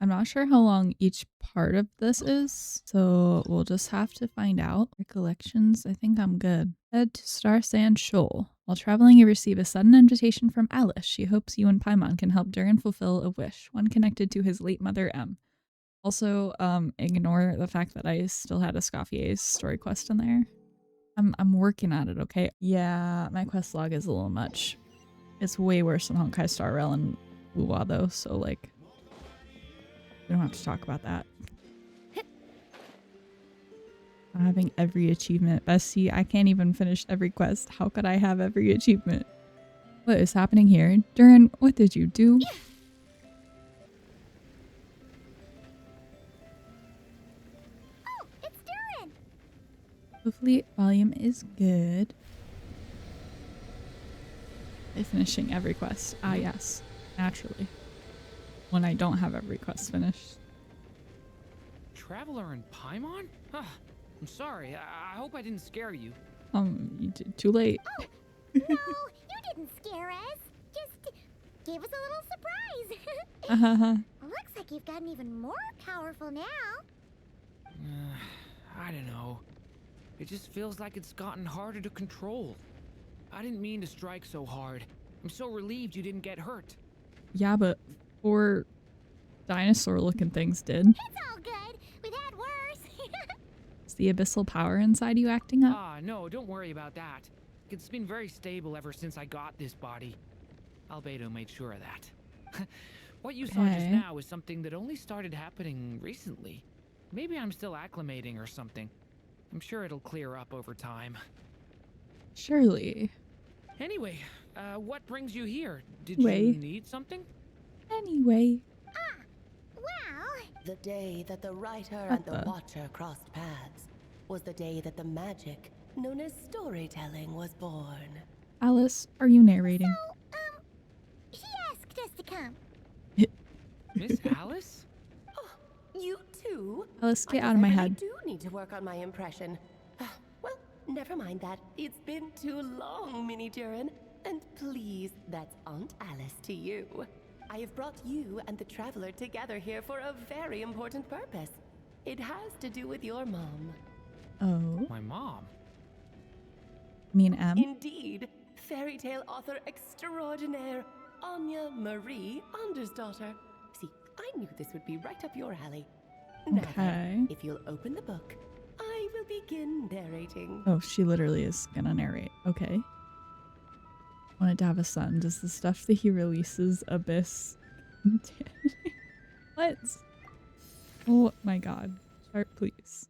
I'm not sure how long each part of this is, so we'll just have to find out. Recollections, I think I'm good. Head to Star Sand Shoal. While traveling, you receive a sudden invitation from Alice. She hopes you and Paimon can help Durin fulfill a wish, one connected to his late mother M. Also, ignore the fact that I still had a Scoffier's story quest in there. I'm working on it, okay? Yeah, my quest log is a little much. It's way worse than Honkai Star Rail and Wuwa though, so like we don't have to talk about that. I'm having every achievement. Bestie, I can't even finish every quest. How could I have every achievement? What is happening here? Durin, what did you do? Oh, it's Durin! Hopefully volume is good. By finishing every quest. Ah yes, naturally. When I don't have every quest finished. Traveler and Paimon? I'm sorry. I hope I didn't scare you. You did too late. Oh, no, you didn't scare us. Just gave us a little surprise. Looks like you've gotten even more powerful now. I don't know. It just feels like it's gotten harder to control. I didn't mean to strike so hard. I'm so relieved you didn't get hurt. Yeah, but 4 dinosaur-looking things did. It's all good. We've had worse. Is the abyssal power inside you acting up? No, don't worry about that. It's been very stable ever since I got this body. Albedo made sure of that. What you saw just now is something that only started happening recently. Maybe I'm still acclimating or something. I'm sure it'll clear up over time. Surely. Anyway, what brings you here? Did you need something? Anyway. Well, the day that the writer and the watcher crossed paths was the day that the magic known as storytelling was born. Alice, are you narrating? so, she asked us to come. Miss Alice? Oh, you too? Alice, get out of my head. I do need to work on my impression. Well, never mind that. It's been too long, Mini Durin. And please, that's Aunt Alice to you. I have brought you and the traveler together here for a very important purpose. It has to do with your mom. Oh. My mom? You mean M? Indeed. Fairy tale author extraordinaire, Anya Marie Andersdaughter. See, I knew this would be right up your alley. Now then, if you'll open the book, I will begin narrating. Oh, she literally is gonna narrate. Okay. Wanted to have a son. Does the stuff that he releases abyss? What? Oh my god. Start, please.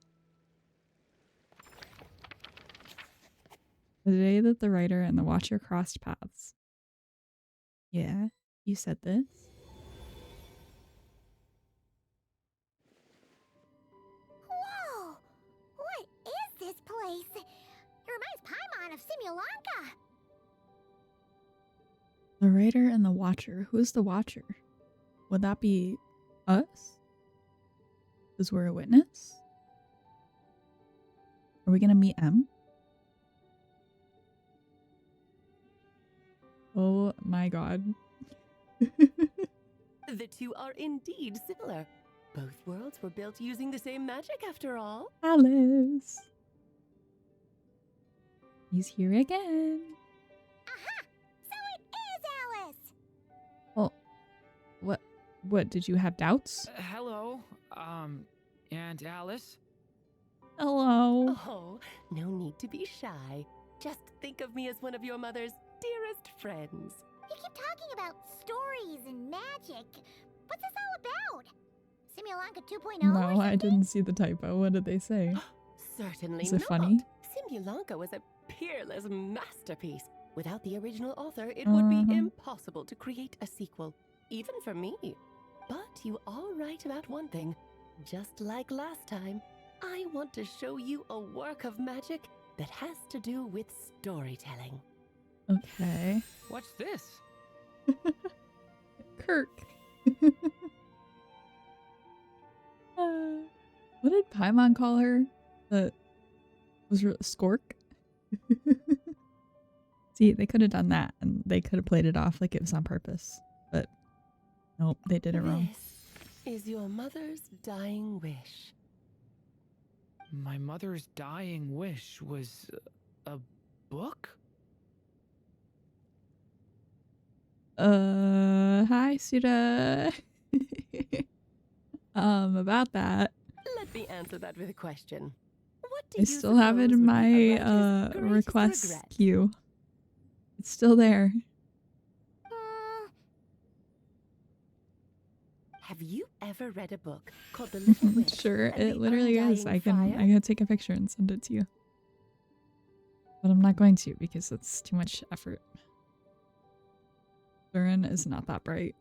The day that the writer and the watcher crossed paths. Yeah, you said this. Whoa! What is this place? It reminds Paimon of Simulanka. The writer and the watcher. Who is the watcher? Would that be us? Because we're a witness? Are we gonna meet M? Oh my god. The two are indeed similar. Both worlds were built using the same magic after all. Alice. He's here again. Aha! So it is Alice! Oh. What, did you have doubts? Hello, Aunt Alice? Hello. Oh, no need to be shy. Just think of me as one of your mother's dearest friends. You keep talking about stories and magic. What's this all about? Simulanka 2.0 or No, something? I didn't see the typo. What did they say? Certainly Is it not. funny? Simulanka was a peerless masterpiece. Without the original author, it would be impossible to create a sequel, even for me. But you are right about one thing. Just like last time, I want to show you a work of magic that has to do with storytelling. Okay. What's this? Kirk. What did Paimon call her? Was her Skork? See, they could have done that and they could have played it off like it was on purpose. But nope, they did it wrong. is your mother's dying wish? My mother's dying wish was a book? Hi, Suda. About that. Let me answer that with a question. What do I you still have it suppose in would be a my writer's greatest request regret? queue. It's still there. Have you ever read a book called The Little Witch Sure, and it the literally is. Undying I Fire? can take a picture and send it to you. But I'm not going to because it's too much effort. Durin is not that bright.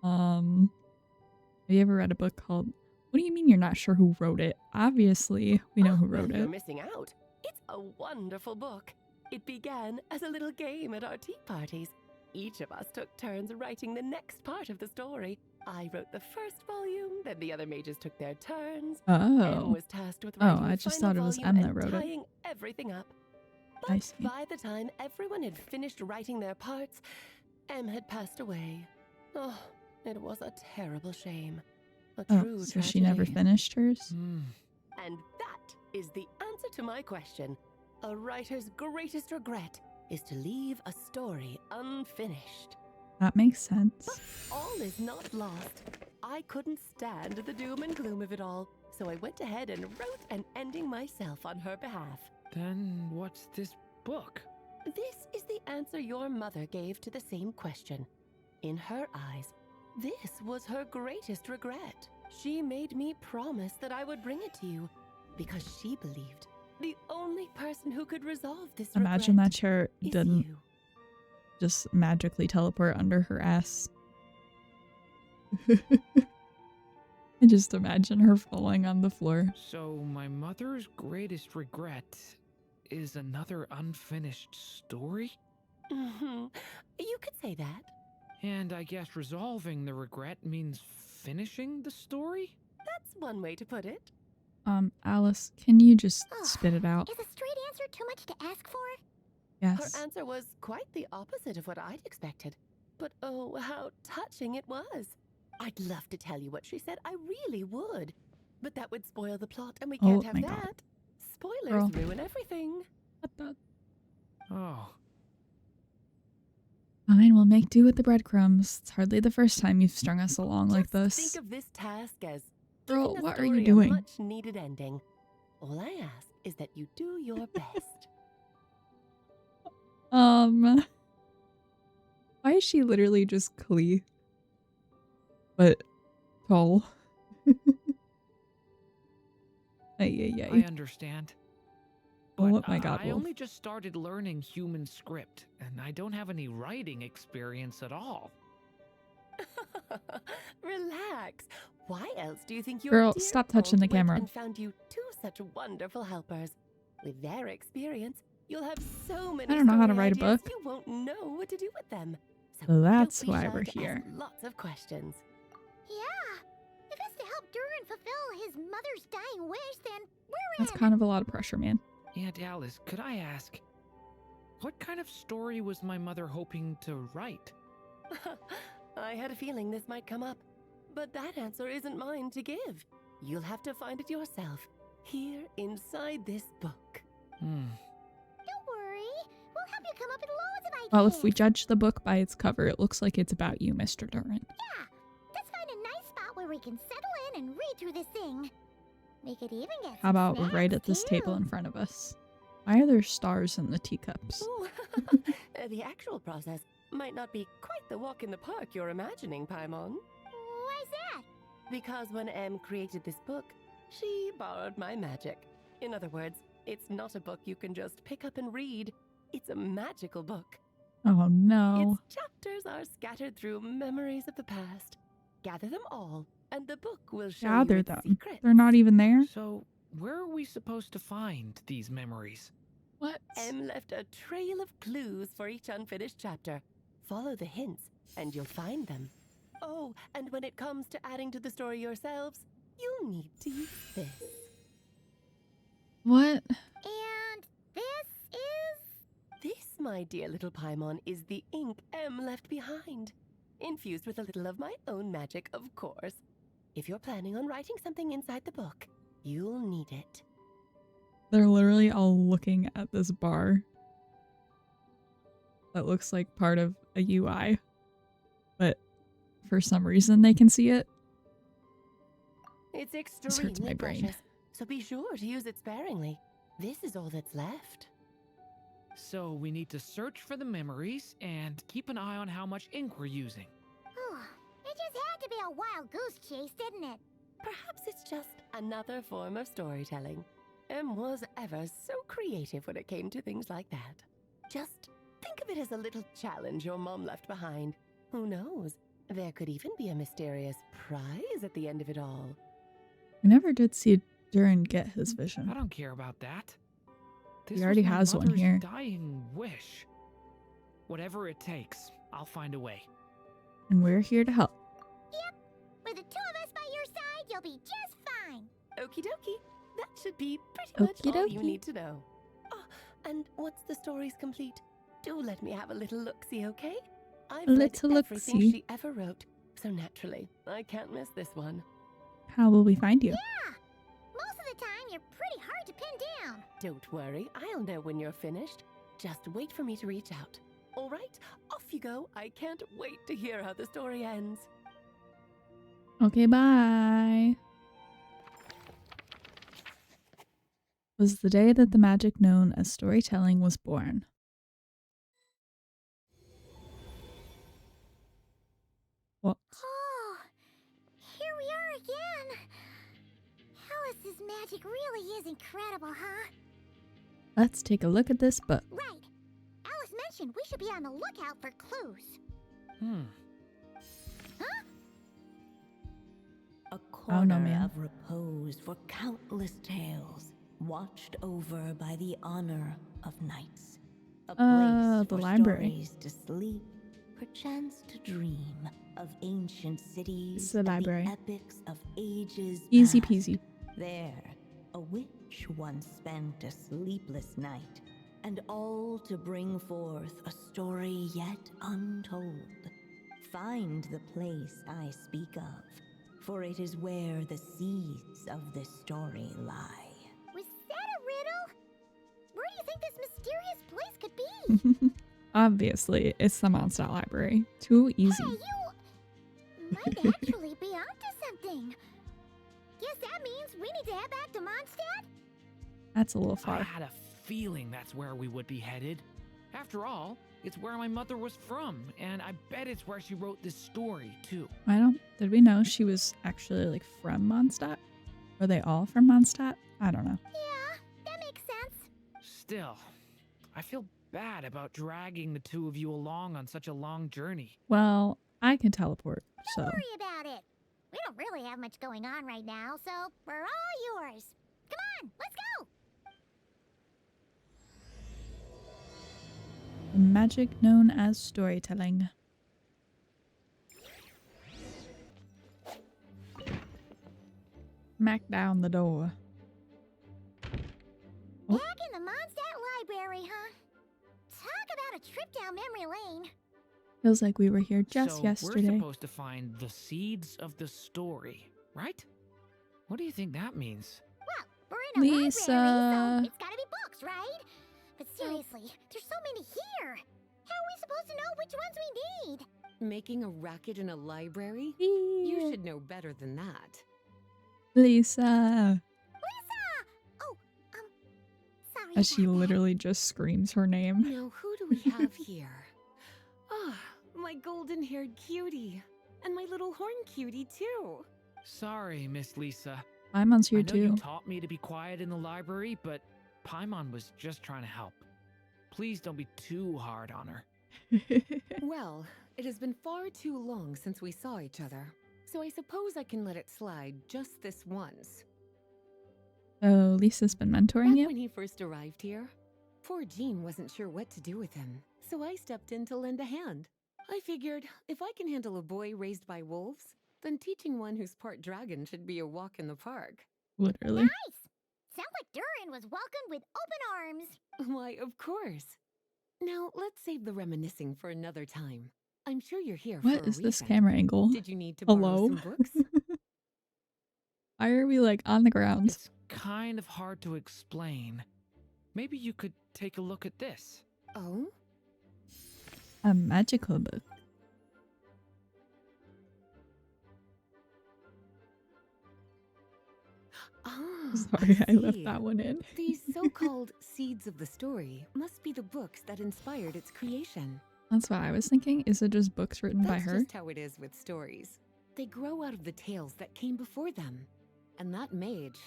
Have you ever read a book called What do you mean you're not sure who wrote it? Obviously, we know who Well, wrote you're it. missing out. It's a wonderful book. It began as a little game at our tea parties. Each of us took turns writing the next part of the story. I wrote the first volume, then the other mages took their turns. Em Oh. was tasked with writing I the just final thought it was volume Em that and wrote it. tying everything up. I But see. by the time everyone had finished writing their parts, Em had passed away. Oh, it was a terrible shame. A true So tragedy. she never finished hers? And that is the answer to my question. A writer's greatest regret is to leave a story unfinished. That makes sense. But all is not lost. I couldn't stand the doom and gloom of it all, so I went ahead and wrote an ending myself on her behalf. Then what's this book? This is the answer your mother gave to the same question. In her eyes, this was her greatest regret. She made me promise that I would bring it to you because she believed the only person who could resolve this Imagine regret that chair is didn't you. just magically teleport under her ass. I just imagine her falling on the floor. So my mother's greatest regret is another unfinished story? You could say that. And I guess resolving the regret means finishing the story? That's one way to put it. Alice, can you just spit it out? Is a straight answer too much to ask for? Yes. Her answer was quite the opposite of what I'd expected. But oh, how touching it was. I'd love to tell you what she said. I really would. But that would spoil the plot, and we can't have my that. God. Spoilers Girl. ruin everything. What the? Oh, Fine, we'll make do with the breadcrumbs. It's hardly the first time you've strung us along like Just this. think of this task as Girl, giving the what are you story doing? a much-needed ending. All I ask is that you do your best. Why is she literally just Klee? But tall. I understand. Oh But my God, I Wolf. only just started learning human script, and I don't have any writing experience at all. Relax. Why else do you think your Girl, dear stop touching the aunt went camera. and found you two such wonderful helpers? With their experience, you'll have so many I don't know how to story write a ideas, book. You won't know what to do with them. So So that's don't be why shy we're to ask here. lots of questions. Yeah. If it's to help Durin fulfill his mother's dying wish, then we're That's in. kind of a lot of pressure, man. Aunt Alice, could I ask, what kind of story was my mother hoping to write? I had a feeling this might come up, but that answer isn't mine to give. You'll have to find it yourself, here inside this book. Don't worry. We'll help you come up with loads of ideas. Well, if we judge the book by its cover, it looks like it's about you, Mr. Durin. Yeah. Let's find a nice spot where we can settle in and read through this thing. We could even get How about some right snacks, at this too. table in front of us? Why are there stars in the teacups? Oh, the actual process might not be quite the walk in the park you're imagining, Paimon. Why's that? Because when Em created this book, she borrowed my magic. In other words, it's not a book you can just pick up and read. It's a magical book. Oh no. Its chapters are scattered through memories of the past. Gather them all, and the book will show you Gather its them. secrets. They're not even there? So, where are we supposed to find these memories? What? Em left a trail of clues for each unfinished chapter. Follow the hints, and you'll find them. Oh, and when it comes to adding to the story yourselves, you'll need to use this. What? And this is... This, my dear little Paimon, is the ink Em left behind. infused with a little of my own magic, of course. If you're planning on writing something inside the book, you'll need it. They're literally all looking at this bar that looks like part of a UI, but for some reason they can see it. It's This hurts my extremely brain. precious, so be sure to use it sparingly. This is all that's left. So we need to search for the memories and keep an eye on how much ink we're using. Oh, it just had to be a wild goose chase, didn't it? Perhaps it's just another form of storytelling. Em was ever so creative when it came to things like that. Just think of it as a little challenge your mom left behind. Who knows? There could even be a mysterious prize at the end of it all. I never did see Durin get his vision. I don't care about that. This He already was my has one mother's here. dying wish. Whatever it takes, I'll find a way. And we're here to help. Yep. With the two of us by your side, you'll be just fine. Okie dokie. That should be pretty much Okie all you dokie. need to know. Oh, and once the story's complete, do let me have a little look-see, okay? I've read Little everything look-see. she ever wrote, so naturally, I can't miss this one. How will we find you? Yeah. Most of the time, you're pretty hard to pin down. Don't worry, I'll know when you're finished. Just wait for me to reach out. All right, off you go. I can't wait to hear how the story ends. Okay, bye. Was the day that the magic known as storytelling was born. What? Oh, here we are again. Alice's magic really is incredible, huh? Let's take a look at this book. Right. Alice mentioned we should be on the lookout for clues. Huh? A I don't know, corner man. of repose for countless tales, watched over by the honor of knights. A place the for library. stories to sleep, perchance to dream of ancient cities It's the and library. the epics of ages Easy past. peasy. There, a witch once spent a sleepless night, and all to bring forth a story yet untold. Find the place I speak of, for it is where the seeds of this story lie. Was that a riddle? Where do you think this mysterious place could be? Obviously, it's the Mondstadt Library. Too easy. Hey, you might actually be onto something. Guess that means we need to head back to Mondstadt? That's a little I far. had a feeling that's where we would be headed. After all, it's where my mother was from, and I bet it's where she wrote this story, too. Did we know she was actually like from Mondstadt? Were they all from Mondstadt? I don't know. Yeah, that makes sense. Still, I feel bad about dragging the two of you along on such a long journey. Well, I can teleport, so. Don't worry about it. We don't really have much going on right now, so we're all yours. Come on, let's go. The magic known as storytelling. Smack down the door. Oh. Back in the Mondstadt Library, huh? Talk about a trip down memory lane. Feels like we were here just so yesterday. we're supposed to find the seeds of the story, right? What do you think that means? Well, we're in a Lisa. library, so it's gotta be books, right? But seriously, there's so many here. How are we supposed to know which ones we need? Making a racket in a library? You Yeah. should know better than that. Lisa. Lisa! Oh, sorry As she about that. literally just screams her name. Now, who do we have here? Ah, my golden-haired cutie. And my little horn cutie, too. Sorry, Miss Lisa. Paimon's here I know you too. taught me to be quiet in the library, but Paimon was just trying to help. Please don't be too hard on her. Well, it has been far too long since we saw each other, so I suppose I can let it slide just this once. So Lisa's been mentoring Back you? when he first arrived here, poor Jean wasn't sure what to do with him, so I stepped in to lend a hand. I figured if I can handle a boy raised by wolves, then teaching one who's part dragon should be a walk in the park. Literally. Nice! Sounds like Durin was welcomed with open arms. Why, of course. Now, let's save the reminiscing for another time. I'm sure you're here for What a is this reason. camera angle? Did you need to borrow Hello? some books? Why are we like on the ground? It's kind of hard to explain. Maybe you could take a look at this. Oh? A magical book. Ah, Sorry, I left see. that one in. These so-called seeds of the story must be the books that inspired its creation. That's what I was thinking. Is it just books written by That's her? just how it is with stories. They grow out of the tales that came before them. And that mage,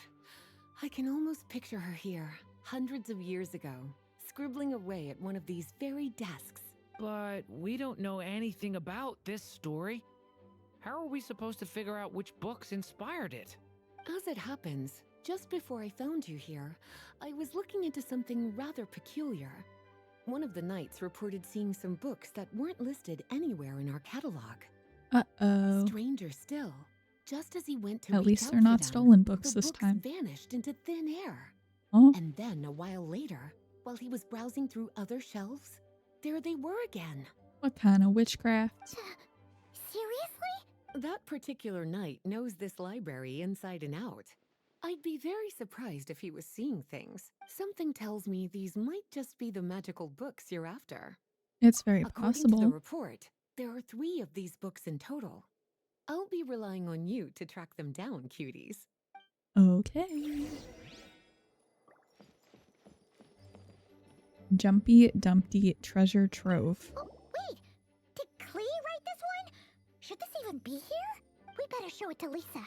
I can almost picture her here, hundreds of years ago, scribbling away at one of these very desks. But we don't know anything about this story. How are we supposed to figure out which books inspired it? As it happens, just before I found you here, I was looking into something rather peculiar. One of the knights reported seeing some books that weren't listed anywhere in our catalog. Uh-oh. Stranger still, just as he went to At reach least out they're for not them, stolen books the this books time. vanished into thin air. Oh, And then a while later, while he was browsing through other shelves, there they were again. what kind of witchcraft? Seriously? That particular knight knows this library inside and out. I'd be very surprised if he was seeing things. Something tells me these might just be the magical books you're after. It's very According to the possible. report, there are 3 of these books in total. I'll be relying on you to track them down, cuties. Okay. Jumpy Dumpty Treasure Trove. Oh, wait! Did Klee write this one? Should this even be here? We better show it to Lisa.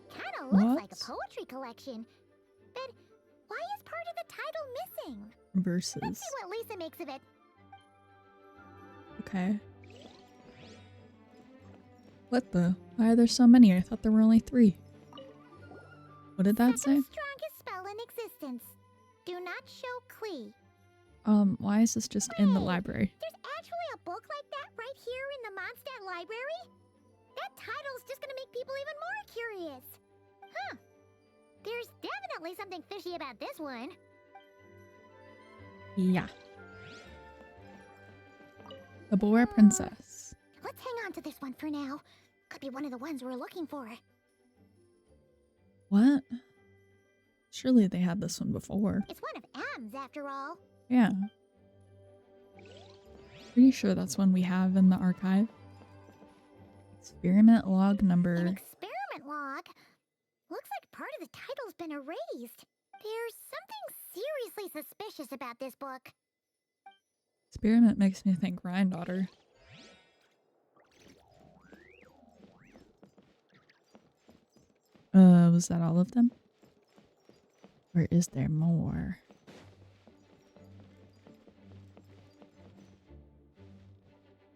Kinda looks like a What? poetry collection. But why is part of the title missing? Versus. Let's see what Lisa makes of it. Okay. What the? Why are there so many? I thought there were only 3. What did that say? Second strongest spell in existence. Do not show Klee. Why is this just in the Wait, library? There's actually a book like that right here in the Mondstadt library? That title's just gonna make people even more curious. Huh. There's definitely something fishy about this one. Yeah. The Boar Princess. Let's hang on to this one for now. Could be one of the ones we're looking for. What? Surely they had this one before. It's one of M's after all. Yeah. Pretty sure that's one we have in the archive. Experiment log An number. experiment log? Looks like part of the title's been erased. There's something seriously suspicious about this book. Experiment makes me think Granddaughter. Was that all of them? Or is there more?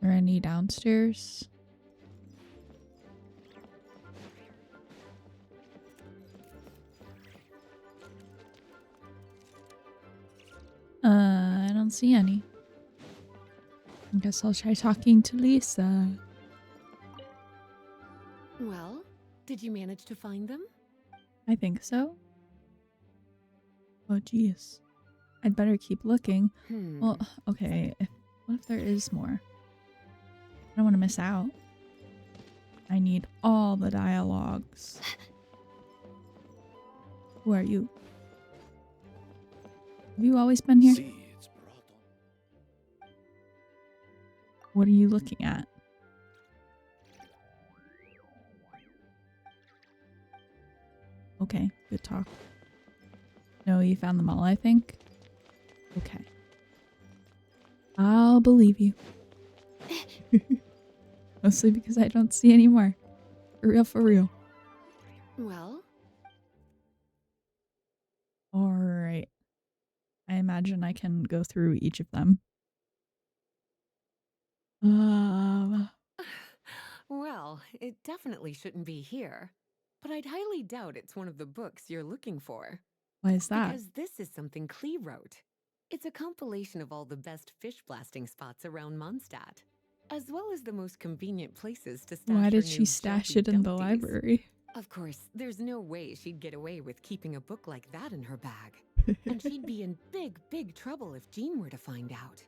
Are there any downstairs? I don't see any. I guess I'll try talking to Lisa. Well, did you manage to find them? I think so. Oh, jeez. I'd better keep looking. Well, okay. What if there is more? I don't want to miss out. I need all the dialogues. Who are you? Have you always been here? What are you looking at? Okay, good talk. No, you found them all, I think. Okay. I'll believe you. Mostly because I don't see any more. For real, for real. Well, Alright. I imagine I can go through each of them. well, it definitely shouldn't be here. But I'd highly doubt it's one of the books you're looking for. Why is that? Because this is something Klee wrote. It's a compilation of all the best fish blasting spots around Mondstadt, as well as the most convenient places to stash Why her did new she stash jumpy it in the dumpties. library? Of course, there's no way she'd get away with keeping a book like that in her bag. And she'd be in big, big trouble if Jean were to find out.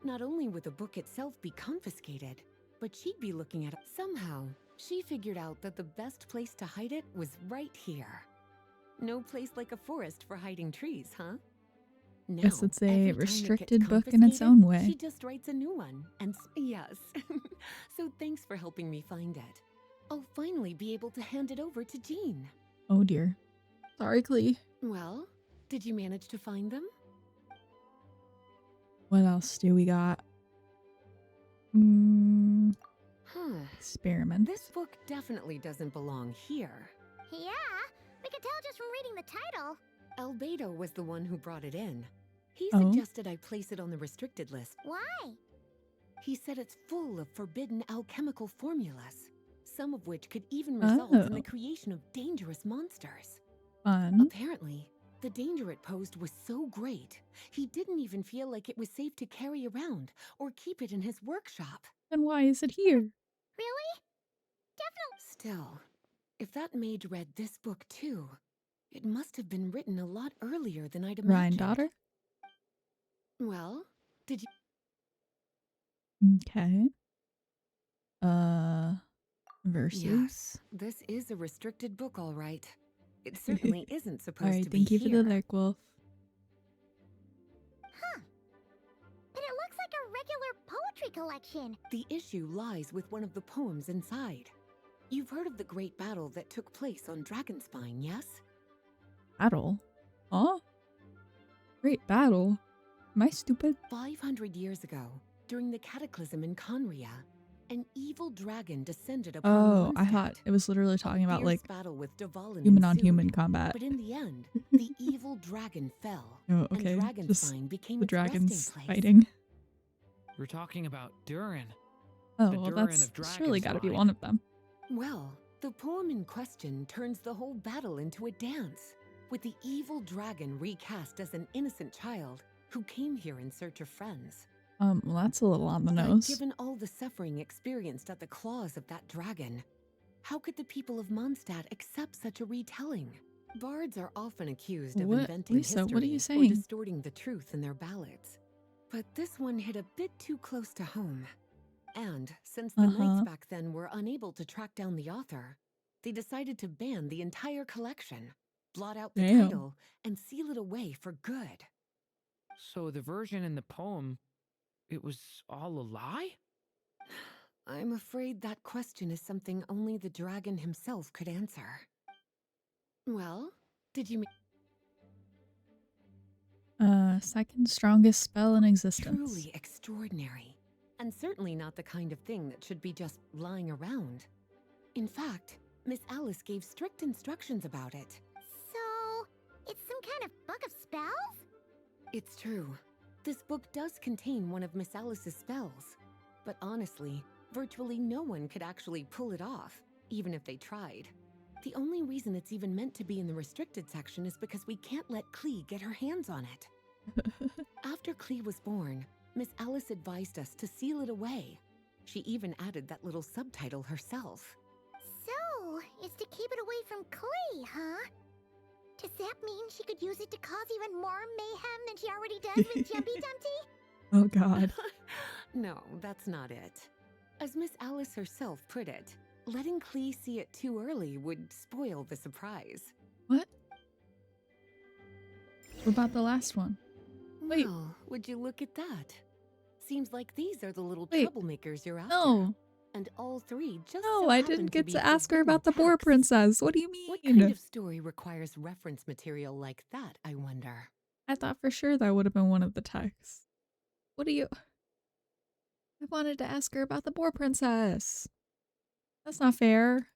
Not only would the book itself be confiscated, but she'd be looking at it. Somehow, she figured out that the best place to hide it was right here. No place like a forest for hiding trees, huh? Now, Guess it's a every time it gets restricted book in its own way. She just writes a new one. And yes. So thanks for helping me find it. I'll finally be able to hand it over to Jean. Oh dear. Sorry, Clee. Well, did you manage to find them? What else do we got? Experiment. This book definitely doesn't belong here. Yeah, we could tell just from reading the title. Albedo was the one who brought it in. He Oh. suggested I place it on the restricted list. Why? He said it's full of forbidden alchemical formulas, some of which could even result in the Oh. creation of dangerous monsters. Fun. Apparently, the danger it posed was so great, he didn't even feel like it was safe to carry around or keep it in his workshop. Then why is it here? Really? Definitely. Still, if that mage read this book too, it must have been written a lot earlier than I'd Ryan imagined. daughter? Well, did you... Okay. Verses. Yes, this is a restricted book, all right. It certainly isn't supposed Alright, to be thank you for here. the Dark Wolf. Huh. But it looks like a regular poetry collection. The issue lies with one of the poems inside. You've heard of the great battle that took place on Dragonspine, yes? Battle? Huh? Great battle? Am I stupid? 500 years ago, during the cataclysm in Conria, an evil dragon descended upon Oh, I Mondstadt. thought it was literally talking about Fierce like battle with Dvalin human on ensued, human combat. But in the end, the evil dragon fell, Oh, okay. and Just Dragonspine became the its resting dragons place. fighting. We're talking about Durin. Oh, The well, Durin that's of surely got to be Dragonspine. one of them. Well, the poem in question turns the whole battle into a dance, with the evil dragon recast as an innocent child who came here in search of friends. Well, that's a little on the But nose. given all the suffering experienced at the claws of that dragon, how could the people of Mondstadt accept such a retelling? Bards are often accused of What? inventing Lisa, history what are you or saying? distorting the truth in their ballads. But this one hit a bit too close to home. And since the knights back then were unable to track down the author, they decided to ban the entire collection, blot out the Damn. title, and seal it away for good. So the version in the poem, it was all a lie? I'm afraid that question is something only the dragon himself could answer. Well, did you Second strongest spell in existence. truly extraordinary, and certainly not the kind of thing that should be just lying around. In fact, Miss Alice gave strict instructions about it. So, it's some kind of book of spells? It's true. This book does contain one of Miss Alice's spells, but honestly, virtually no one could actually pull it off, even if they tried. The only reason it's even meant to be in the restricted section is because we can't let Klee get her hands on it. After Klee was born, Miss Alice advised us to seal it away. She even added that little subtitle herself. So, it's to keep it away from Klee, huh? Does that mean she could use it to cause even more mayhem than she already does with Jumpy Dumpty? Oh god. No, that's not it. As Miss Alice herself put it, letting Klee see it too early would spoil the surprise. What? What about the last one? Wait. Well, would you look at that? Seems like these are the little Wait. troublemakers you're after. No. And all three just No, so I happen didn't get be to ask her forbidden about the Boar texts. Princess. What do you mean? What kind of story requires reference material like that, I wonder? I thought for sure that would have been one of the texts. What do you... I wanted to ask her about the Boar Princess. That's not fair.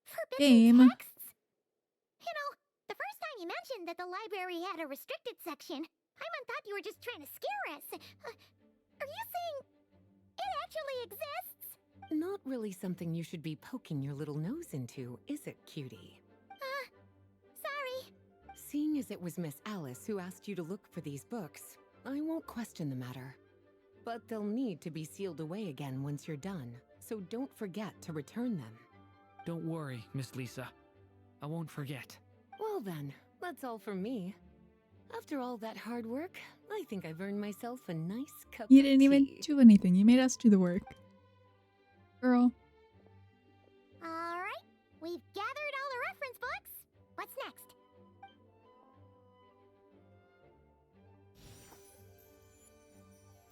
Forbidden Game. texts? You know, the first time you mentioned that the library had a restricted section, Paimon thought you were just trying to scare us. Are you saying it actually exists? Not really something you should be poking your little nose into, is it, cutie? Sorry. Seeing as it was Miss Alice who asked you to look for these books, I won't question the matter. But they'll need to be sealed away again once you're done, so don't forget to return them. Don't worry, Miss Lisa. I won't forget. Well then, that's all from me. After all that hard work, I think I've earned myself a nice cup You of didn't even tea. do anything. You made us do the work. Girl. Alright, we've gathered all the reference books. What's next?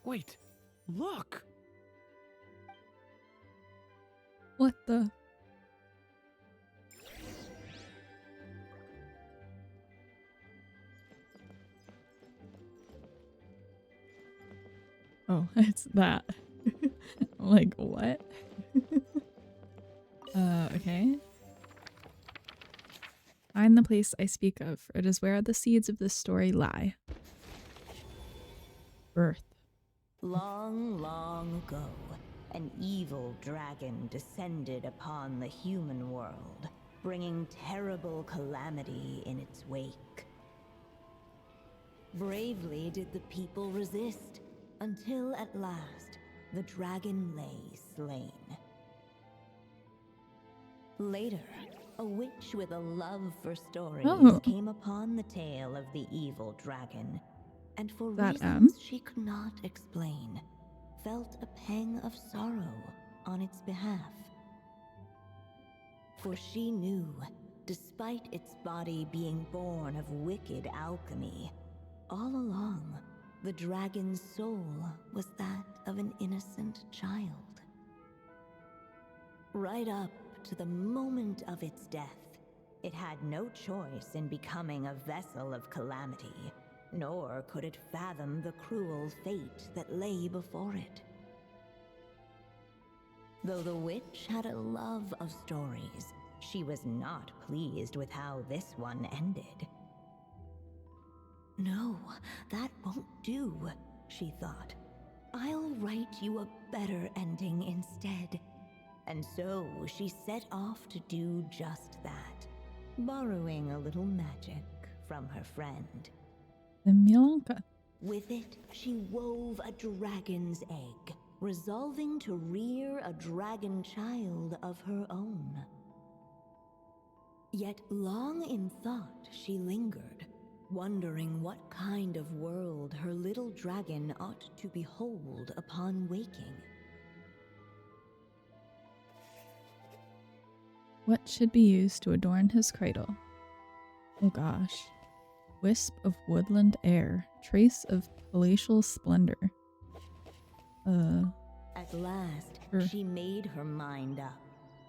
Wait, look! What the? Oh, it's that. Like, what? Okay. Find the place I speak of, for it is where the seeds of this story lie. Birth. Long, long ago, an evil dragon descended upon the human world, bringing terrible calamity in its wake. Bravely did the people resist, until at last, the dragon lay slain. Later, a witch with a love for stories came upon the tale of the evil dragon, and for reasons she could not explain, felt a pang of sorrow on its behalf. For she knew, despite its body being born of wicked alchemy, all along, the dragon's soul was that of an innocent child. Right up to the moment of its death, it had no choice in becoming a vessel of calamity, nor could it fathom the cruel fate that lay before it. Though the witch had a love of stories, she was not pleased with how this one ended. No, that won't do, she thought. I'll write you a better ending instead. And so she set off to do just that, borrowing a little magic from her friend. The Milanka. With it, she wove a dragon's egg, resolving to rear a dragon child of her own. Yet long in thought she lingered, wondering what kind of world her little dragon ought to behold upon waking. What should be used to adorn his cradle? Oh gosh. Wisp of woodland air. Trace of palatial splendor. At last, Sure. she made her mind up,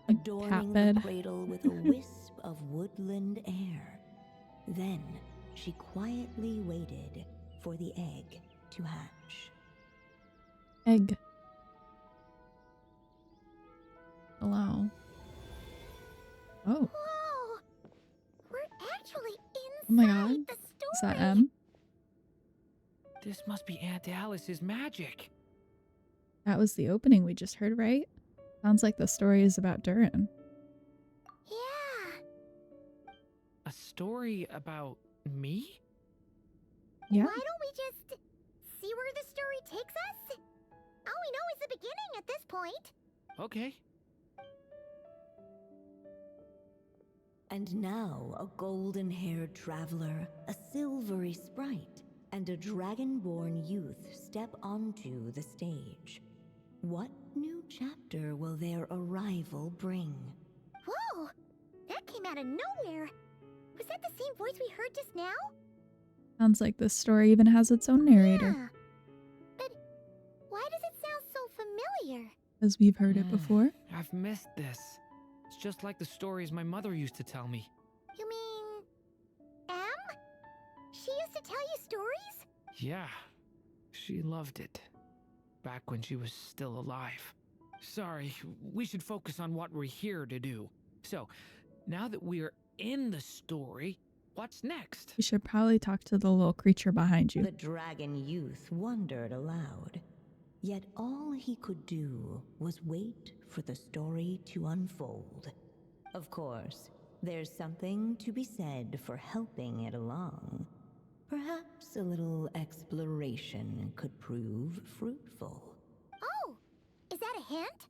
A adorning cat bed. the cradle with a wisp of woodland air. Then she quietly waited for the egg to hatch. Egg. Allow. Oh. Whoa! We're actually inside Oh my god. the story! Is that M? This must be Aunt Alice's magic. That was the opening we just heard, right? Sounds like the story is about Durin. Yeah! A story about me? Yeah. Why don't we just see where the story takes us? All we know is the beginning at this point. Okay. And now a golden-haired traveler, a silvery sprite, and a dragon-born youth step onto the stage. What new chapter will their arrival bring? Whoa! That came out of nowhere! Was that the same voice we heard just now? Sounds like this story even has its own narrator. Yeah. But why does it sound so familiar? Because we've heard it before. I've missed this. It's just like the stories my mother used to tell me. You mean... Em? She used to tell you stories? Yeah, she loved it. Back when she was still alive. Sorry, we should focus on what we're here to do. So, now that we're in the story, what's next? We should probably talk to the little creature behind you. The dragon youth wondered aloud. Yet all he could do was wait for the story to unfold. Of course, there's something to be said for helping it along. Perhaps a little exploration could prove fruitful. Oh! Is that a hint?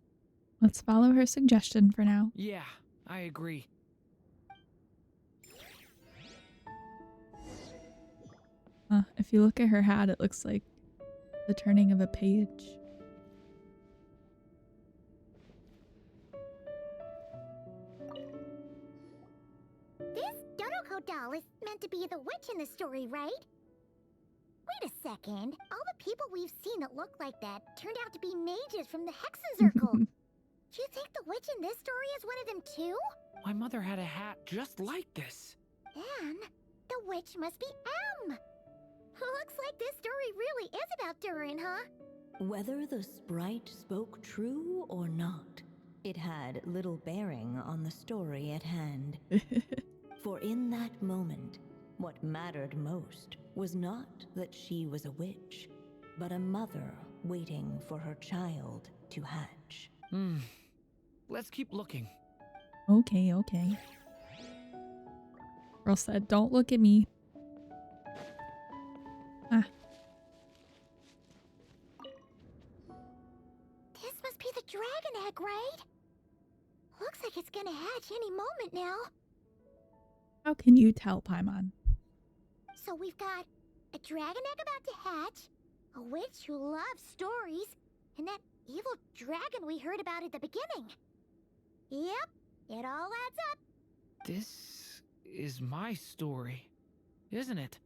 Let's follow her suggestion for now. Yeah, I agree. If you look at her hat, it looks like the turning of a page. This Dodoko doll is meant to be the witch in the story, right? Wait a second. All the people we've seen that look like that turned out to be mages from the Hexen Circle. Do you think the witch in this story is one of them too? My mother had a hat just like this. Then the witch must be M. Looks like this story really is about Durin, huh? Whether the sprite spoke true or not, it had little bearing on the story at hand. For in that moment, what mattered most was not that she was a witch, but a mother waiting for her child to hatch. Let's keep looking. Okay, okay. Girl said, don't look at me. Ah. This must be the dragon egg, right? Looks like it's gonna hatch any moment now. How can you tell, Paimon? So we've got a dragon egg about to hatch, a witch who loves stories, and that evil dragon we heard about at the beginning. Yep, it all adds up. This is my story, isn't it?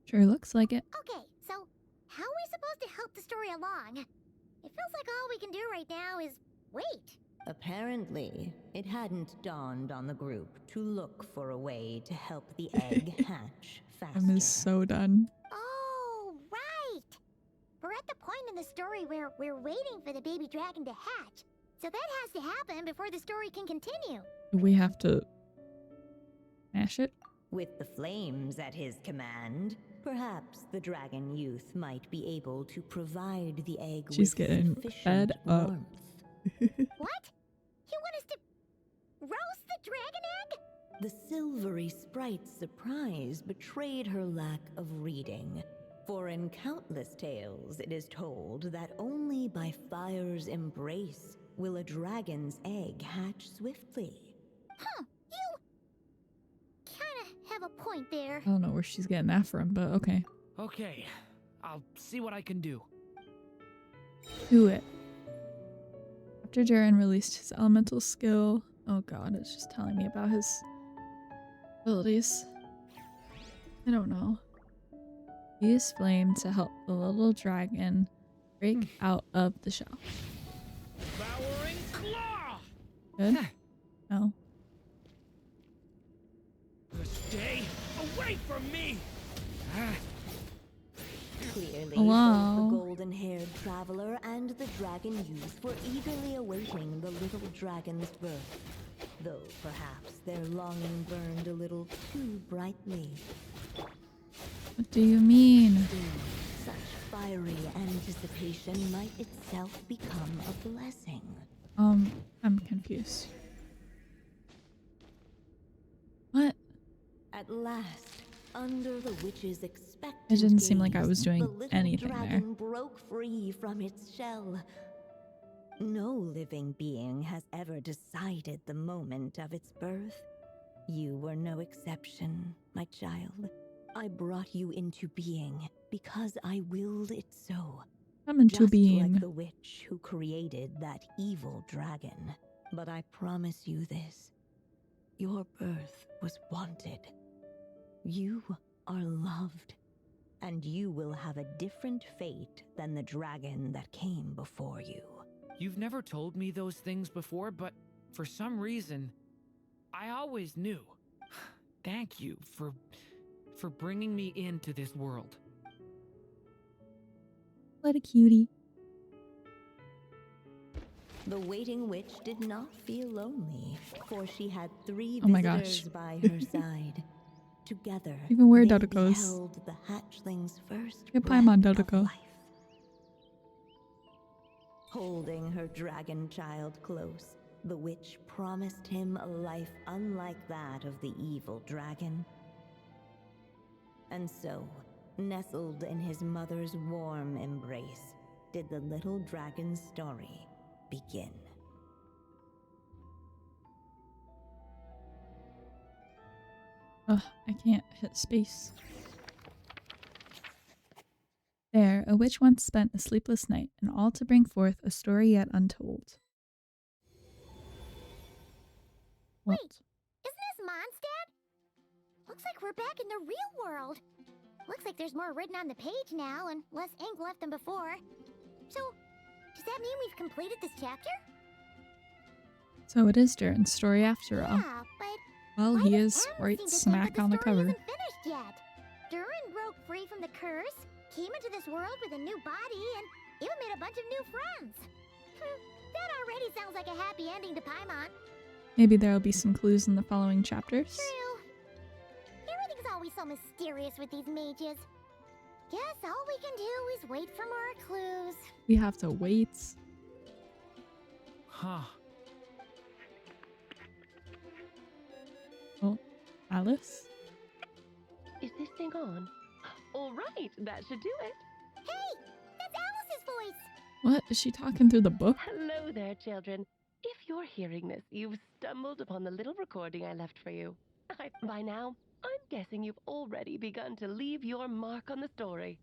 Sure looks like it. Okay, so how are we supposed to help the story along? It feels like all we can do right now is wait. Apparently, it hadn't dawned on the group to look for a way to help the egg hatch faster. I'm so done. Oh, right! We're at the point in the story where we're waiting for the baby dragon to hatch. So that has to happen before the story can continue. We have to smash it. With the flames at his command, perhaps the dragon youth might be able to provide the egg She's with getting sufficient fed up. warmth. What? You want us to roast the dragon egg? The silvery sprite's surprise betrayed her lack of reading. For in countless tales it is told that only by fire's embrace will a dragon's egg hatch swiftly. Huh, you kinda have a point there. I don't know where she's getting that from, but okay. Okay, I'll see what I can do. Do it. After Durin released his elemental skill, oh god, it's just telling me about his abilities. I don't know. Use flame to help the little dragon break out of the shell. Devouring claw! Good? No. Stay away from me! Clearly, Hello? both the golden-haired traveler and the dragon youth were eagerly awaiting the little dragon's birth, though perhaps their longing burned a little too brightly. What do you mean? Such fiery anticipation might itself become a blessing. I'm confused. What? At last, under the witch's expectant It didn't seem like I gaze, was doing the little anything dragon broke free from its shell. No living being has ever decided the moment of its birth. You were no exception, my child. I brought you into being because I willed it so. I'm into Just being. like the witch who created that evil dragon. But I promise you this. Your birth was wanted. You are loved. And you will have a different fate than the dragon that came before you. You've never told me those things before, but for some reason, I always knew. Thank you for bringing me into this world. What a cutie. The waiting witch did not feel lonely, for she had 3 Oh my visitors gosh. by her side. Together, Even where they Dodo goes. beheld the hatchling's first Get breath Paimon, of Dodo. life. Holding her dragon child close, the witch promised him a life unlike that of the evil dragon. And so, nestled in his mother's warm embrace, did the little dragon's story begin. Ugh, I can't hit space. There, a witch once spent a sleepless night, and all to bring forth a story yet untold. What? Wait, isn't this Mondstadt? Looks like we're back in the real world. Looks like there's more written on the page now and less ink left than before. So, does that mean we've completed this chapter? So it is Durin's story after all. Yeah, but Well, why he does is Alice right seem to think smack that on the story cover. isn't finished yet? Durin broke free from the curse, came into this world with a new body, and even made a bunch of new friends. That already sounds like a happy ending to Paimon. Maybe there'll be some clues in the following chapters. True. Everything's always so mysterious with these mages. Guess all we can do is wait for more clues. We have to wait. Huh. Oh, Alice? Is this thing on? All right, that should do it. Hey, that's Alice's voice. What? Is she talking through the book? Hello there, children. If you're hearing this, you've stumbled upon the little recording I left for you. By now, I'm guessing you've already begun to leave your mark on the story.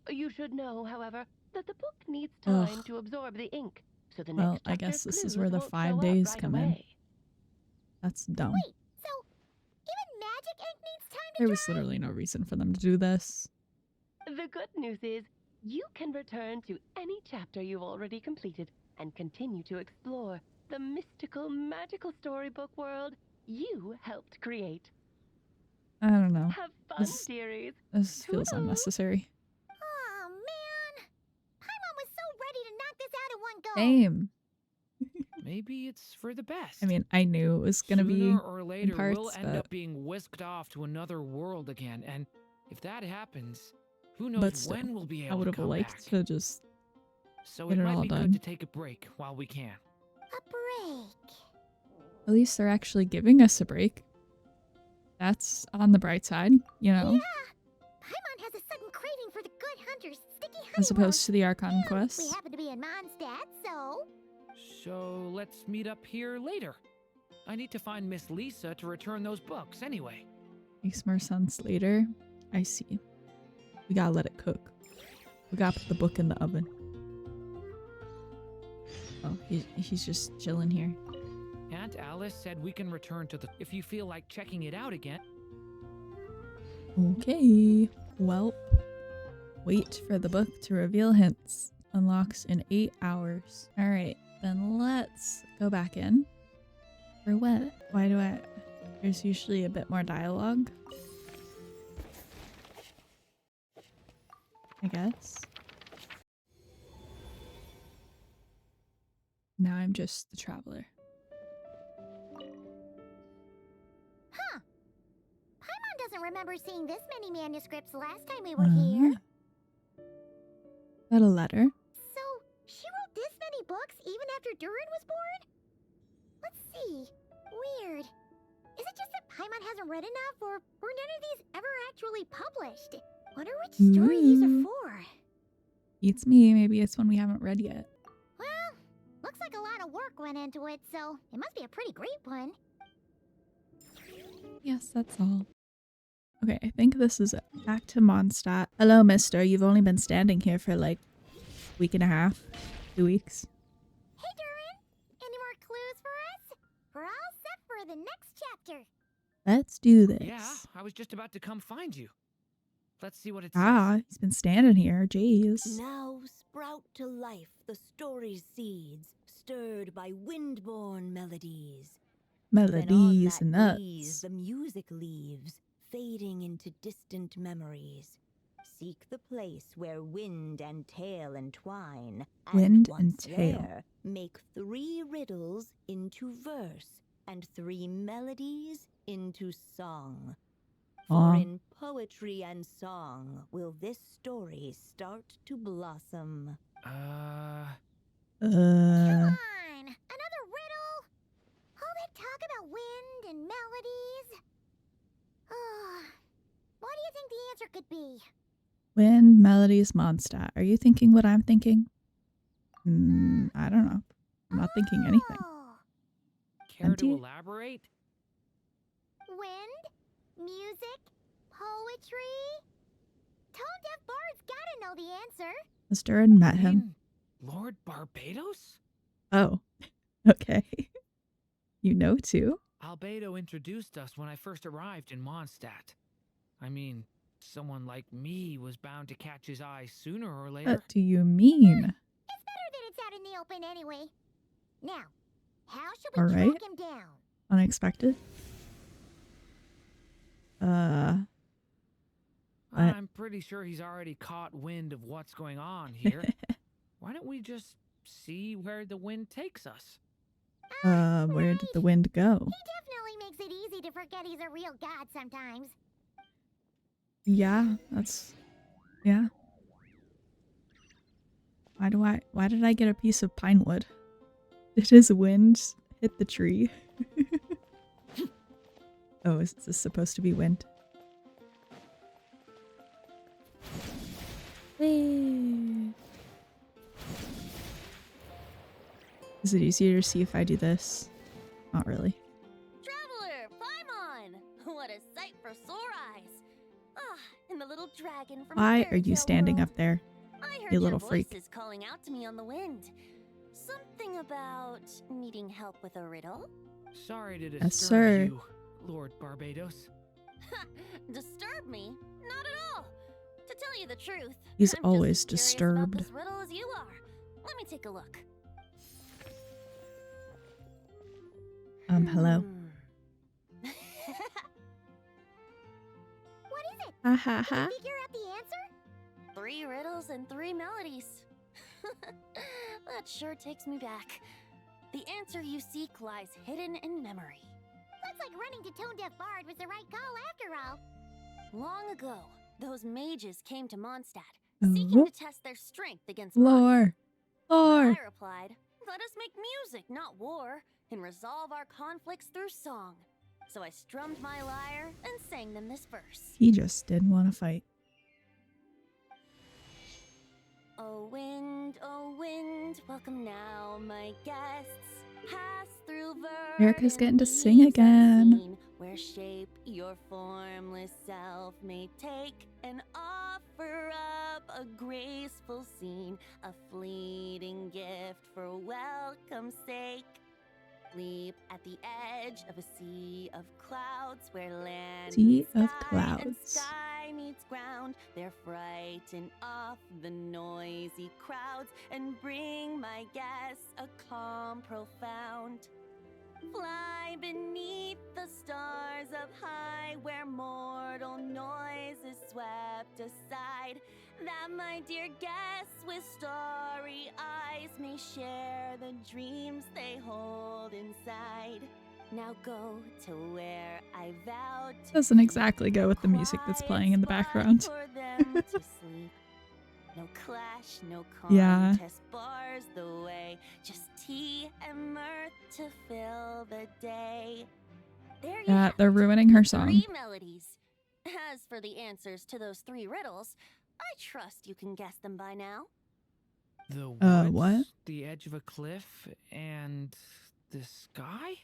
You should know, however, that the book needs time Ugh. to absorb the ink, so the Well, next I guess chapter's this is clues where the won't 5 show up days right come in. away. That's dumb. Wait, so even magic ink needs time to There was dry? literally no reason for them to do this. The good news is, you can return to any chapter you've already completed and continue to explore the mystical, magical storybook world you helped create. I don't know. Have fun, This- dearies. This feels Toodaloo. unnecessary. Oh, man. Paimon was so ready to knock this out in one go. Same. Maybe it's for the best. I mean, I knew it was gonna be Sooner or later, we'll parts, end but- up being whisked off to another world again, and if that happens, who But knows still, when we'll be I able would to have come liked back. to just So get it it might all be done. good to take a break while we can. A break. at least they're actually giving us a break. That's on the bright side, you know, Yeah. Paimon has a sudden craving for the good hunter's sticky honey as opposed roast. to the Archon We quest. happen to be in Mondstadt, so... So let's meet up here later. I need to find Miss Lisa to return those books anyway. Makes more sense later. I see. We gotta let it cook. We gotta put the book in the oven. Oh, he's just chilling here. Aunt Alice said we can return to the if you feel like checking it out again. Okay. Well, wait for the book to reveal hints. Unlocks in 8 hours. Alright, then let's go back in. For what? Why do I... There's usually a bit more dialogue. I guess. Now I'm just the traveler. Huh. Paimon doesn't remember seeing this many manuscripts last time we were here. Is that a letter? So, she wrote this many books even after Durin was born? Let's see. Weird. Is it just that Paimon hasn't read enough, or were none of these ever actually published? Wonder which story these are for. Beats me. Maybe it's one we haven't read yet. Well, looks like a lot of work went into it, so it must be a pretty great one. Yes, that's all. Okay, I think this is it. Back to Mondstadt. Hello, mister. You've only been standing here for like a week and a half, 2 weeks. Hey, Durin! Any more clues for us? We're all set for the next chapter. Let's do this. Yeah, I was just about to come find you. Let's see what it Ah, says. he's been standing here. Jeez. Now sprout to life the story's seeds, stirred by wind-born melodies. Then on Melodies that and breeze nuts. the music leaves, fading into distant memories. Seek the place where wind and tale entwine. Wind and and once tale. there, make 3 riddles into verse, and 3 melodies into song. For in poetry and song will this story start to blossom. Come on! Another riddle? All that talk about wind and melodies? What do you think the answer could be? Wind, melodies, Mondstadt. Are you thinking what I'm thinking? I don't know. I'm not thinking anything. Oh, Care empty? to elaborate? wind, music, poetry, tone-deaf bard's gotta know the answer. Has Durin met You him? mean Lord Barbados? Oh, okay. You know too? Albedo introduced us when I first arrived in Mondstadt. I mean, someone like me was bound to catch his eye sooner or later. What do you mean? It's better that it's out in the open anyway. Now, how should we Alright. track him down? Unexpected? What? I'm pretty sure he's already caught wind of what's going on here. Why don't we just see where the wind takes us? Where did the wind go? He definitely makes it easy to forget he's a real god sometimes. Yeah, yeah. Why did I get a piece of pine wood? Did his wind hit the tree? Oh, is this supposed to be wind? Whee! Is it easier to see if I do this? Not really. Traveler, Paimon! What a sight for sore eyes! Ah, and the little dragon from Why the are fairy you tale standing world. up there? I heard you your little freak? voices calling out to me on the wind. Something about needing help with a riddle? Sorry to Yes, disturb sir. you, Lord Barbados. Disturb me? Not at all. To tell you the truth, He's I'm always just as curious about disturbed. this riddle as you are. Let me take a look. Hello. Hmm. What is it? Ha ha Can ha. you figure out the answer? 3 riddles and 3 melodies. That sure takes me back. The answer you seek lies hidden in memory. Looks like running to Tone-Deaf Bard was the right call after all. Long ago, those mages came to Mondstadt, Oh. seeking to test their strength against mine. Lore. Lore. I replied, let us make music, not war, and resolve our conflicts through song. So I strummed my lyre and sang them this verse. He just didn't want to fight. Oh wind, welcome now, my guests. Pass through Erica's getting to verdant sing leaves again. unseen, where shape your formless self may take, and offer up a graceful scene, a fleeting gift for welcome's sake. Leap at the edge of a sea of clouds, where land Sea meets of sky and clouds. sky meets ground. There frighten off the noisy crowds and bring my guests a calm profound. Fly beneath the stars up high, where mortal noise is swept aside, that my dear guests with starry eyes may share the dreams they hold inside. Now go to where I vowed to Doesn't be, exactly go with the music that's playing in the quiet background. spot for them to sleep. No clash, no Yeah. contest bars the way. Just tea and mirth to fill the day. There you Yeah, have they're it, ruining her the song. 3 melodies. As for the answers to those 3 riddles, I trust you can guess them by now. The woods, what? the edge of a cliff, and the sky?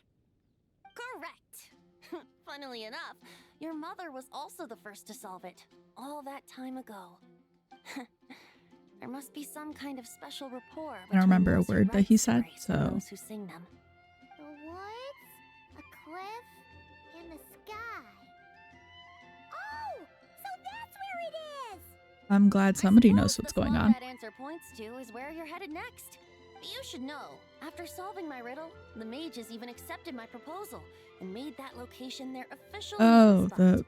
Correct. Funnily enough, your mother was also the first to solve it, all that time ago. There must be some kind of special rapport. I don't remember a between those who word that write he said, stories and so- those who sing them. The woods, a cliff, and the sky. Oh, so that's where it is! I'm glad I somebody suppose knows what's the going spot on. that answer points to is where you're headed next. You should know, after solving my riddle, the mages even accepted my proposal and made that location their official Oh, meeting spot. the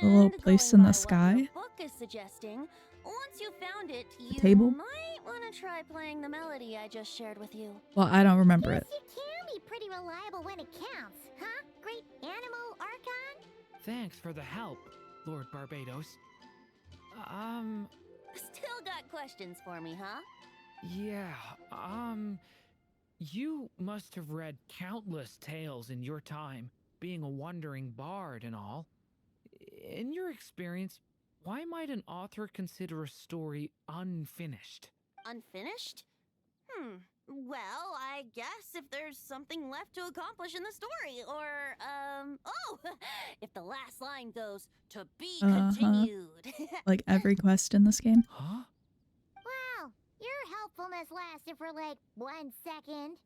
little And place going in by the what sky? your book is suggesting, once you found it, you table? might want to try playing the melody I just shared with you. Well, I don't remember Guess it. you can be pretty reliable when it counts, huh? Great animal archon? Thanks for the help, Lord Barbados. Still got questions for me, huh? Yeah, you must have read countless tales in your time, being a wandering bard and all. In your experience, why might an author consider a story unfinished? Unfinished? Well, I guess if there's something left to accomplish in the story, or, oh, if the last line goes, to be continued. Like every quest in this game. Huh? Wow, your helpfulness lasted for like 1 second.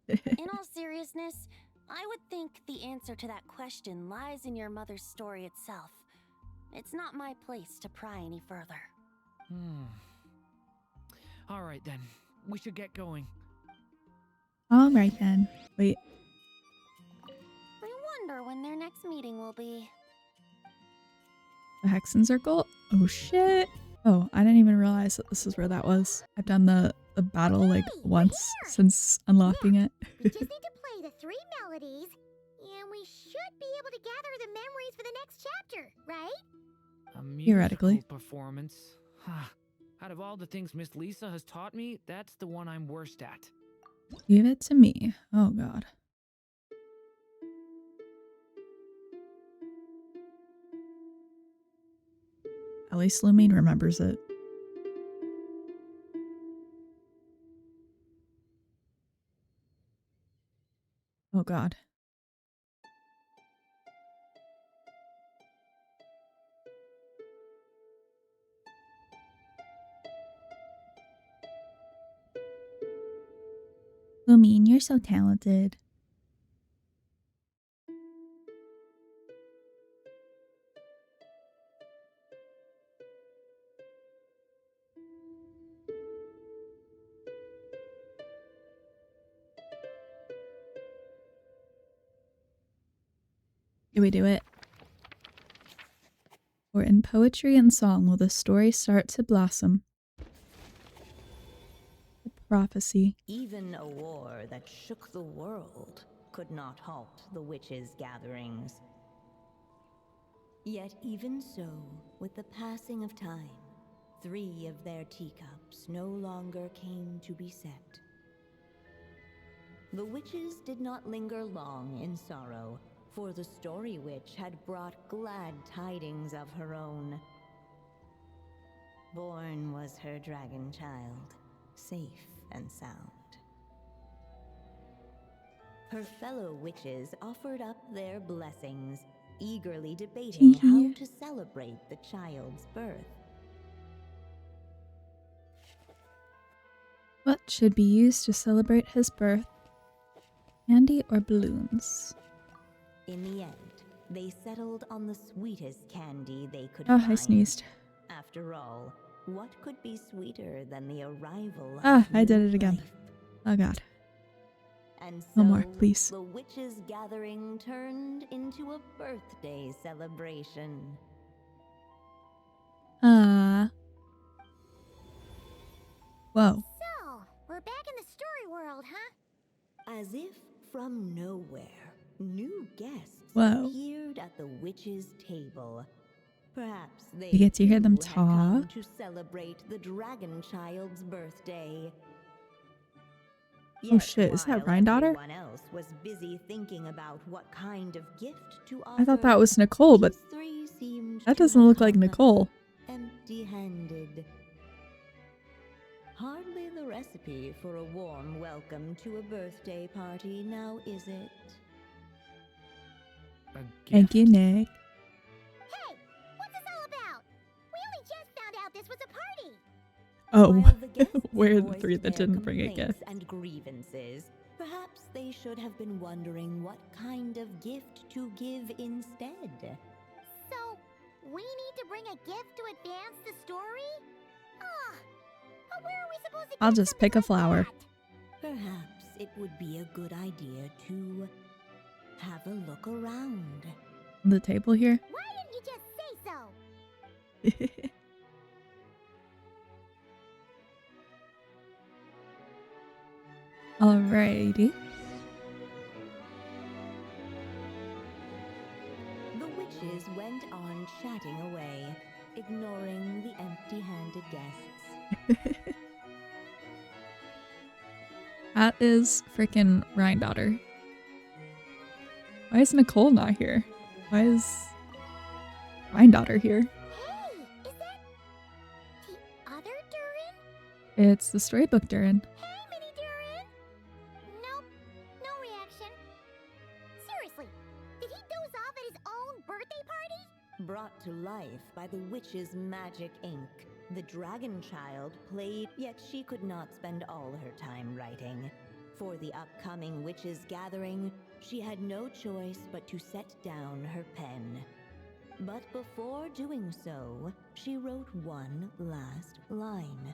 In all seriousness, I would think the answer to that question lies in your mother's story itself. It's not my place to pry any further. All right then. We should get going. Alright then. Wait. I wonder when their next meeting will be. The Hexen Circle? Oh shit. Oh, I didn't even realize that this is where that was. I've done the battle like once since unlocking it. We just need to play the 3 melodies, and we should be able to gather the memories for the next chapter, right? A musical Theoretically. performance. Out of all the things Miss Lisa has taught me, that's the one I'm worst at. Give it to me. Oh god. At least Lumine remembers it. Oh god. Lumine, you're so talented. Do we do it? For in poetry and song will the story start to blossom. The prophecy. Even a war that shook the world could not halt the witches' gatherings. Yet even so, with the passing of time, 3 of their teacups no longer came to be set. The witches did not linger long in sorrow, for the story witch had brought glad tidings of her own. Born was her dragon child, safe and sound. Her fellow witches offered up their blessings, eagerly debating how to celebrate the child's birth. What should be used to celebrate his birth? Candy or balloons? In the end, they settled on the sweetest candy they could Oh, find. I sneezed. After all, what could be sweeter than the arrival Ah, of I did new it again. life? Oh god. And so, No more, please. the witches' gathering turned into a birthday celebration. Ah. Whoa. So, we're back in the story world, huh? As if from nowhere, new guests Whoa. appeared at the witches' table. Perhaps they You get to hear them too had come talk. to celebrate the dragon child's birthday. Oh shit, is that while Rhine-Daughter? everyone else was busy thinking about what kind of gift to offer, I thought that was Nicole, but these 3 seemed that to doesn't have look like come Nicole. empty-handed. Hardly the recipe for a warm welcome to a birthday party, now is it? A Thank you, gift? Nick. Hey, what's this all about? We only just found out this was a party. Oh, While the guests where are the voiced 3 that their didn't bring a complaints gift? and grievances, perhaps they should have been wondering what kind of gift to give instead. So, we need to bring a gift to advance the story? Ah, but where are we supposed to I'll get just pick a something like flower. that? Perhaps it would be a good idea to have a look around. The table here? Why didn't you just say so? Alrighty. The witches went on chatting away, ignoring the empty-handed guests. That is freaking Rhine-Daughter. Why is Nicole not here? Why is Rhine-Daughter here? Hey, is that the other Durin? It's the storybook Durin. Hey, Mini Durin! Nope, seriously, did he doze off at his own birthday party? Brought to life by the witch's magic ink, the dragon child played, yet she could not spend all her time writing. For the upcoming witches' gathering, she had no choice but to set down her pen. But before doing so, she wrote one last line.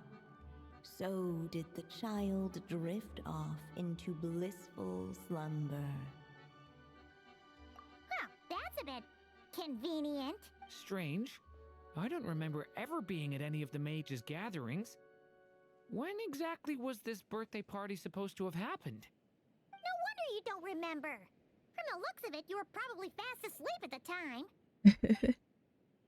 So did the child drift off into blissful slumber. Huh, that's a bit convenient. Strange. I don't remember ever being at any of the mages' gatherings. When exactly was this birthday party supposed to have happened? No wonder you don't remember. From the looks of it, you were probably fast asleep at the time.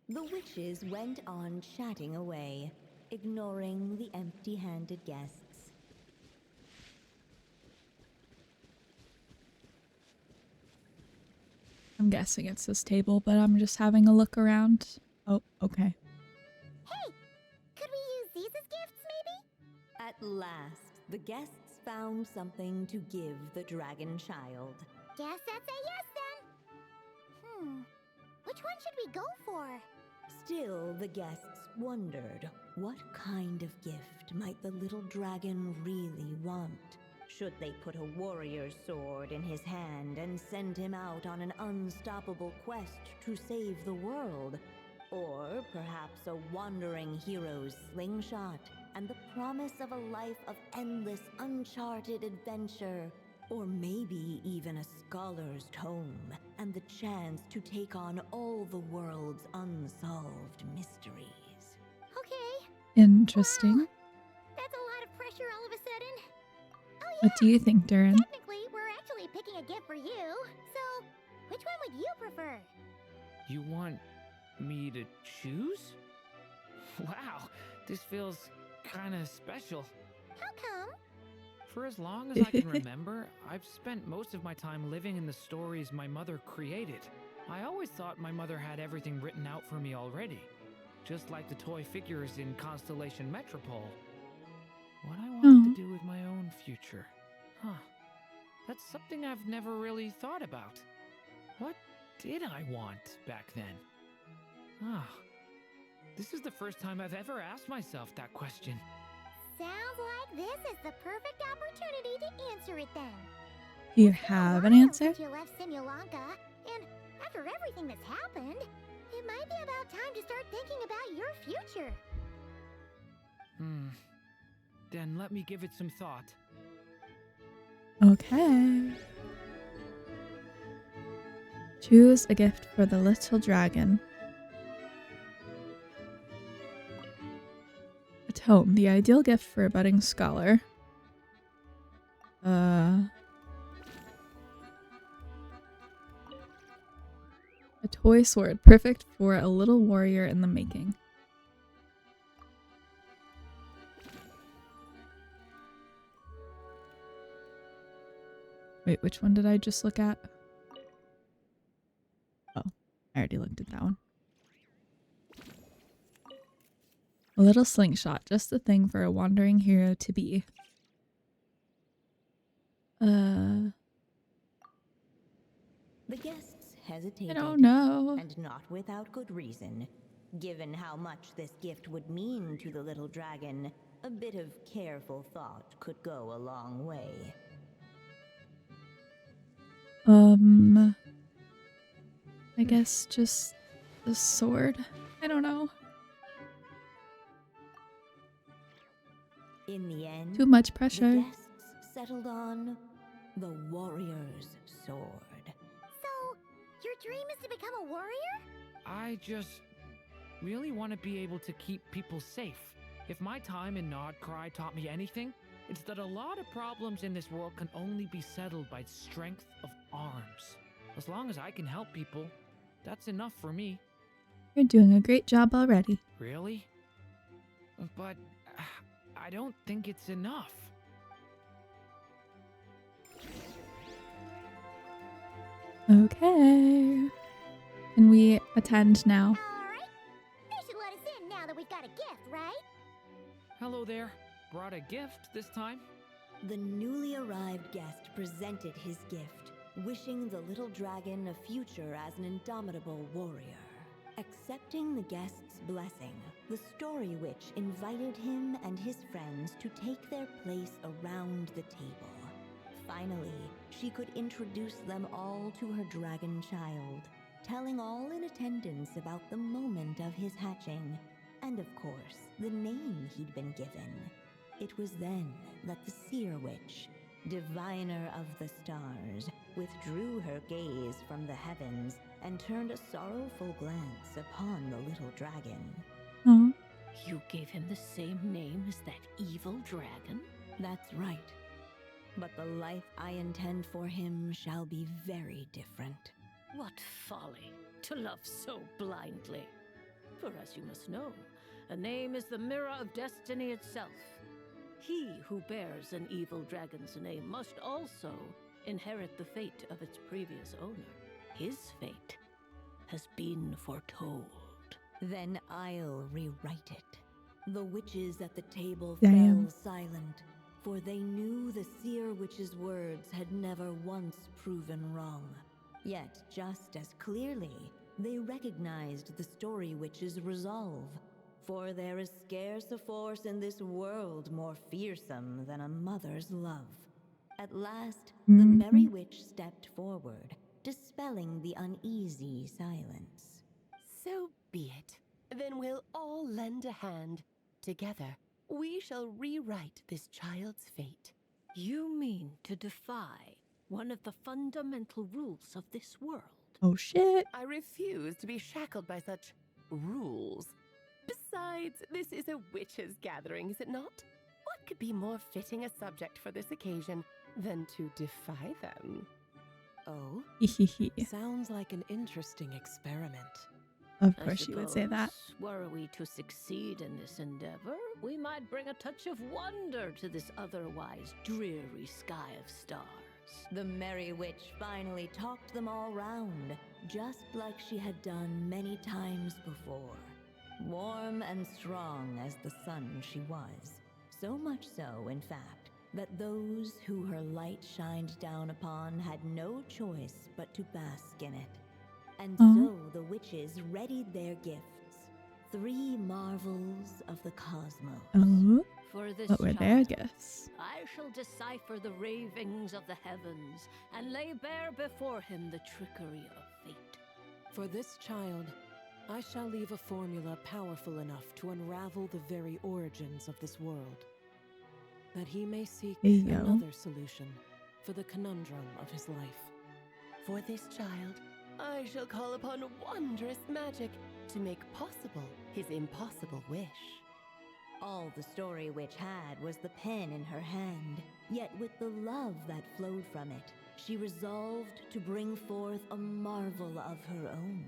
The witches went on chatting away, ignoring the empty-handed guests. I'm guessing it's this table, but I'm just having a look around. Oh, okay. Hey, could we use these as gifts, maybe? At last, the guests found something to give the dragon child. Guess that's a yes then. Which one should we go for? Still, the guests wondered, what kind of gift might the little dragon really want? Should they put a warrior's sword in his hand and send him out on an unstoppable quest to save the world? Or perhaps a wandering hero's slingshot and the promise of a life of endless uncharted adventure? Or maybe even a scholar's tome and the chance to take on all the world's unsolved mysteries. Okay. Interesting. Wow, that's a lot of pressure all of a sudden. Oh yeah. What do you think, Durin? Technically, we're actually picking a gift for you. So, which one would you prefer? You want me to choose? Wow, this feels kinda special. How come? For as long as I can remember, I've spent most of my time living in the stories my mother created. I always thought my mother had everything written out for me already, just like the toy figures in Constellation Metropole. What I want to do with my own future. Huh. That's something I've never really thought about. What did I want back then? Ah. This is the first time I've ever asked myself that question. Sounds like this is the perfect opportunity to answer it then. Do you It's been a have an while answer? since you left Simulanka, and after everything that's happened, it might be about time to start thinking about your future. Then let me give it some thought. Okay. Choose a gift for the little dragon. A tome, the ideal gift for a budding scholar. A toy sword, perfect for a little warrior in the making. Wait, which one did I just look at? Oh, I already looked at that one. A little slingshot, just the thing for a wandering hero to be. The guests hesitated. I don't know. And not without good reason. Given how much this gift would mean to the little dragon, a bit of careful thought could go a long way. I guess just the sword. I don't know. In the end, Too much the pressure. guests settled on the warrior's sword. So, your dream is to become a warrior? I just really want to be able to keep people safe. If my time in Nodcry taught me anything, it's that a lot of problems in this world can only be settled by strength of arms. As long as I can help people, that's enough for me. You're doing a great job already. Really? But I don't think it's enough. Okay. Can we attend now? Alright. They should let us in now that we've got a gift, right? Hello there. Brought a gift this time? The newly arrived guest presented his gift, wishing the little dragon a future as an indomitable warrior. Accepting the guest's blessing, the Story Witch invited him and his friends to take their place around the table. Finally, she could introduce them all to her dragon child, telling all in attendance about the moment of his hatching, and of course, the name he'd been given. It was then that the Seer Witch, diviner of the stars, withdrew her gaze from the heavens and turned a sorrowful glance upon the little dragon. Oh, You gave him the same name as that evil dragon? That's right. But the life I intend for him shall be very different. What folly to love so blindly. For as you must know, a name is the mirror of destiny itself. He who bears an evil dragon's name must also inherit the fate of its previous owner. His fate has been foretold. Then I'll rewrite it. The witches at the table Damn. fell silent, for they knew the Seer Witch's words had never once proven wrong. Yet, just as clearly, they recognized the Story Witch's resolve. For there is scarce a force in this world more fearsome than a mother's love. At last, the Merry Witch stepped forward, dispelling the uneasy silence. So be it. Then we'll all lend a hand. Together, we shall rewrite this child's fate. You mean to defy one of the fundamental rules of this world? Oh shit. I refuse to be shackled by such rules. Besides, this is a witches' gathering, is it not? What could be more fitting a subject for this occasion than to defy them? Oh, Of sounds like an interesting experiment. course you would say that. Were we to succeed in this endeavor, we might bring a touch of wonder to this otherwise dreary sky of stars. The Merry Witch finally talked them all round, just like she had done many times before. Warm and strong as the sun she was. So much so, in fact, that those who her light shined down upon had no choice but to bask in it. And so the witches readied their gifts, 3 marvels of the cosmos. Oh, For this what were their child, gifts? I shall decipher the ravings of the heavens and lay bare before him the trickery of fate. For this child, I shall leave a formula powerful enough to unravel the very origins of this world, that he may seek There you go. another solution for the conundrum of his life. For this child, I shall call upon wondrous magic to make possible his impossible wish. All the Story Witch had was the pen in her hand, yet with the love that flowed from it, she resolved to bring forth a marvel of her own.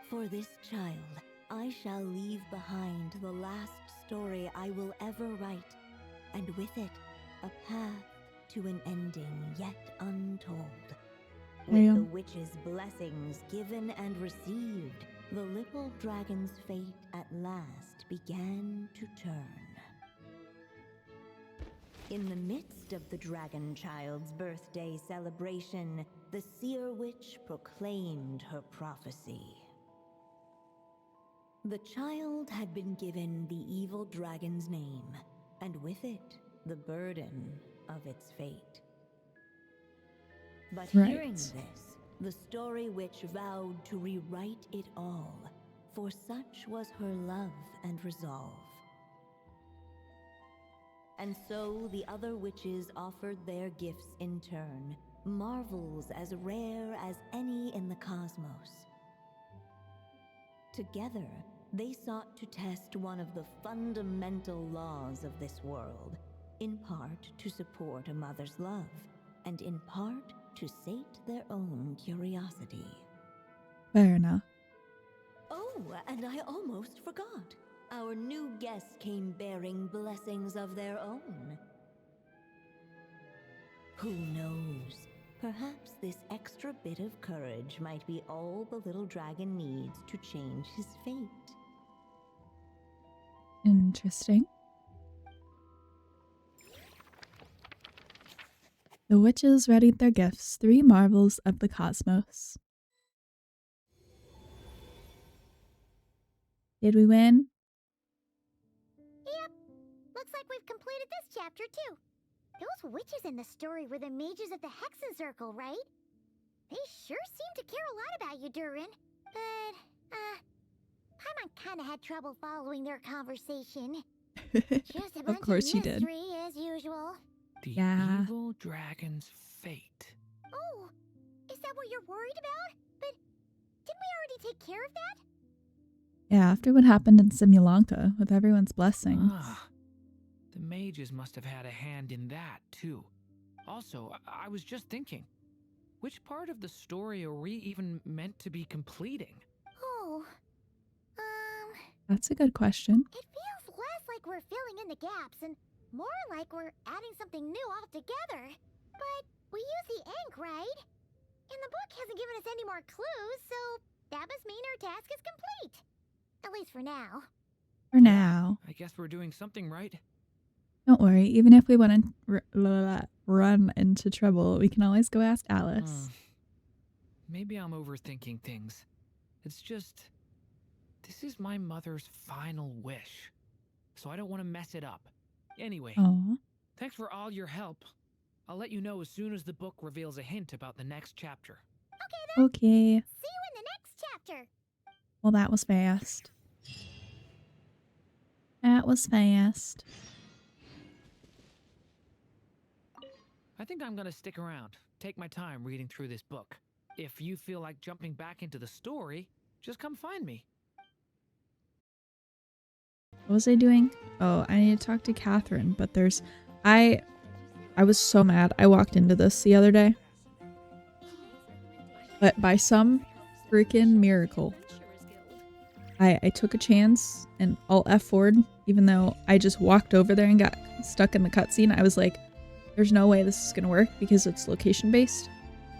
For this child, I shall leave behind the last story I will ever write, and with it, a path to an ending yet untold. With the witch's blessings given and received, the little dragon's fate at last began to turn. In the midst of the dragon child's birthday celebration, the Seer Witch proclaimed her prophecy. The child had been given the evil dragon's name, and with it, the burden of its fate. But Right. hearing this, the Story Witch vowed to rewrite it all, for such was her love and resolve. And so the other witches offered their gifts in turn, marvels as rare as any in the cosmos. Together, they sought to test one of the fundamental laws of this world, in part to support a mother's love, and in part to sate their own curiosity. Fair enough. Oh, and I almost forgot. Our new guests came bearing blessings of their own. Who knows? Perhaps this extra bit of courage might be all the little dragon needs to change his fate. Interesting. The witches readied their gifts, 3 marvels of the cosmos. Did we win? Yep. Looks like we've completed this chapter too. Those witches in the story were the mages of the Hexen Circle, right? They sure seem to care a lot about you, Durin. But, Paimon kinda had trouble following their conversation. Just a bunch Of course of you did. mystery, as usual. The Yeah. evil dragon's fate. Oh, is that what you're worried about? But didn't we already take care of that? Yeah, after what happened in Simulanka with everyone's blessings. Ah, the mages must have had a hand in that, too. Also, I was just thinking, which part of the story are we even meant to be completing? Oh, That's a good question. it feels less like we're filling in the gaps and more like we're adding something new altogether. But we use the ink, right? And the book hasn't given us any more clues, so that must mean our task is complete. At least for now. For now. I guess we're doing something right. Don't worry, even if we want to run into trouble, we can always go ask Alice. Maybe I'm overthinking things. It's just, this is my mother's final wish, so I don't want to mess it up. Anyway, Aw. thanks for all your help. I'll let you know as soon as the book reveals a hint about the next chapter. Okay then. Okay. See you in the next chapter. Well, that was fast. That was fast. I think I'm gonna stick around, take my time reading through this book. If you feel like jumping back into the story, just come find me. What was I doing? Oh, I need to talk to Catherine, but there's... I was so mad. I walked into this the other day. But by some freaking miracle, I took a chance and Alt F forward, even though I just walked over there and got stuck in the cutscene. I was like, there's no way this is going to work because it's location based.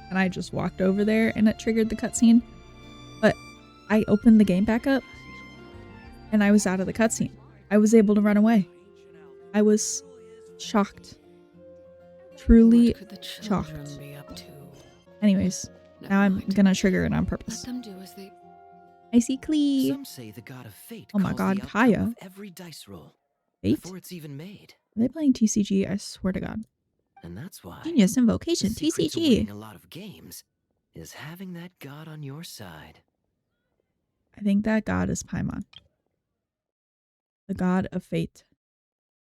And I just walked over there and it triggered the cutscene. But I opened the game back up and I was out of the cutscene. I was able to run away. I was shocked. Truly shocked. Anyways, now I'm gonna trigger it on purpose. Let them do as they... I see Klee. Some say the god of fate Oh my calls god, the outcome Kaya. of every dice roll Fate? before it's even made. Are they playing TCG? I swear to god. And that's why Genius the Invocation, secret to TCG. winning a lot of games is having that god on your side. I think that god is Paimon. The god of fate.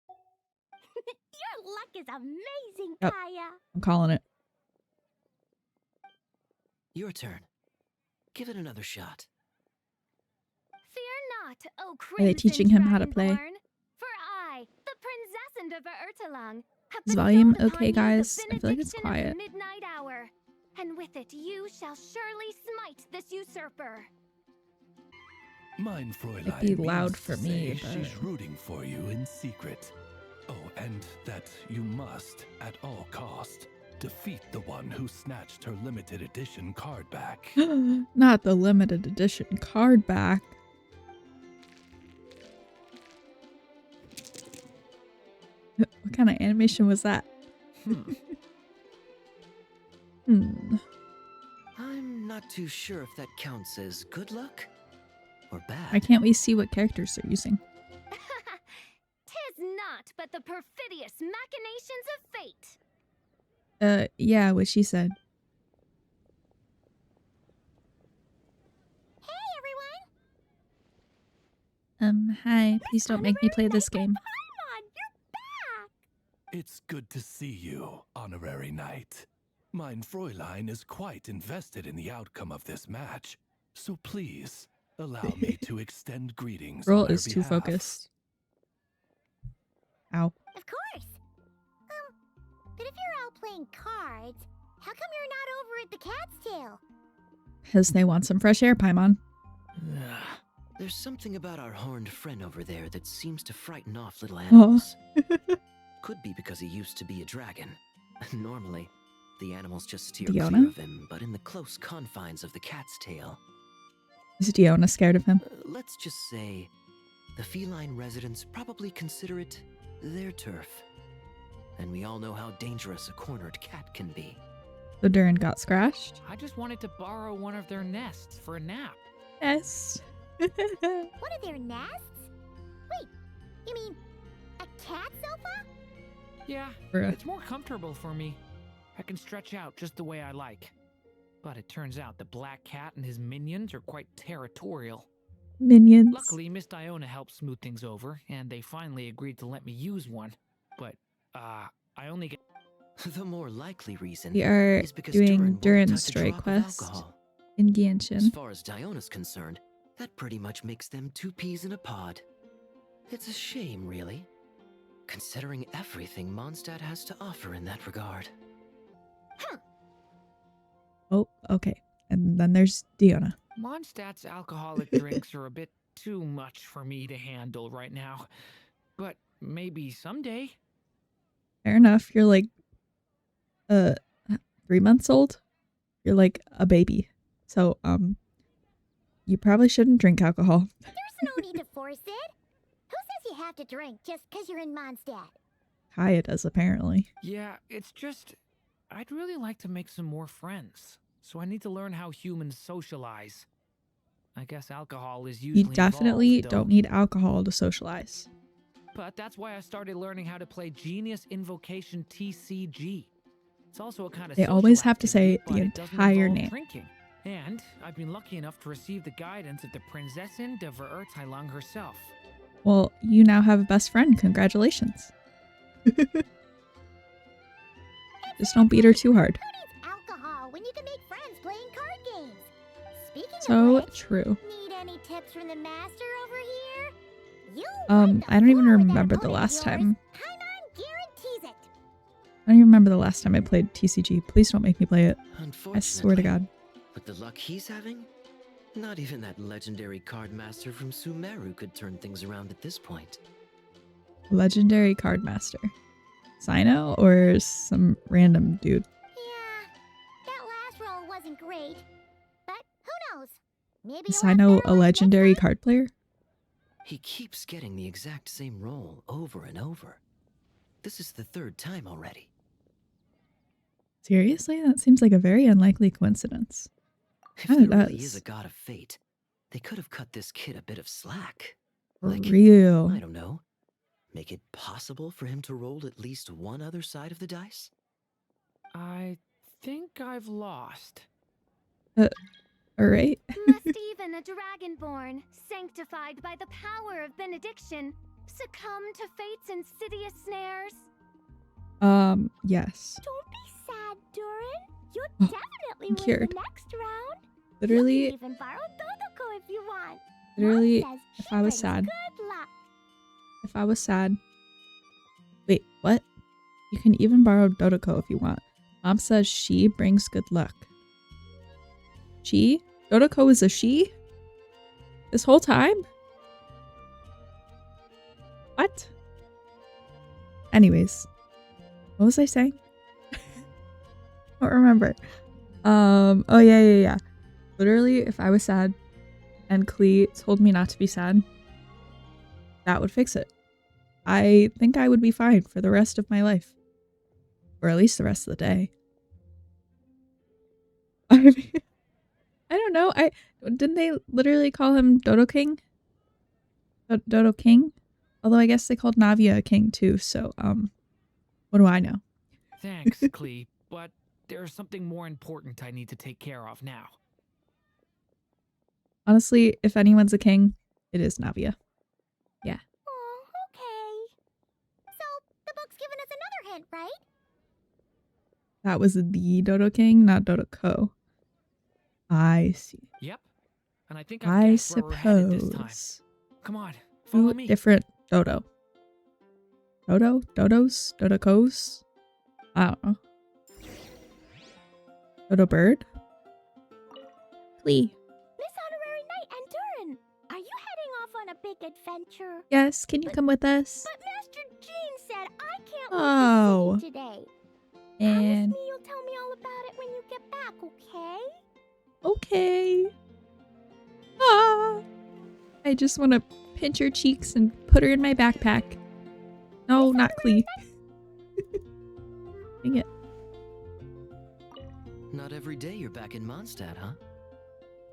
Your luck is amazing, Yep. Kaya. I'm calling it. Your turn. Give it another shot. Fear not, O Are they teaching him how to play? Dragonborn, for I, the Princess of Ertelang, have Is volume bestowed upon okay, you the guys? I feel like it's benediction of the quiet. midnight hour, and with it you shall surely smite this usurper. Mein Fräulein It'd be loud means for to me, say she's but- rooting for you in secret. Oh, and that you must, at all cost, defeat the one who snatched her limited edition card back. Not the limited edition card back. What kind of animation was that? I'm not too sure if that counts as good luck or bad. Why can't we see what characters they're using? Tis not but the perfidious machinations of fate. Yeah, what she said. Hey, everyone! Hi, please don't make me play this game. Paimon, you're back! It's good to see you, Honorary Knight. Mein Fräulein is quite invested in the outcome of this match, so please allow me to extend greetings. Girl on her is too behalf. focused. Ow. Of course. But if you're out playing cards, how come you're not over at the Cat's Tail? Because they want some fresh air, Paimon. There's something about our horned friend over there that seems to frighten off little Oh. animals. Could be because he used to be a dragon. Normally, the animals just steer Diona? clear of him, but in the close confines of the Cat's Tail, Is Diona scared of him? let's just say the feline residents probably consider it their turf. and we all know how dangerous a cornered cat can be. So Durin got scratched? I just wanted to borrow one of their nests for a nap. Yes. One of their nests? Wait, you mean a cat sofa? Yeah, Bruh. it's more comfortable for me. I can stretch out just the way I like. But it turns out the black cat and his minions are quite territorial. Minions. Luckily, Miss Diona helped smooth things over, and they finally agreed to let me use one. But, I only get... The more likely reason We are is because doing Durin won't Durin's touch a story drop of quest alcohol. in As Genshin. far as Diona's concerned, that pretty much makes them two peas in a pod. It's a shame, really, considering everything Mondstadt has to offer in that regard. Oh, okay. And then there's Diona. Mondstadt's alcoholic drinks are a bit too much for me to handle right now. But maybe someday. Fair enough. You're like 3 months old. You're like a baby. So, you probably shouldn't drink alcohol. There's no need to force it. Who says you have to drink just because you're in Mondstadt? Kaya does, apparently. Yeah, it's just... I'd really like to make some more friends. So I need to learn how humans socialize. I guess alcohol is usually You definitely involved, though. don't need alcohol to socialize. But that's why I started learning how to play Genius Invocation TCG. It's also a kind of They social always have to say activity, the but it doesn't entire involve name. drinking. And I've been lucky enough to receive the guidance of the Prinzessin de Verurteilung herself. Well, you now have a best friend. Congratulations. Just don't beat her too hard. Who needs alcohol when you can make friends playing card games? Speaking So of which, true. need any tips from the master over here? You I don't even remember the last time. Paimon guarantees it. I don't even remember the last time I played TCG. Please don't make me play it. Unfortunately, I swear to God. with the luck he's having, not even that legendary card master from Sumeru could turn things around at this point. Legendary card master. Sino or some random dude? Yeah, that last roll wasn't great. But who knows? Maybe Is you'll have Sino better a luck legendary next time. card player? He keeps getting the exact same role over and over. This is the third time already. Seriously? That seems like a very unlikely coincidence. If Kinda there really does. is a god of fate, they could have cut this kid a bit of slack. For Like, real. I don't know, make it possible for him to roll at least one other side of the dice? I think I've lost. Alright. Must even a dragonborn, sanctified by the power of benediction, succumb to fate's insidious snares? Yes. Don't be sad, Durin. You'll Oh, definitely I'm win cured. the next round. You Literally, can even borrow Dodoko if you want. literally, Mom says if she I was brings sad, good luck. if I was sad. Wait, what? You can even borrow Dodoko if you want. Mom says she brings good luck. She? Dodoko is a she? This whole time? What? Anyways. What was I saying? Don't remember. Oh yeah. Literally, if I was sad and Klee told me not to be sad, that would fix it. I think I would be fine for the rest of my life. Or at least the rest of the day. I mean, I don't know. Didn't they literally call him Dodo King? Dodo King? Although I guess they called Navia a king too, so what do I know? Thanks, Klee, but there's something more important I need to take care of now. Honestly, if anyone's a king, it is Navia. Yeah. Oh, okay. So, the book's giving us another hint, right? That was the Dodo King, not Dodoko. I see. Yep. And I think I've I guessed where we're headed this time. suppose. Come on, follow Two me. different Dodo. Dodos? Dodokos? I don't know. Dodo Bird? Klee. Miss Honorary Knight and Durin, are you heading off on a big adventure? Yes, can you come with us? But Master Jean said I can't Oh. leave the city today. And Promise me you'll tell me all about it when you get back, okay? okay. Ah. I just want to pinch her cheeks and put her in my backpack. No, not Klee. Dang it. Not every day you're back in Mondstadt, huh?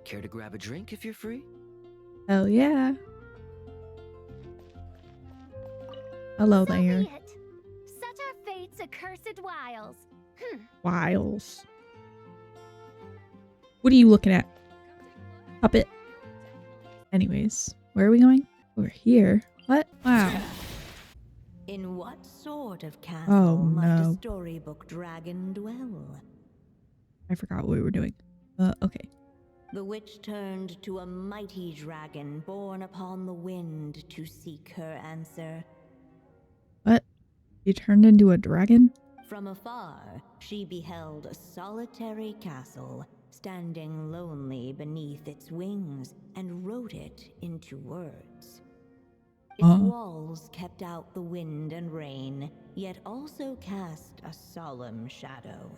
Care to grab a drink if you're free? Hell yeah. Hello So there. be it. Such are fate's accursed wiles. Wiles. What are you looking at? Puppet. Anyways, where are we going? Over here. What? Wow. In what sort of Oh, castle must no. a storybook dragon dwell? I forgot what we were doing. Okay. The witch turned to a mighty dragon born upon the wind to seek her answer. What? You turned into a dragon? From afar, she beheld a solitary castle, standing lonely beneath its wings, and wrote it into words. Its walls kept out the wind and rain, yet also cast a solemn shadow.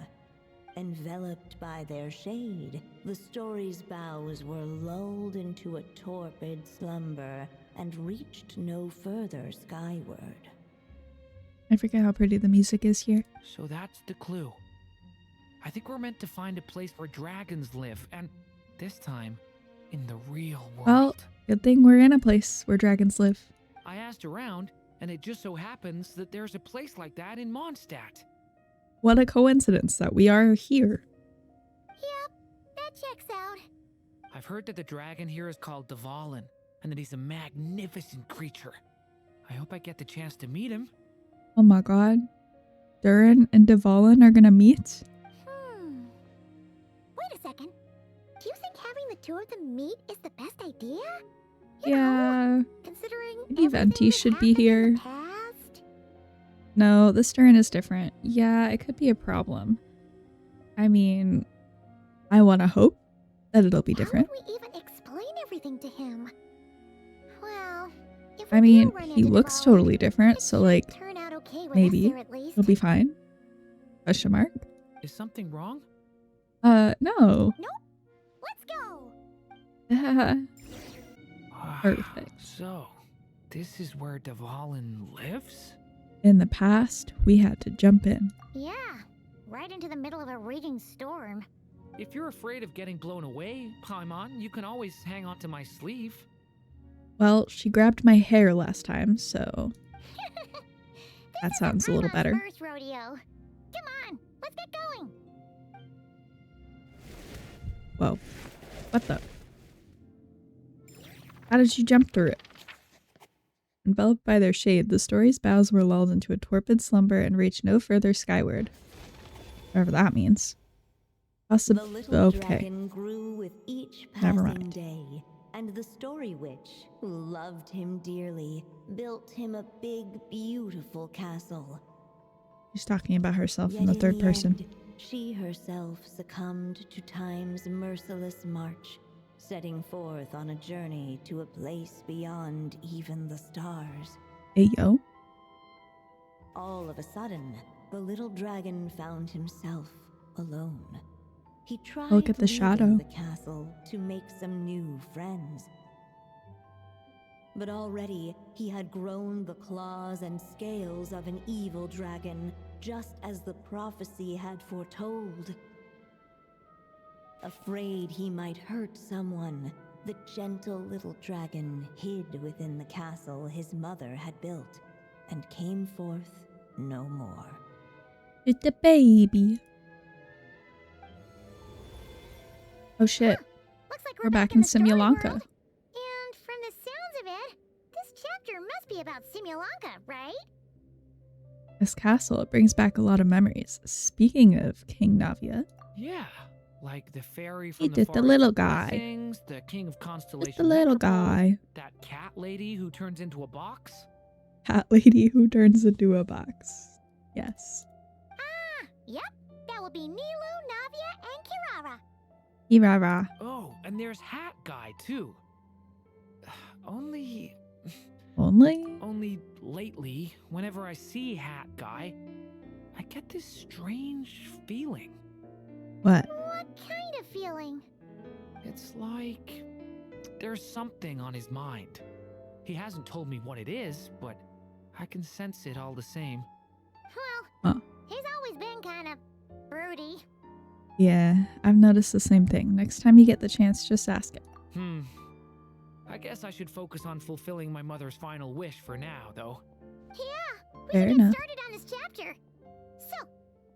Enveloped by their shade, the story's boughs were lulled into a torpid slumber and reached no further skyward. I forget how pretty the music is here. So that's the clue. I think we're meant to find a place where dragons live, and this time, in the real world. Well, good thing we're in a place where dragons live. I asked around, and it just so happens that there's a place like that in Mondstadt. What a coincidence that we are here. Yep, that checks out. I've heard that the dragon here is called Durin, and that he's a magnificent creature. I hope I get the chance to meet him. Oh my god. Durin and Durin are gonna meet? Wait a second. Do you think having the two of them meet is the best idea? Yeah. Considering Maybe Venti should be in here. the past? No, this Durin is different. Yeah, it could be a problem. I mean, I want to hope that it'll be different. How would we even explain everything to him? Well, if I we do mean, run he into looks Durin, totally different, it so should like, turn out okay with maybe us there, at least. it'll be fine. Question mark? Is something wrong? No. Let's go. Perfect. So, this is where Durin lives? In the past, we had to jump in. Yeah, right into the middle of a raging storm. If you're afraid of getting blown away, Paimon, you can always hang onto my sleeve. Well, she grabbed my hair last time, so that sounds a little Paimon's better. First rodeo. Come on, let's get going. Whoa. What the? How did you jump through it? Enveloped by their shade, the story's boughs were lulled into a torpid slumber and reached no further skyward. Whatever that means. The little Okay. dragon grew with each Never passing mind. day, and the story witch, who loved him dearly, built him a big, beautiful castle. She's talking about herself in Yet the third person. end, she herself succumbed to time's merciless march, setting forth on a journey to a place beyond even the stars. Hey, yo. All of a sudden, the little dragon found himself alone. He tried Look at the leaving shadow. the castle to make some new friends. But already he had grown the claws and scales of an evil dragon, just as the prophecy had foretold. Afraid he might hurt someone, the gentle little dragon hid within the castle his mother had built and came forth no more. It's a baby. Oh shit. Looks like We're back in the story Simulanka. world. And from the sounds of it, this chapter must be about Simulanka, right? This castle, it brings back a lot of memories. Speaking of King Navia, Yeah, like the fairy from he the did the Forest little of guy. Blessings, the king of constellation. Just the little Metropole, guy. That cat lady who turns into a box. Cat lady who turns into a box. Yes. Yep, that would be Nilu, Navia, and Kirara. Irara. Oh, and there's Hat Guy too. Only lately, whenever I see Hat Guy, I get this strange feeling. What? What kind of feeling? It's like there's something on his mind. He hasn't told me what it is, but I can sense it all the same. Well, Huh. he's always always been kind of broody. Yeah, I've noticed the same thing. Next time you get the chance, just ask it. I guess I should focus on fulfilling my mother's final wish for now, though. Yeah, we Fair should enough. get started on this chapter. So,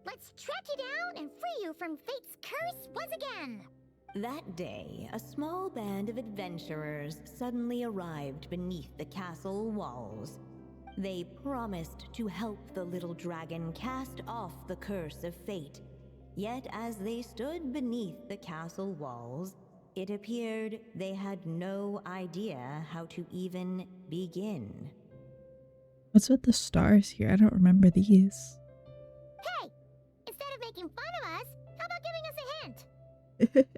let's track you down and free you from fate's curse once again. That day, a small band of adventurers suddenly arrived beneath the castle walls. They promised to help the little dragon cast off the curse of fate. Yet as they stood beneath the castle walls, it appeared they had no idea how to even begin. What's with the stars here? I don't remember these. Hey, instead of making fun of us, how about giving us a hint?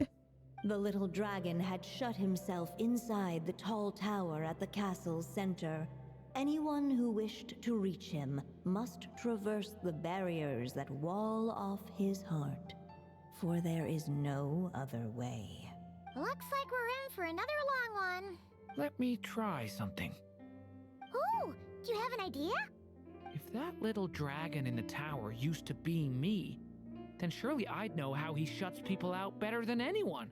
The little dragon had shut himself inside the tall tower at the castle's center. Anyone who wished to reach him must traverse the barriers that wall off his heart, for there is no other way. Looks like we're in for another long one. Let me try something. Ooh, do you have an idea? If that little dragon in the tower used to be me, then surely I'd know how he shuts people out better than anyone.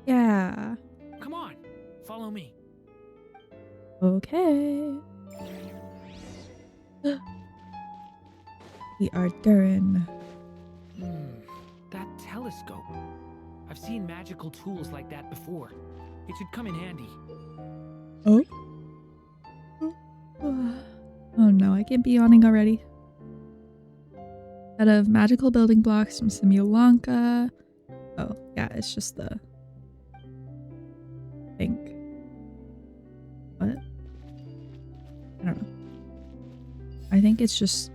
Yeah. Come on, follow me. Okay. We are Durin. That telescope. I've seen magical tools like that before. It should come in handy. Oh? Oh no, I can't be yawning already. Out of magical building blocks from Simulanka. Oh, yeah, it's just the thing. What? I don't know. I think it's just...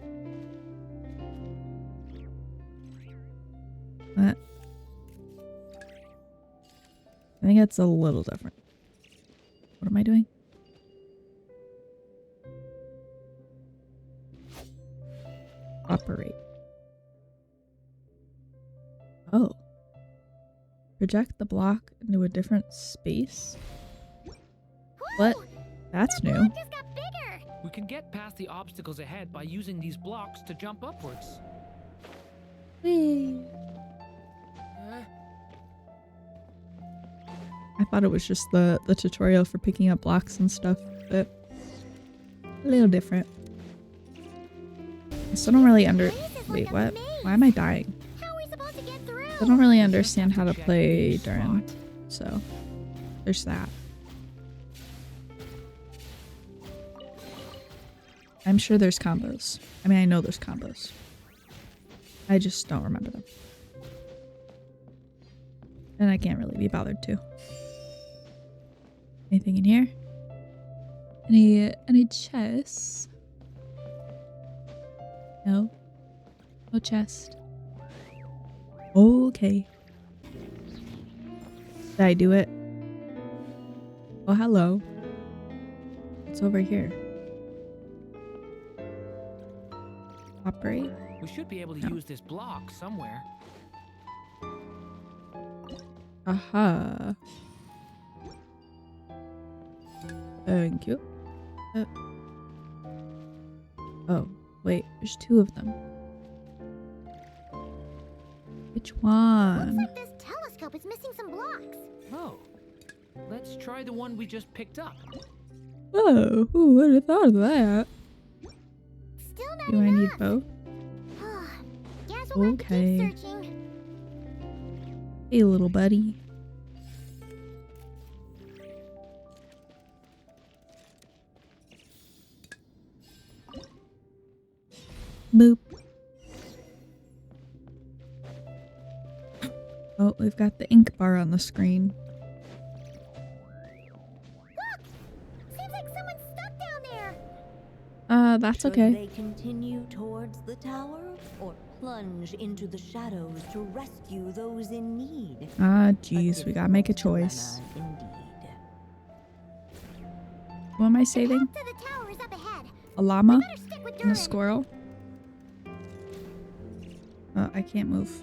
What? I think it's a little different. What am I doing? Operate. Oh. Project the block into a different space? What? That's new. Block just got bigger. We can get past the obstacles ahead by using these blocks to jump upwards. Whee. I thought it was just the tutorial for picking up blocks and stuff, but a little different. I still don't really Wait, what? Why am I dying? How are we supposed to get through? I don't really understand how to play Durin, so there's that. I'm sure there's combos. I mean, I know there's combos. I just don't remember them. And I can't really be bothered to. Anything in here? Any chests? No. No chest. Okay. Did I do it? Oh, hello. What's over here? Operate? We should be able to use this block somewhere. Aha. Thank you. Oh, wait, there's two of them. Which one? Looks like this telescope is missing some blocks. Oh, let's try the one we just picked up. Oh, who would have thought of that? Still not Do I need enough. both? Guess we'll Okay. have to keep searching. Hey, little buddy. Boop. Oh, we've got the ink bar on the screen. Look! Seems like someone's stuck down there. That's Should okay. they continue towards the tower or plunge into the shadows to rescue those in need? Ah, jeez, we gotta make a choice. Dilemma indeed. Who am I The saving? path to the tower is up ahead. A llama? Better stick with And Durin. a squirrel? I can't move.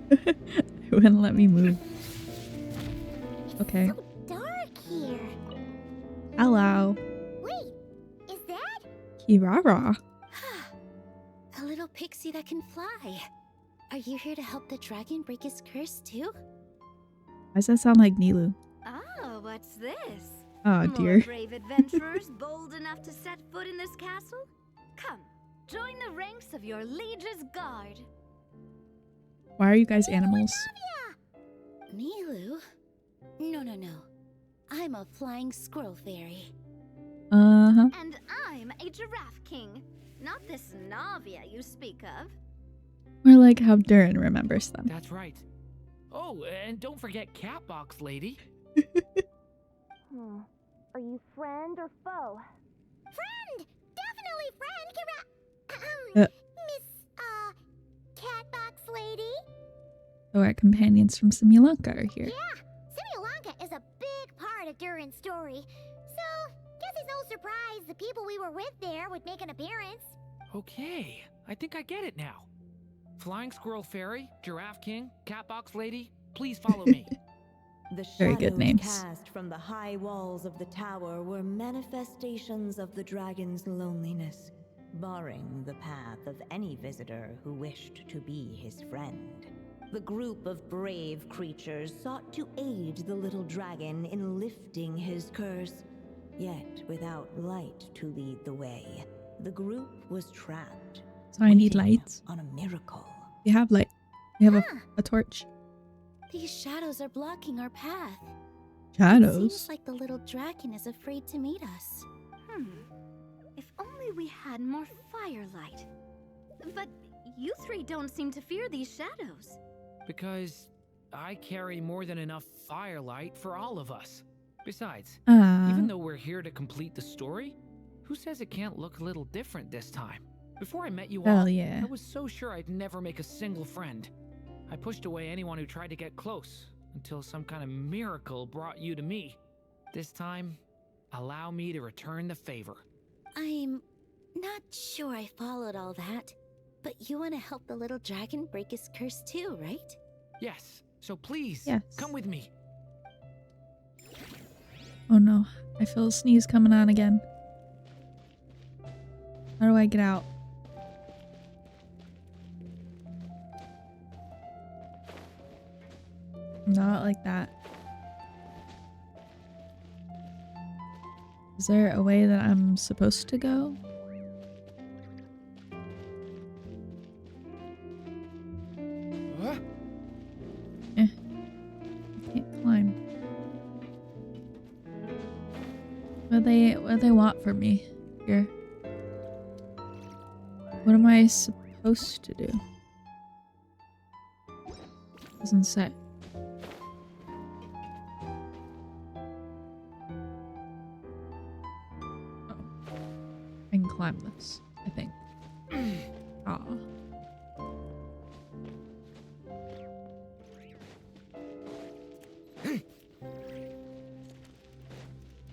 It wouldn't let me move. It's Okay. so dark here. Hello. Wait, is that? Kirara. A little pixie fantasy that can fly. Are you here to help the dragon break his curse too? Why does that sound like Nilu? Oh, what's this? Oh, More dear. brave adventurers bold enough to set foot in this castle? Come, join the ranks of your liege's guard. Why are you guys animals? Nilu? No. I'm a flying squirrel fairy. Uh-huh. And I'm a giraffe king. Not this Navia you speak of. Or like how Durin remembers them. That's right. Oh, and don't forget Catbox Lady. Are you friend or foe? Friend! Definitely friend, Miss, Catbox Lady? So our companions from Simulanka are here. Yeah, Simulanka is a big part of Durin's story. So, guess it's no surprise the people we were with there would make an appearance. Okay, I think I get it now. Flying Squirrel Fairy, Giraffe King, Catbox Lady, please follow me. The Very shadows good names. cast from the high walls of the tower were manifestations of the dragon's loneliness, barring the path of any visitor who wished to be his friend. The group of brave creatures sought to aid the little dragon in lifting his curse, yet without light to lead the way. The group was trapped. So I need waiting lights. on a miracle. We have light. We have a torch. These shadows are blocking our path. Shadows? Seems like the little dragon is afraid to meet us. If only we had more firelight. But you three don't seem to fear these shadows. Because I carry more than enough firelight for all of us. Besides, Ah. even though we're here to complete the story, who says it can't look a little different this time? Before I met you all, Hell yeah. I was so sure I'd never make a single friend. I pushed away anyone who tried to get close, until some kind of miracle brought you to me. This time, allow me to return the favor. I'm not sure I followed all that, but you want to help the little dragon break his curse too, right? Yes, so please, Yes. come with me. Oh no. I feel a sneeze coming on again. How do I get out? Not like that. Is there a way that I'm supposed to go? Huh? I can't climb. What do they want from me here? What am I supposed to do? Doesn't say. Oh. I can climb this, I think. Aw.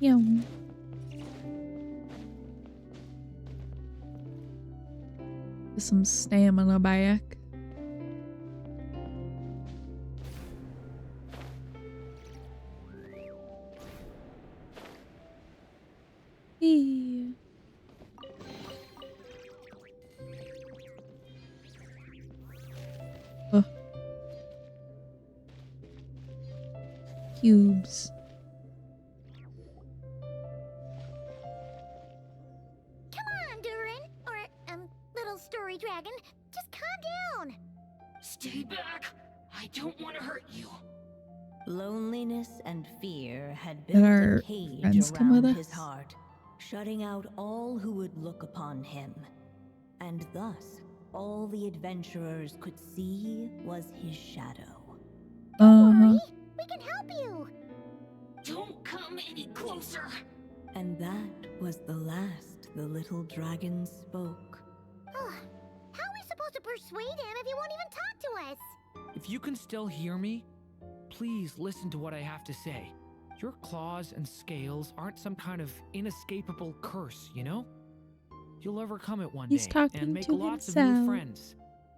Yeah. Get some stamina back. Eee. Oh. Cubes. Come on, Durin, or little story dragon, just calm down. Stay back! I don't want to hurt you. Loneliness and fear had Did built our a cage friends come around with his us? heart, shutting out all who would look upon him. And thus, all the adventurers could see was his shadow. Uh-huh. We can help you. Don't come any closer! And that was the last the little dragon spoke. How are we supposed to persuade him if he won't even talk to us? If you can still hear me, please listen to what I have to say. Your claws and scales aren't some kind of inescapable curse, you know? You'll overcome it one He's day talking and make to lots of himself. new friends.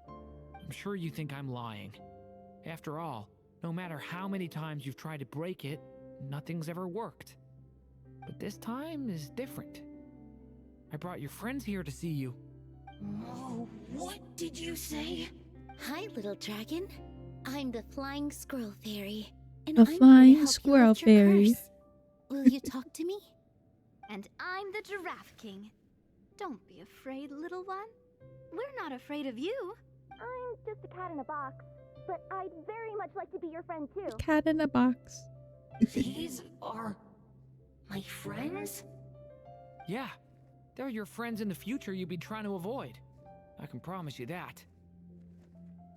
I'm sure you think I'm lying. After all, no matter how many times you've tried to break it, nothing's ever worked. But this time is different. I brought your friends here to see you. Oh, what did you say? Hi, little dragon. I'm the Flying Squirrel Fairy, and The I'm here to Flying help Squirrel you lift your Fairy. curse. Will you talk to me? And I'm the Giraffe King. Don't be afraid, little one. We're not afraid of you. I'm just a cat in a box, but I'd very much like to be your friend too. Cat in a box. These are my friends? Yeah, they're your friends in the future you'd be trying to avoid. I can promise you that.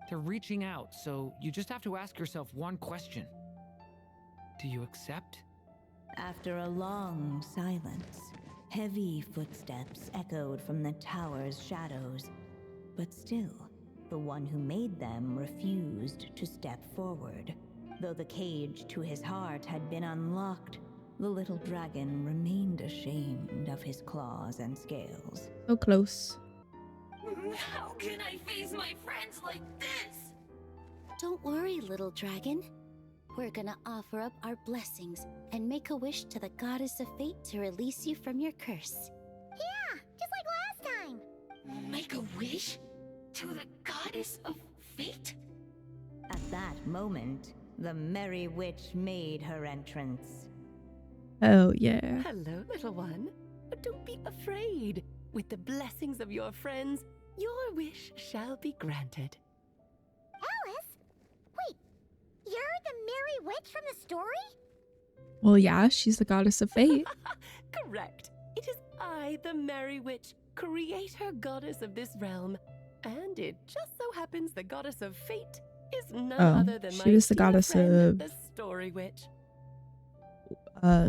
They're reaching out, so you just have to ask yourself one question. Do you accept? After a long silence, heavy footsteps echoed from the tower's shadows. But still, the one who made them refused to step forward. Though the cage to his heart had been unlocked, the little dragon remained ashamed of his claws and scales. So close. How can I face my friends like this? Don't worry, little dragon. We're gonna offer up our blessings and make a wish to the goddess of fate to release you from your curse. Yeah, just like last time. Make a wish? To the goddess of fate? At that moment, the merry witch made her entrance. Oh, yeah. Hello, little one. Don't be afraid. With the blessings of your friends, your wish shall be granted. Alice? Wait, you're the Merry Witch from the story? Well, yeah, she's the goddess of fate. Correct. It is I, the Merry Witch, creator goddess of this realm. And it just so happens the goddess of fate is none other than she my was the dear goddess friend, of- the Story Witch.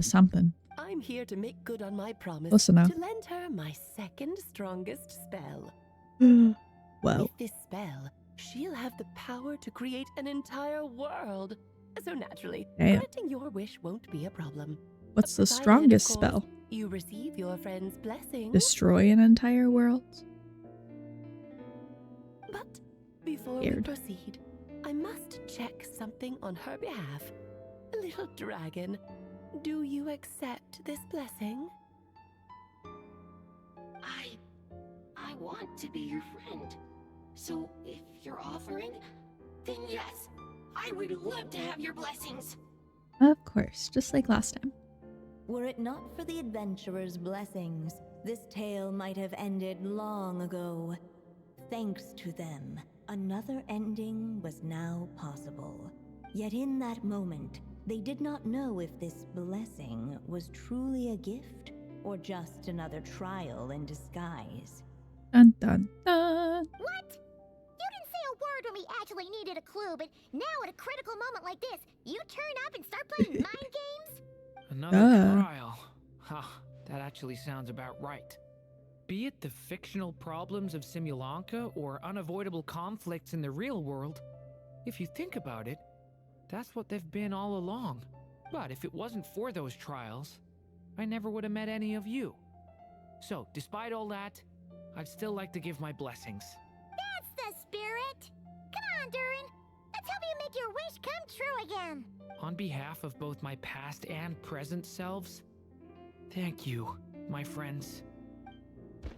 Something. I'm here to make good on my promise Close enough. to lend her my second strongest spell. Well, With this spell, she'll have the power to create an entire world. So naturally, damn. granting your wish won't be a problem. What's the Provided, of strongest course, spell? You receive your friend's blessing. Destroy an entire world? But before Weird. we proceed, I must check something on her behalf. Little dragon, do you accept this blessing? I want to be your friend. So if you're offering, then yes, I would love to have your blessings. Of course, just like last time. Were it not for the adventurer's blessings, this tale might have ended long ago. Thanks to them, another ending was now possible. Yet in that moment, they did not know if this blessing was truly a gift or just another trial in disguise. Dun dun dun. What? You didn't say a word when we actually needed a clue, but now at a critical moment like this, you turn up and start playing mind games? Another trial. Ha, that actually sounds about right. Be it the fictional problems of Simulanka or unavoidable conflicts in the real world, if you think about it, that's what they've been all along. But if it wasn't for those trials, I never would have met any of you. So, despite all that, I'd still like to give my blessings. That's the spirit! Come on, Durin! Let's help you make your wish come true again! On behalf of both my past and present selves, thank you, my friends. You're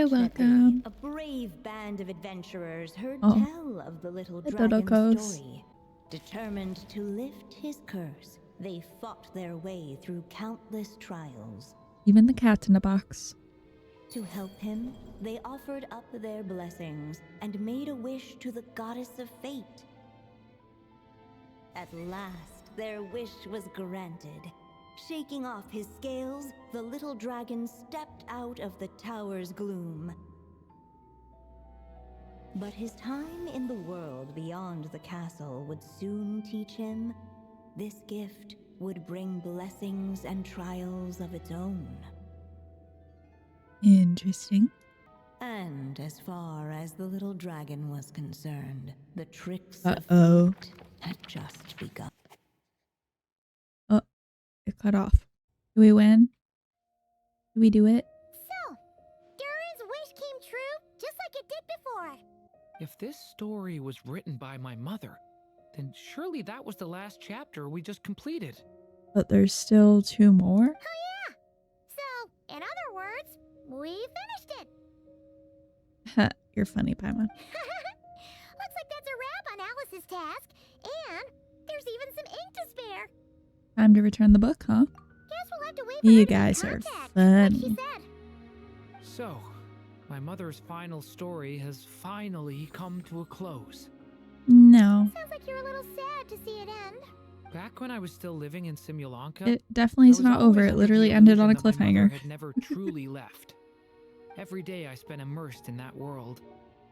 Fortunately, welcome. a brave band of adventurers heard Oh. tell of the little The dragon's Dodokos. story. Determined to lift his curse, they fought their way through countless trials. Even the cat in a box. To help him, they offered up their blessings and made a wish to the goddess of fate. At last, their wish was granted. Shaking off his scales, the little dragon stepped out of the tower's gloom. But his time in the world beyond the castle would soon teach him this gift would bring blessings and trials of its own. Interesting. And as far as the little dragon was concerned, the tricks Uh-oh. of fate had just begun. Oh, it cut off. Do we win? Do we do it? So, Durin's wish came true, just like it did before. If this story was written by my mother, then surely that was the last chapter we just completed. But there's still 2 more? Oh yeah! So, in other words, we finished it. You're funny, Paimon. Looks like that's a wrap on Alice's task. And there's even some ink to spare. Time to return the book, huh? Guess we'll have to wait for her You to guys make are contact, like she funny. said. So, my mother's final story has finally come to a close. No. Sounds like you're a little sad to see it end. Back when I was still living in Simulanka, It definitely is I was not always over. It under literally the ended on a illusion that my mother cliffhanger. had never truly left. Every day I spent immersed in that world.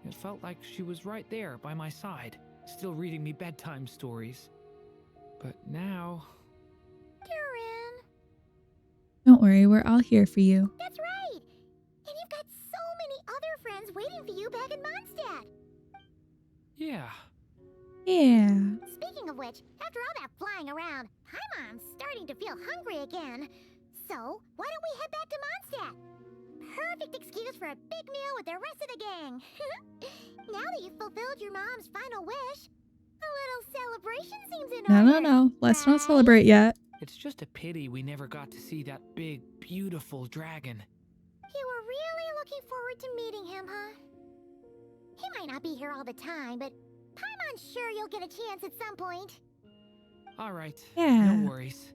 It felt like she was right there by my side, still reading me bedtime stories. But now, Durin. Don't worry, we're all here for you. That's right. And you've got so many other friends waiting for you back in Mondstadt. yeah. Yeah. Speaking of which, after all that flying around, Paimon's starting to feel hungry again. So, why don't we head back to Mondstadt? Perfect excuse for a big meal with the rest of the gang. Now that you've fulfilled your mom's final wish, a little celebration seems in No, order. no, no. Let's not right? celebrate yet. It's just a pity we never got to see that big, beautiful dragon. You were really looking forward to meeting him, huh? He might not be here all the time, but Paimon's sure you'll get a chance at some point. All right, Yeah. no worries.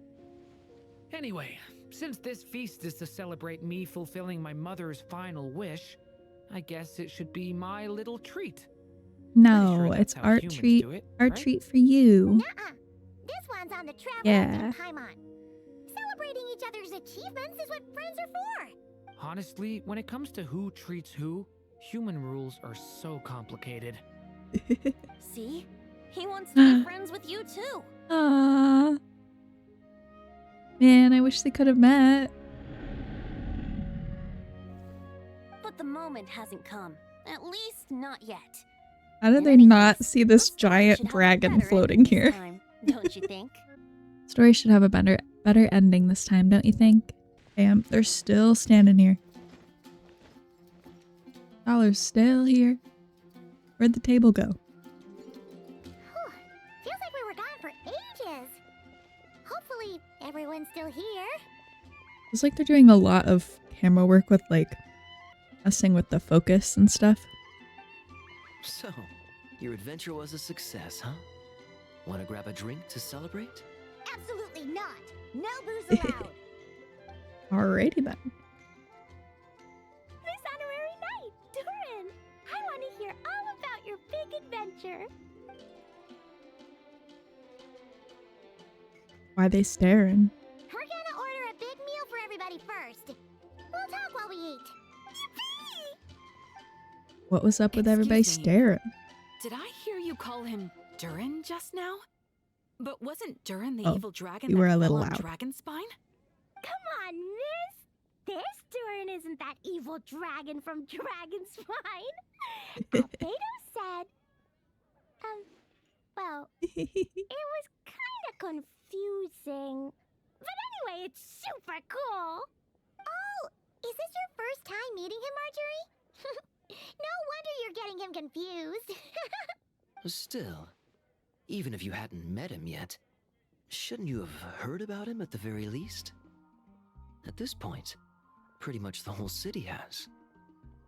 Anyway, since this feast is to celebrate me fulfilling my mother's final wish, I guess it should be my little treat. No, Pretty sure that's it's how our humans treat. do it, Our right? treat for you. Nuh-uh. This one's on the traveler Yeah. and Paimon. Celebrating each other's achievements is what friends are for. Honestly, when it comes to who treats who, human rules are so complicated. See? He wants to be friends with you too. Aww. Man, I wish they could have met. But the moment hasn't come. At least not yet. How did In they any not case, see this the story giant should have a dragon better floating ending here? this time, don't you think? Story should have a better ending this time, don't you think? Damn, they're still standing here. Dollar's still here. Where'd the table go? Whew. Feels like we were gone for ages. Hopefully, everyone's still here. It's like they're doing a lot of camera work with like messing with the focus and stuff. So, your adventure was a success, huh? Want to grab a drink to celebrate? Absolutely not. No booze allowed. Alrighty then. This honorary knight, Durin! I want to hear all about your big adventure. Why they staring? We're gonna order a big meal for everybody first. We'll talk while we eat. Yippee! What was up with everybody Excuse me. staring? Did I hear you call him Durin just now? But wasn't Durin the Oh, evil dragon you that were a fell little on loud. Dragonspine? Come on, miss! This Durin isn't that evil dragon from Dragonspine. Albedo said... well, it was kind of confusing. But anyway, it's super cool. Oh, is this your first time meeting him, Marjorie? No wonder you're getting him confused. Still, even if you hadn't met him yet, shouldn't you have heard about him at the very least? At this point, pretty much the whole city has.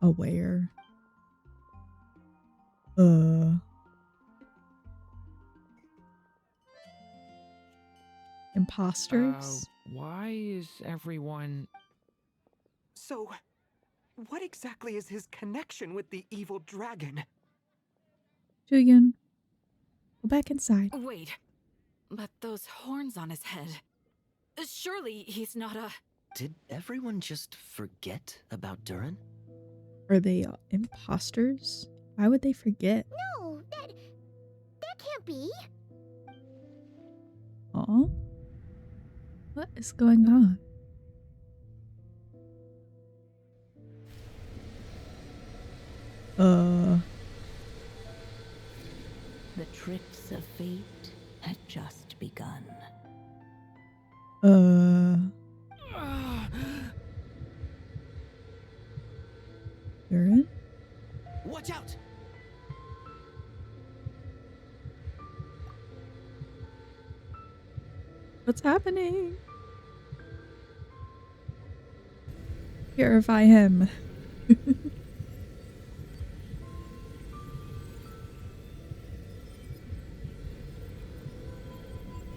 Aware. Imposters? Why is everyone... So, what exactly is his connection with the evil dragon? Julian, go back inside. Wait, but those horns on his head. Surely he's not a... Did everyone just forget about Durin? Are they imposters? Why would they forget? No, that can't be. Aw. What is going on? The tricks of fate had just begun. Durin? Watch out! What's happening? Purify him.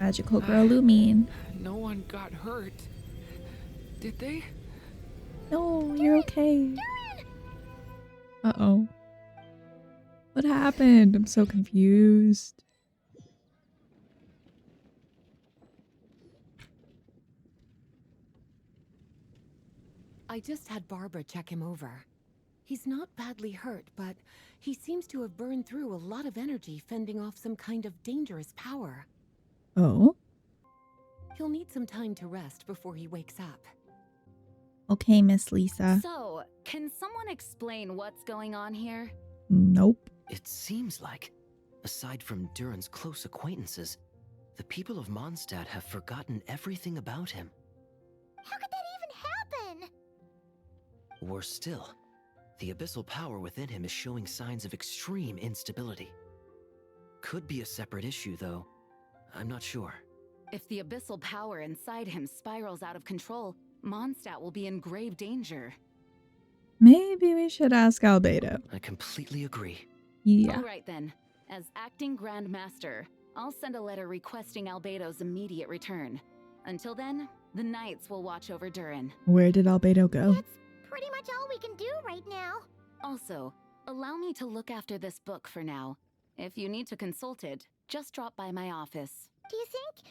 Magical girl Lumine. No one got hurt. Did they? No, you're okay. Uh-oh. What happened? I'm so confused. I just had Barbara check him over. He's not badly hurt, but he seems to have burned through a lot of energy fending off some kind of dangerous power. Oh? He'll need some time to rest before he wakes up. Okay, Miss Lisa. So, can someone explain what's going on here? Nope. It seems like, aside from Durin's close acquaintances, the people of Mondstadt have forgotten everything about him. How could that even happen? Worse still, the abyssal power within him is showing signs of extreme instability. Could be a separate issue, though. I'm not sure. If the abyssal power inside him spirals out of control, Mondstadt will be in grave danger. Maybe we should ask Albedo. I completely agree. Yeah. All right then. As acting Grand Master, I'll send a letter requesting Albedo's immediate return. Until then, the Knights will watch over Durin. Where did Albedo go? That's pretty much all we can do right now. Also, allow me to look after this book for now. If you need to consult it, just drop by my office. Do you think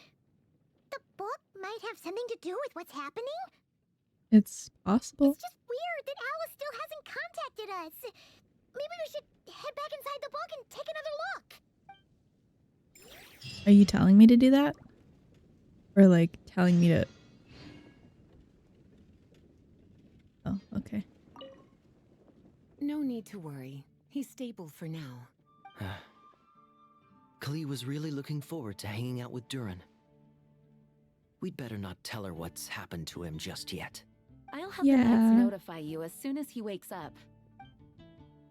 the book might have something to do with what's happening? It's possible. It's just weird that Alice still hasn't contacted us. Maybe we should head back inside the book and take another look. Are you telling me to do that? Or like telling me to... Oh, okay. No need to worry. He's stable for now. Klee was really looking forward to hanging out with Durin. We'd better not tell her what's happened to him just yet. I'll have the Knights notify you as soon as he wakes up.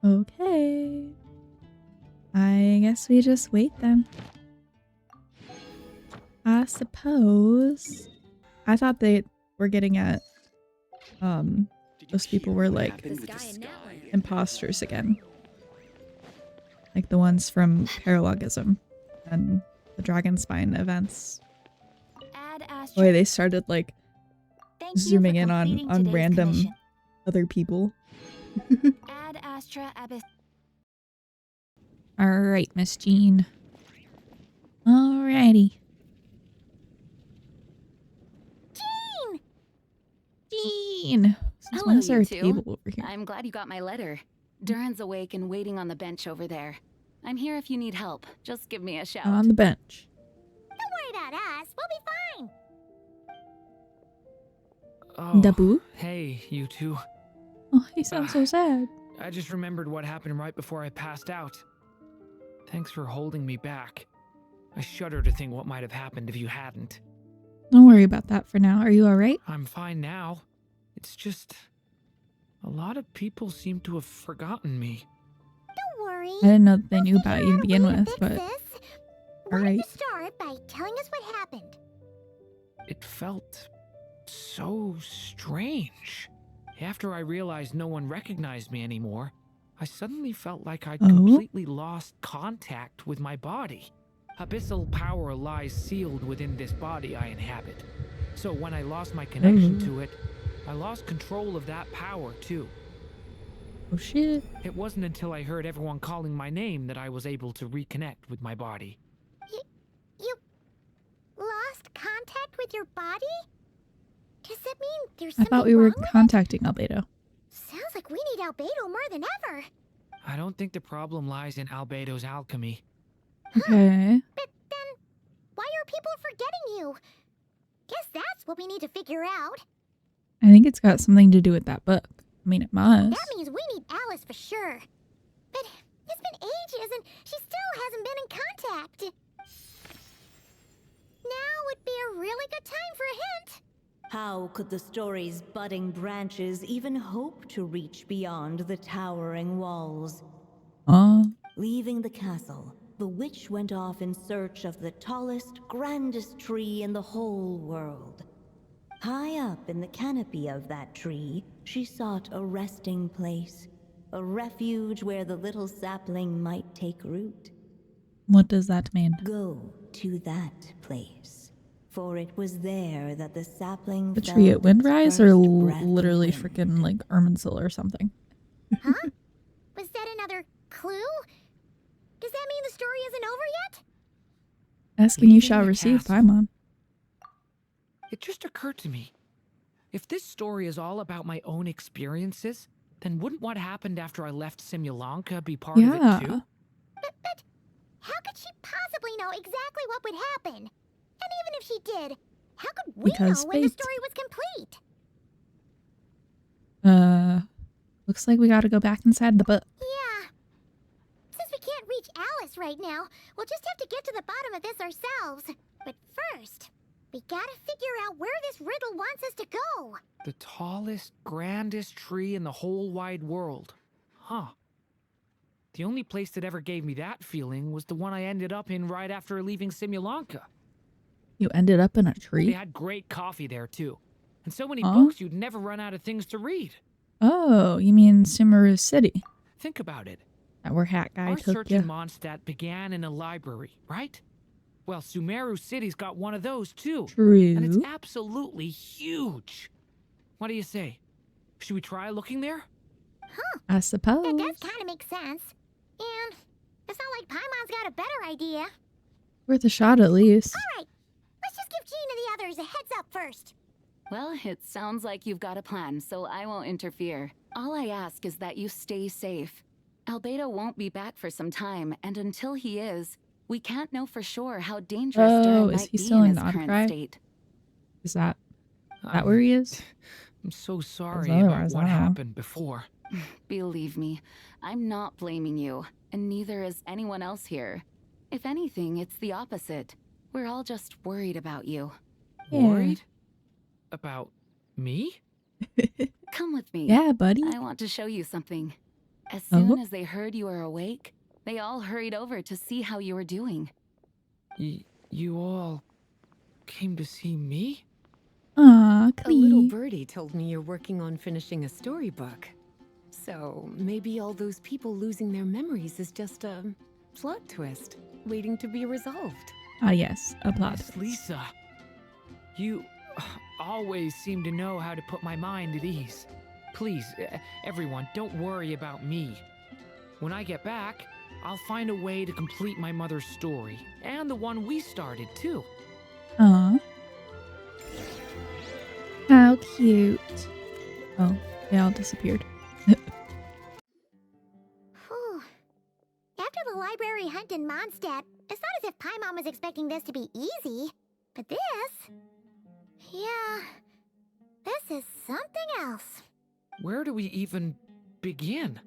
Okay. I guess we just wait then. I suppose. I thought they were getting at those people were like imposters again. Like the ones from Paralogism and the Dragonspine events. Boy, they started like zooming in on random other people. Ad Astra Abyss. Alright, Miss Jean. Alrighty. Jean! Since when is there a table over here? I'm glad you got my letter. Durin's awake and waiting on the bench over there. I'm here if you need help. Just give me a shout. On the bench. Don't worry about us. We'll be fine. Oh, Dabu? hey, you two. Oh, he sounds so sad. I just remembered what happened right before I passed out. Thanks for holding me back. I shudder to think what might have happened if you hadn't. Don't worry about that for now. Are you alright? I'm fine now. It's just... a lot of people seem to have forgotten me. Don't worry. I didn't know that they knew about you to begin with, but... Why don't you start by telling us what happened? It felt so strange. After I realized no one recognized me anymore, I suddenly felt like I'd completely lost contact with my body. Abyssal power lies sealed within this body I inhabit. So when I lost my connection to it, I lost control of that power too. Oh shit. It wasn't until I heard everyone calling my name that I was able to reconnect with my body. You lost contact with your body? Does that mean there's I something thought we were wrong with contacting Albedo. it? Sounds like we need Albedo more than ever. I don't think the problem lies in Albedo's alchemy. Okay. But then, why are people forgetting you? Guess that's what we need to figure out. I think it's got something to do with that book. I mean, it must. That means we need Alice for sure. But it's been ages and she still hasn't been in contact. Now would be a really good time for a hint. How could the story's budding branches even hope to reach beyond the towering walls? Leaving the castle, the witch went off in search of the tallest, grandest tree in the whole world. High up in the canopy of that tree, she sought a resting place, a refuge where the little sapling might take root. What does that mean? Go to that place, for it was there that the sapling The tree at felt its Windrise or first breath of literally wind. freaking like Irminsul or something? Huh? Was that another clue? Does that mean the story isn't over yet? Asking you Leaving shall the receive, castle. Paimon. It just occurred to me. If this story is all about my own experiences, then wouldn't what happened after I left Simulanka be part of it Yeah. too? But how could she possibly know exactly what would happen? And even if she did, how could we Because know when the fate. story was complete? Looks like we gotta go back inside the book. Yeah. Since we can't reach Alice right now, we'll just have to get to the bottom of this ourselves. But first, we gotta figure out where this riddle wants us to go. The tallest, grandest tree in the whole wide world. Huh. The only place that ever gave me that feeling was the one I ended up in right after leaving Simulanka. You ended up in a They tree? had great coffee there too. And so many Huh? books you'd never run out of things to read. Oh, you mean Sumeru City? Think about it. That where Hat Guy Our took search you. in Mondstadt began in a library, right? Well, Sumeru City's got one of those too. And it's True. absolutely huge. What do you say? Should we try looking there? I suppose. That does kind of make sense. And it's not like Paimon's got a better idea. Worth a shot at least. Alright, let's just give Jean and the others a heads up first. Well, it sounds like you've got a plan, so I won't interfere. All I ask is that you stay safe. Albedo won't be back for some time, and until he is, we can't know for sure how dangerous Oh, Durin is might he be still in in his current Outcry? state. Is that where he is? I'm so sorry otherwise, about I what don't know. happened before. Believe me, I'm not blaming you, and neither is anyone else here. If anything, it's the opposite. We're all just worried about you. Yeah. Worried? About me? Come with me. Yeah, buddy. I want to show you something. As Oh. soon as they heard you were awake, they all hurried over to see how you were doing. You all came to see me? Aw, A little Clee. birdie told me you're working on finishing a storybook. So maybe all those people losing their memories is just a plot twist waiting to be resolved. Ah, yes, a plot. Miss Lisa. You always seem to know how to put my mind at ease. Please, everyone, don't worry about me. When I get back, I'll find a way to complete my mother's story, and the one we started, too. Aw. How cute. Oh, they all disappeared. Whew. After the library hunt in Mondstadt, it's not as if Paimon was expecting this to be easy. But this... Yeah... This is something else. Where do we even begin?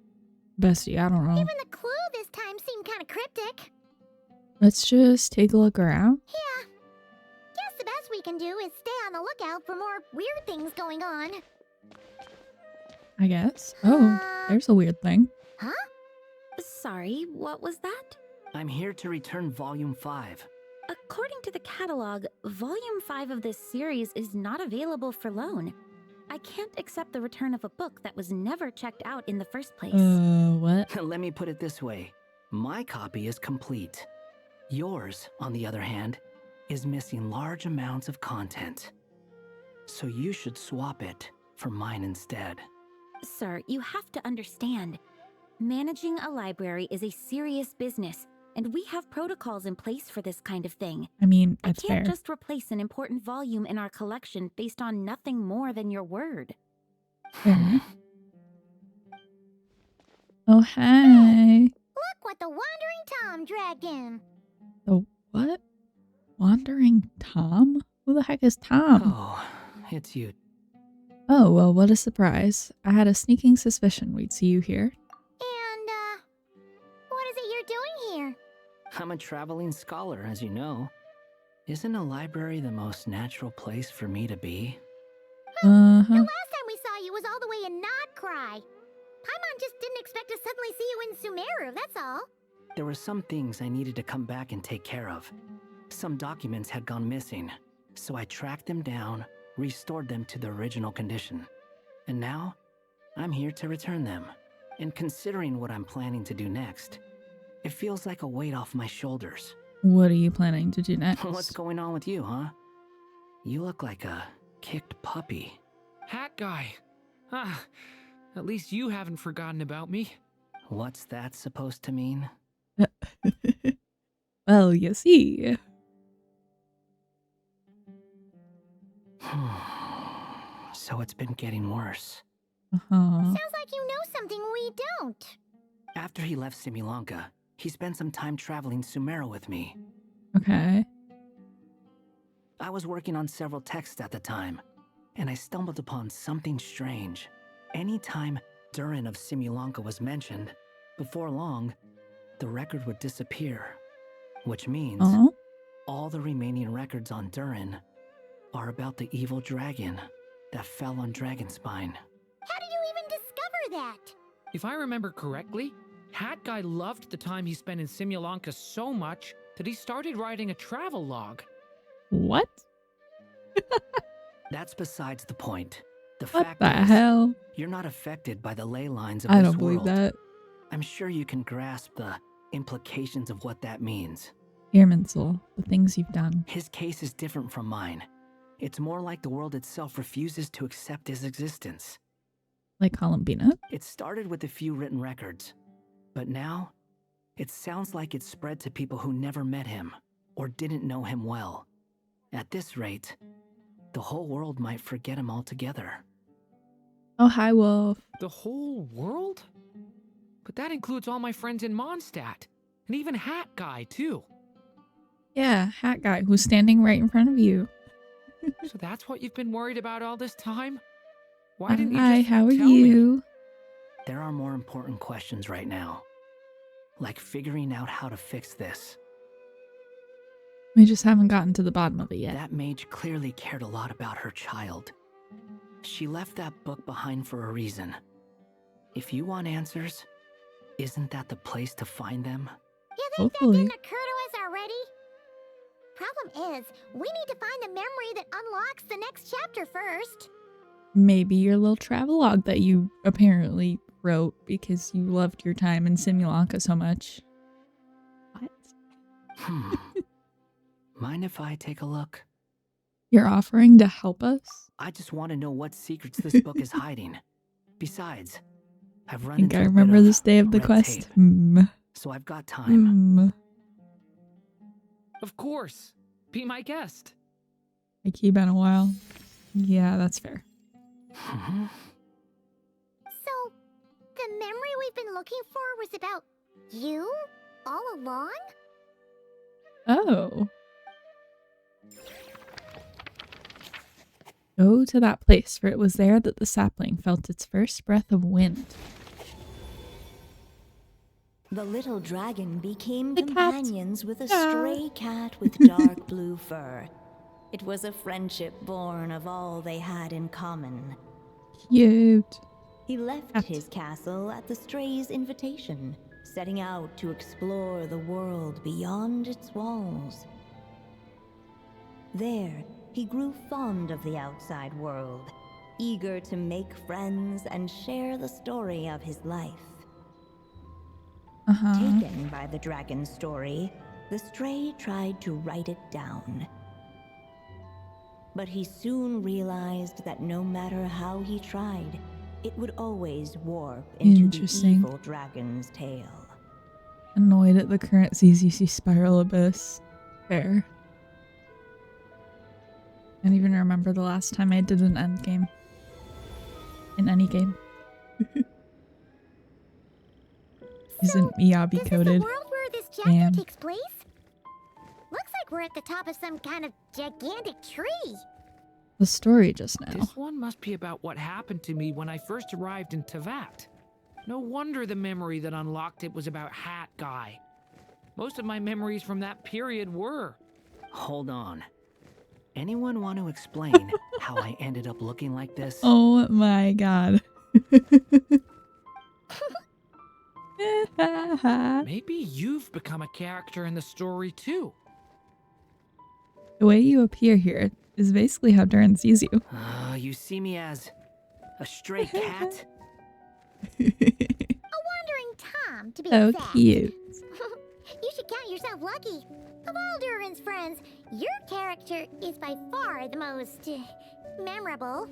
Bestie, I don't know. Even the clue this time seemed kind of cryptic. Let's just take a look around. Yeah. Guess the best we can do is stay on the lookout for more weird things going on. I guess. Oh, there's a weird thing. Huh? Sorry, what was that? I'm here to return Volume 5. According to the catalog, Volume 5 of this series is not available for loan. I can't accept the return of a book that was never checked out in the first place. What? Let me put it this way. My copy is complete. Yours, on the other hand, is missing large amounts of content. So you should swap it for mine instead. Sir, you have to understand. Managing a library is a serious business, and we have protocols in place for this kind of thing. I mean, I it's can't fair. just replace an important volume in our collection based on nothing more than your word. Fair. Oh, hey. Look what the Wandering Tom dragged in. The what? Wandering Tom? Who the heck is Tom? Oh, it's you. Oh, well, what a surprise. I had a sneaking suspicion we'd see you here. And, what is it you're doing here? I'm a traveling scholar, as you know. Isn't a library the most natural place for me to be? The Uh-huh. last time we saw you was all the way in Nodcry. Paimon just didn't expect to suddenly see you in Sumeru, that's all. There were some things I needed to come back and take care of. Some documents had gone missing, so I tracked them down, restored them to the original condition. And now, I'm here to return them. And considering what I'm planning to do next, it feels like a weight off my shoulders. What are you planning to do next? What's going on with you, huh? You look like a kicked puppy. Hat guy. Ah, at least you haven't forgotten about me. What's that supposed to mean? Well, you see. So it's been getting worse. Uh-huh. Sounds like you know something we don't. After he left Simulanka, he spent some time traveling Sumeru with me. Okay. I was working on several texts at the time, and I stumbled upon something strange. Anytime Durin of Simulanka was mentioned, before long, the record would disappear. Which means all the remaining records on Durin are about the evil dragon that fell on Dragonspine. How did you even discover that? If I remember correctly, Hat Guy loved the time he spent in Simulanka so much that he started writing a travel log. What? That's besides the point. The What fact the is, hell? you're not affected by the ley lines of I this don't believe world. that. I'm sure you can grasp the implications of what that means. Irminsul, the things you've done. His case is different from mine. It's more like the world itself refuses to accept his existence. Like Columbina? It started with a few written records, but now it sounds like it's spread to people who never met him or didn't know him well. At this rate, the whole world might forget him altogether. Oh, hi, Wolf. The whole world? But that includes all my friends in Mondstadt, and even Hat Guy, too. Yeah, Hat Guy, who's standing right in front of you. So that's what you've been worried about all this time? Why didn't you Hi, just how are tell you? me? There are more important questions right now, like figuring out how to fix this. We just haven't gotten to the bottom of it yet. That mage clearly cared a lot about her child. She left that book behind for a reason. If you want answers, isn't that the place to find them? You think Hopefully. that didn't occur to us already? Problem is, we need to find the memory that unlocks the next chapter first. Maybe your little travelogue that you apparently wrote because you loved your time in Simulanka so much. What? Mind if I take a look? You're offering to help us? I just want to know what secrets this book is hiding. Besides, I've I run think into I a bit remember of this day of the red quest. tape, Hmm. so I've got time. Hmm. Of course. Be my guest. I keep in a while. Yeah, that's fair. So, the memory we've been looking for was about you all along? Oh. Go to that place, for it was there that the sapling felt its first breath of wind. The little dragon became The cat. companions with a Yeah. stray cat with dark blue fur. It was a friendship born of all they had in common. Cute. He left his castle at the stray's invitation, setting out to explore the world beyond its walls. There, he grew fond of the outside world, eager to make friends and share the story of his life. Taken by the dragon's story, the stray tried to write it down. But he soon realized that no matter how he tried, it would always warp into the Interesting. evil dragon's tale. Annoyed at the current ZZC spiral abyss. Fair. I don't even remember the last time I did an end game. In any game. Isn't Miyabi Is this coded? the world where this chapter Damn. takes place? Looks like we're at the top of some kind of gigantic tree. The story just now. This one must be about what happened to me when I first arrived in Tevat. No wonder the memory that unlocked it was about Hat Guy. Most of my memories from that period were. Hold on. Anyone want to explain how I ended up looking like this? Oh my god. Maybe you've become a character in the story too. The way you appear here is basically how Durin sees you. You see me as a stray cat? A wandering Tom, to be So exact. cute. You should count yourself lucky. Of all Durin's friends, your character is by far the most memorable.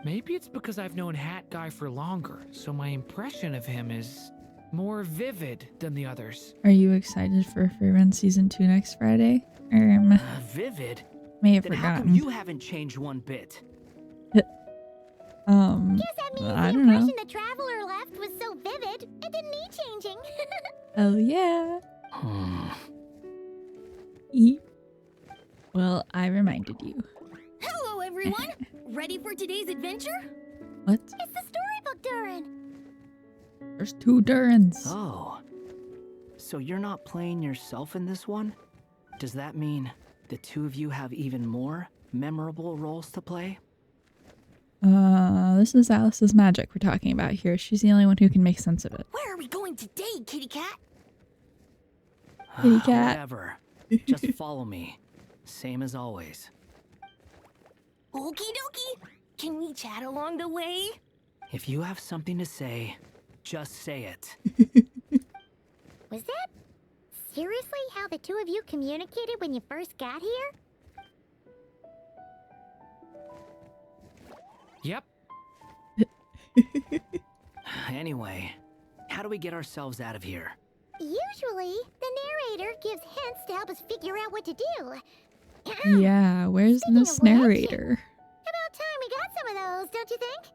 Maybe it's because I've known Hat Guy for longer, so my impression of him is more vivid than the others. Are you excited for Free Run Season 2 next Friday? Vivid? May have Then how come forgotten. you haven't changed one bit? Guess that means I the don't know. impression the traveler left was so vivid, it didn't need changing. Oh yeah. Well, I reminded you. Hello, everyone! Ready for today's adventure? What? It's the storybook, Durin. There's 2 Durins. Oh. So you're not playing yourself in this one? Does that mean the 2 of you have even more memorable roles to play? This is Alice's magic we're talking about here. She's the only one who can make sense of it. Where are we going today, kitty cat? Kitty cat. Whatever. Just follow me. Same as always. Okie dokie. Can we chat along the way? If you have something to say, just say it. Was that seriously how the 2 of you communicated when you first got here? Yep. Anyway, how do we get ourselves out of here? Usually, the narrator gives hints to help us figure out what to do. Yeah, where's this narrator? About time we got some of those, don't you think?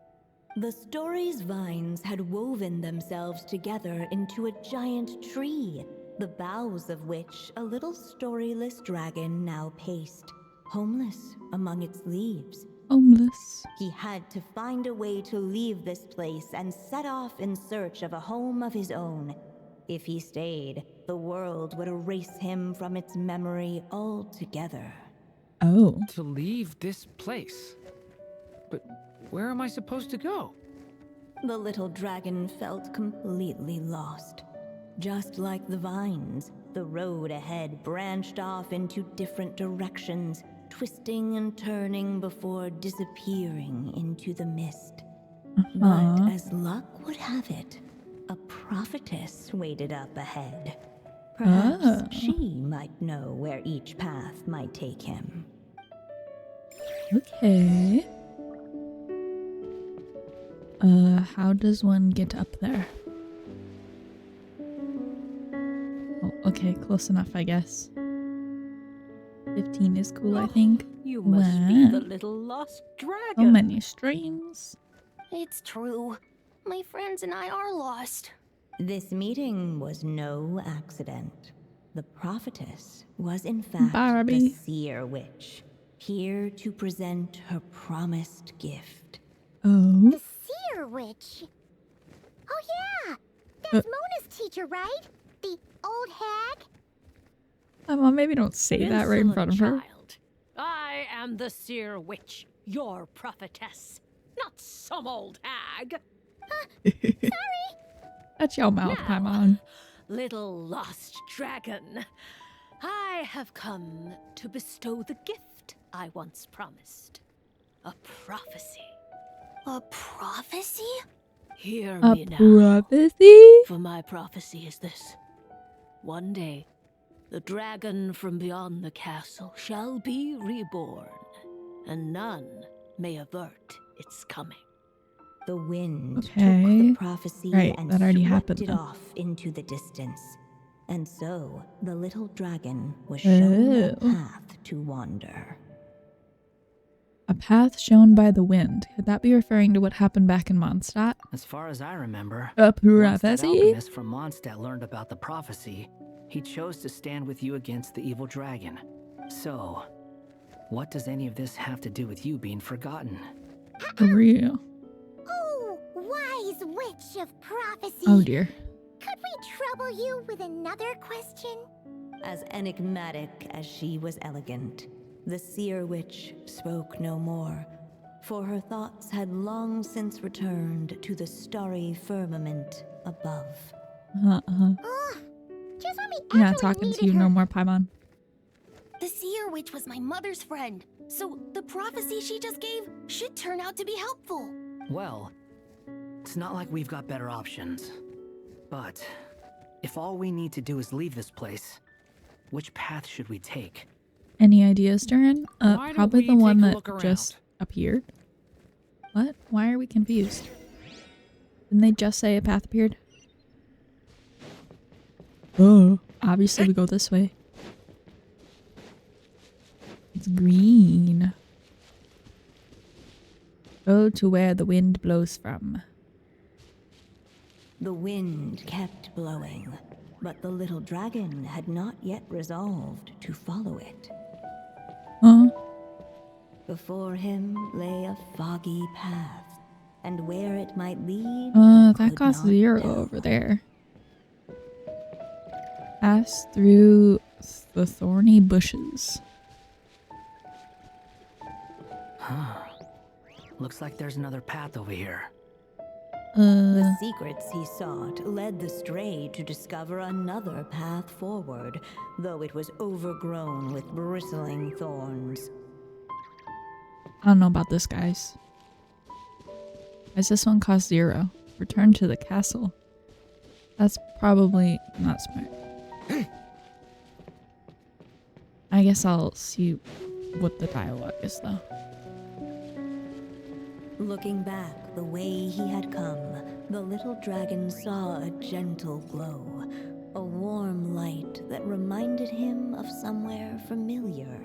The story's vines had woven themselves together into a giant tree, the boughs of which a little storyless dragon now paced, homeless among its leaves. Homeless. He had to find a way to leave this place and set off in search of a home of his own. If he stayed, the world would erase him from its memory altogether. Oh. To leave this place? But where am I supposed to go? The little dragon felt completely lost. Just like the vines, the road ahead branched off into different directions, twisting and turning before disappearing into the mist. But as luck would have it, a prophetess waited up ahead. Perhaps she might know where each path might take him. Okay. How does one get up there? Oh, okay, close enough, I guess. 15 is cool, I think. You must be the Wow. little lost dragon. So many streams. It's true. My friends and I are lost. This meeting was no accident. The prophetess was in fact Barbie. the seer witch, here to present her promised gift. Oh. The seer witch. Oh yeah, that's Mona's teacher, right? The old hag? Mom, maybe don't say that right in front of her. Child. I am the seer witch, your prophetess, not some old hag. That's your mouth, Now, Paimon. Little lost dragon, I have come to bestow the gift I once promised. A prophecy. A prophecy? Hear A me now. prophecy? For my prophecy is this. One day, the dragon from beyond the castle shall be reborn, and none may avert its coming. The wind took Okay. the prophecy Right, and that already swept happened, it though. off into the distance. And so the little dragon was shown a Oh. path to wander. A path shown by the wind. Could that be referring to what happened back in Mondstadt? As far as I remember, A once that prophecy? alchemist from Mondstadt learned about the prophecy, he chose to stand with you against the evil dragon. So, what does any of this have to do with you being forgotten? For real. Oh, wise witch of prophecy. Oh dear. Could we trouble you with another question? As enigmatic as she was elegant, the seer witch spoke no more, for her thoughts had long since returned to the starry firmament above. Just when we You're not actually talking to needed you her. no more, Paimon. The seer witch was my mother's friend, so the prophecy she just gave should turn out to be helpful. Well, it's not like we've got better options. But if all we need to do is leave this place, Which path should we take? Any ideas, Durin? Why don't Probably we the one take a that look around? just appeared. What? Why are we confused? Didn't they just say a path appeared? Oh, obviously we go this way. It's green. Go to where the wind blows from. The wind kept blowing, but the little dragon had not yet resolved to follow it. Huh? Before him lay a foggy path, and where it might lead, That costs 0 over there. Pass through the thorny bushes. Huh. Looks like there's another path over here. The secrets he sought led the stray to discover another path forward, though it was overgrown with bristling thorns. I don't know about this, guys. Guys, this one costs 0. Return to the castle. That's probably not smart. I guess I'll see what the dialogue is, though. Looking back the way he had come, the little dragon saw a gentle glow, a warm light that reminded him of somewhere familiar.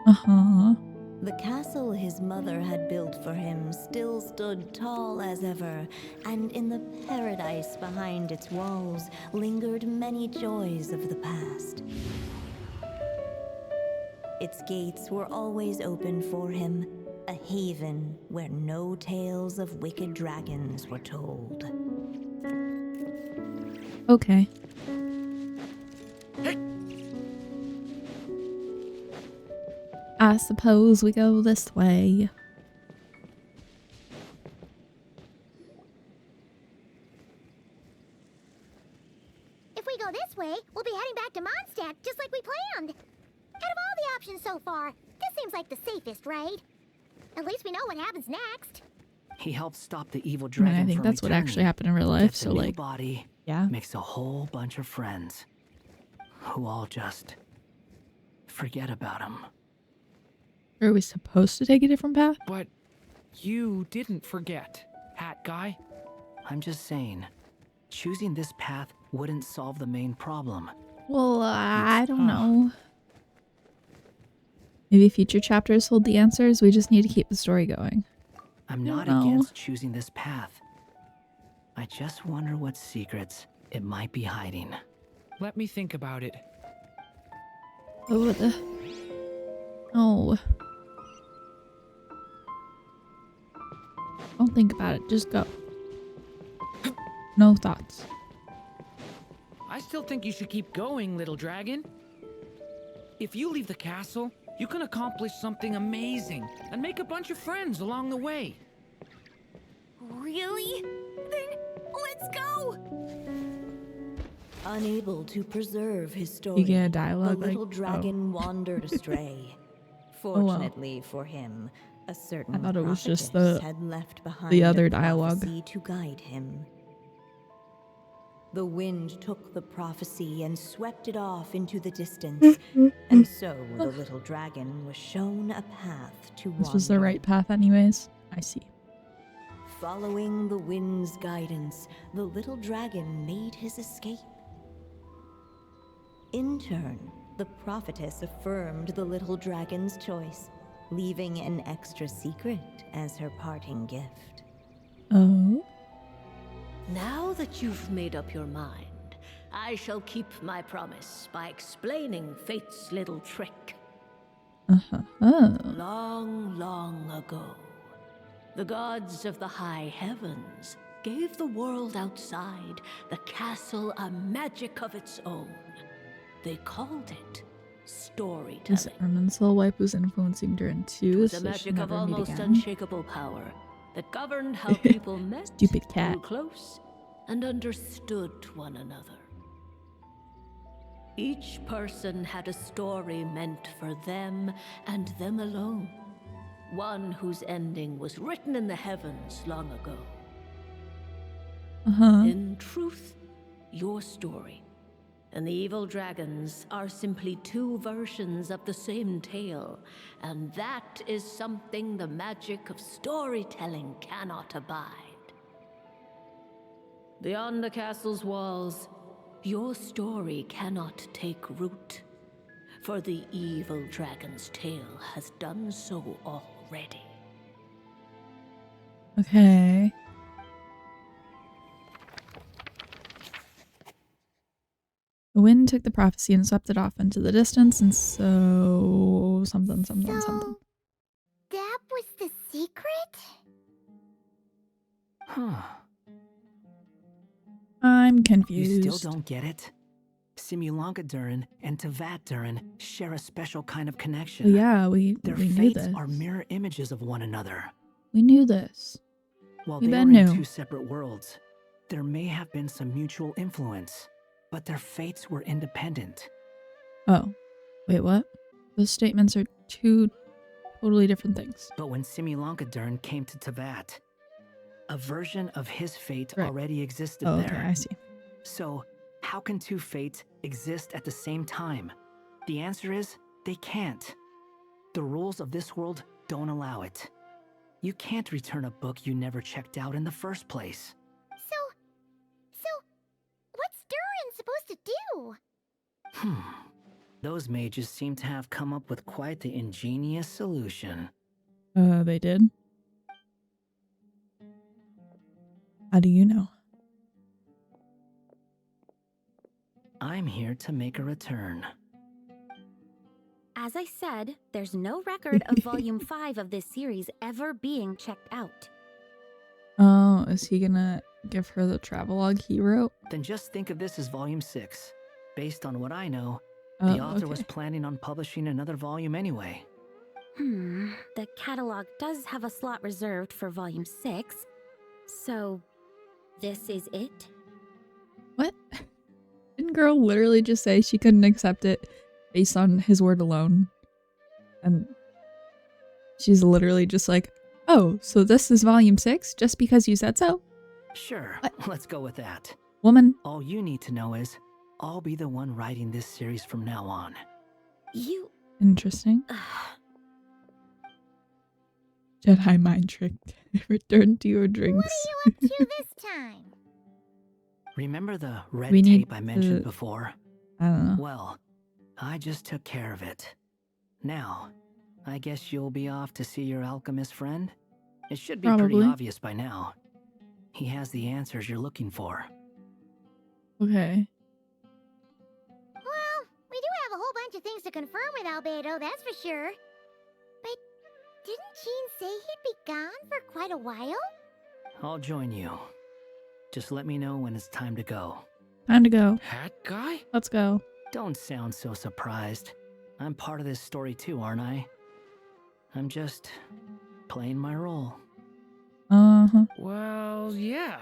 Uh-huh. The castle his mother had built for him still stood tall as ever, and in the paradise behind its walls lingered many joys of the past. Its gates were always open for him, a haven where no tales of wicked dragons were told. Okay. I suppose we go this way. If we go this way, we'll be heading back to Mondstadt just like we planned. Out of all the options so far, this seems like the safest, right? At least we know what happens next. He helped stop the evil I dragon. mean, I think from that's what returning, actually happened in real life, gets a so new like, body, yeah. makes a whole bunch of friends who all just forget about him. Are we supposed to take a different path? But you didn't forget, Hat Guy. I'm just saying, choosing this path wouldn't solve the main problem. Well, I don't know. Maybe future chapters hold the answers. We just need to keep the story going. I'm not know. against choosing this path. I just wonder what secrets it might be hiding. Let me think about it. Oh, the... Oh. Don't think about it. Just go. No thoughts. I still think you should keep going, little dragon. If you leave the castle, you can accomplish something amazing and make a bunch of friends along the way. Really? Then let's go! Unable to preserve his story, You get a dialogue the little like, dragon wandered astray. well. Fortunately for him, a certain I thought it was just prophetess the- had left behind the other a dialogue. prophecy to guide him. The wind took the prophecy and swept it off into the distance, and so the little dragon was shown a path to wander. This was the right path anyways. I see. Following the wind's guidance, the little dragon made his escape. In turn, the prophetess affirmed the little dragon's choice, leaving an extra secret as her parting gift. Oh? Now that you've made up your mind, I shall keep my promise by explaining Fate's little trick. Long, long ago, the gods of the high heavens gave the world outside the castle a magic of its own. They called it storytelling. This Erminsul wipe was influencing Durin too, It was so a she'll magic of never meet almost again. unshakable power that governed how people met, Stupid cat. grew close, and understood one another. Each person had a story meant for them and them alone. One whose ending was written in the heavens long ago. Uh-huh. In truth, your story, and the evil dragons are simply two versions of the same tale, and that is something the magic of storytelling cannot abide. Beyond the castle's walls, your story cannot take root, for the evil dragon's tale has done so already. Okay. The wind took the prophecy and swept it off into the distance, and so something. That was the secret? Huh. I'm confused. You still don't get it? Simulanka Durin and Tevat Durin share a special kind of connection. Well, yeah, we Their knew fates this. are mirror images of one another. We knew this. While We they then were in knew. two separate worlds, there may have been some mutual influence, but their fates were independent. Oh. Wait, what? Those statements are two totally different things. But when Simulanka Durin came to Tevat, a version of his fate Right. already existed Oh, there. okay, I see. So, how can two fates exist at the same time? The answer is, they can't. The rules of this world don't allow it. You can't return a book you never checked out in the first place. So, what's Durin supposed to do? Those mages seem to have come up with quite the ingenious solution. They did? How do you know? I'm here to make a return. As I said, there's no record of Volume 5 of this series ever being checked out. Oh, is he gonna give her the travelogue he wrote? Then just think of this as Volume 6. Based on what I know, the author was planning on publishing another volume anyway. The catalog does have a slot reserved for Volume 6, so this is it? What? Didn't girl literally just say she couldn't accept it based on his word alone? And she's literally just like, oh, so this is volume 6 just because you said so? Sure, let's go with that. Woman. All you need to know is, I'll be the one writing this series from now on. You... Interesting. Jedi mind tricked. Return to your drinks. What are you up to this time? Remember the red We need tape I mentioned to- before? I don't know. Well, I just took care of it. Now, I guess you'll be off to see your alchemist friend? It should be pretty Probably. obvious by now. He has the answers you're looking for. Okay. Well, we do have a whole bunch of things to confirm with Albedo, that's for sure. But didn't Jean say he'd be gone for quite a while? I'll join you. Just let me know when it's time to go. Time to go. Hat guy? Let's go. Don't sound so surprised. I'm part of this story too, aren't I? I'm just playing my role. Uh-huh. Well, yeah.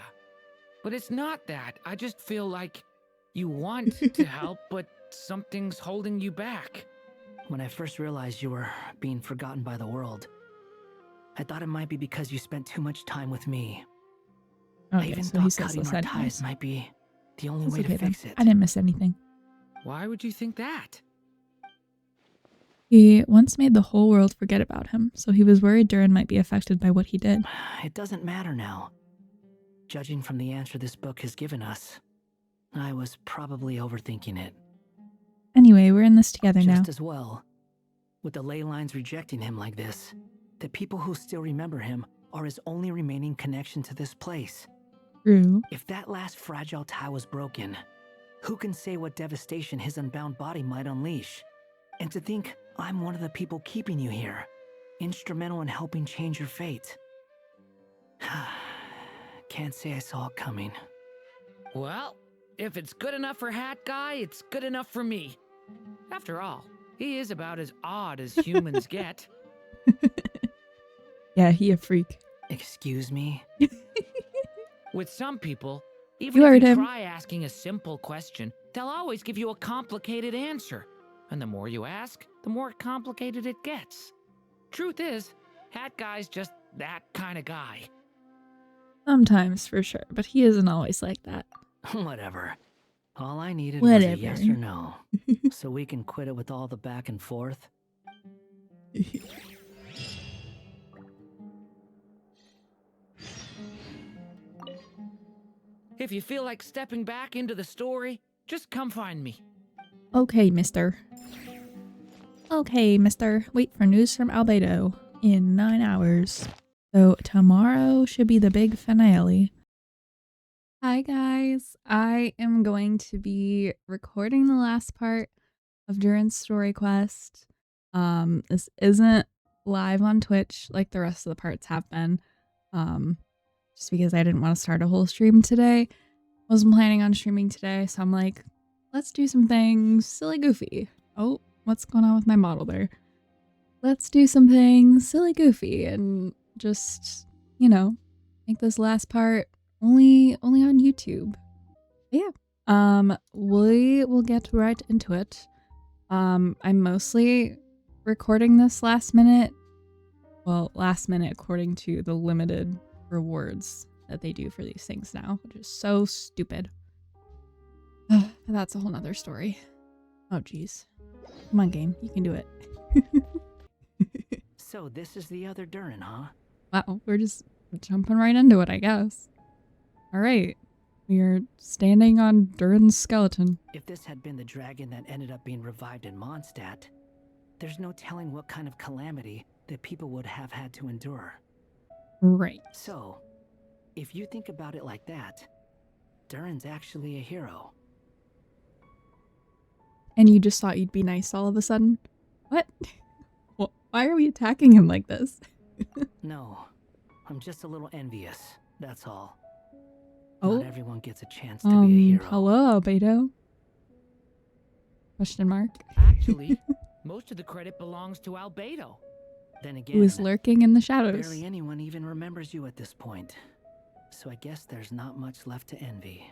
But it's not that. I just feel like you want to help, but something's holding you back. When I first realized you were being forgotten by the world, I thought it might be because you spent too much time with me. I Okay, even so he thought says cutting this our anyways. ties might be the only That's way okay to fix then. it. I didn't miss anything. Why would you think that? He once made the whole world forget about him, so he was worried Durin might be affected by what he did. It doesn't matter now. Judging from the answer this book has given us, I was probably overthinking it. Anyway, we're in this together now. Just as well. With the ley lines rejecting him like this, the people who still remember him are his only remaining connection to this place. True. If that last fragile tie was broken, who can say what devastation his unbound body might unleash? And to think I'm one of the people keeping you here, instrumental in helping change your fate. Can't say I saw it coming. Well, if it's good enough for Hat Guy, it's good enough for me. After all, he is about as odd as humans get. Yeah, he a freak. Excuse me? With some people, You even heard if you him. try asking a simple question, they'll always give you a complicated answer. And the more you ask, the more complicated it gets. Truth is, Hat Guy's just that kind of guy. Sometimes, for sure, but he isn't always like that. Whatever. All I needed was a Whatever. yes or no, so we can quit it with all the back and forth. If you feel like stepping back into the story, just come find me. Okay, mister. Okay, mister. Wait for news from Albedo in 9 hours. So tomorrow should be the big finale. Hi guys, I am going to be recording the last part of Durin's story quest. This isn't live on Twitch like the rest of the parts have been. Just because I didn't want to start a whole stream today. Wasn't planning on streaming today, so I'm like, let's do some things silly goofy. Oh, what's going on with my model there? Let's do something silly goofy and just, you know, make this last part only on YouTube. But yeah. We will get right into it. I'm mostly recording this last minute. Well, last minute according to the limited rewards that they do for these things now, which is so stupid. But that's a whole nother story. Oh geez. Come on, game. You can do it. So this is the other Durin, huh? Wow, we're just jumping right into it, I guess. Alright. We are standing on Durin's skeleton. If this had been the dragon that ended up being revived in Mondstadt, there's no telling what kind of calamity that people would have had to endure. Right. So, if you think about it like that, Durin's actually a hero. And you just thought you'd be nice all of a sudden? What? Well, why are we attacking him like this? No, I'm just a little envious, that's all. Oh. Not everyone gets a chance to be a hero. Hello, Albedo. Question mark. Actually, most of the credit belongs to Albedo. Then again, Who is lurking in the shadows. barely anyone even remembers you at this point. So I guess there's not much left to envy.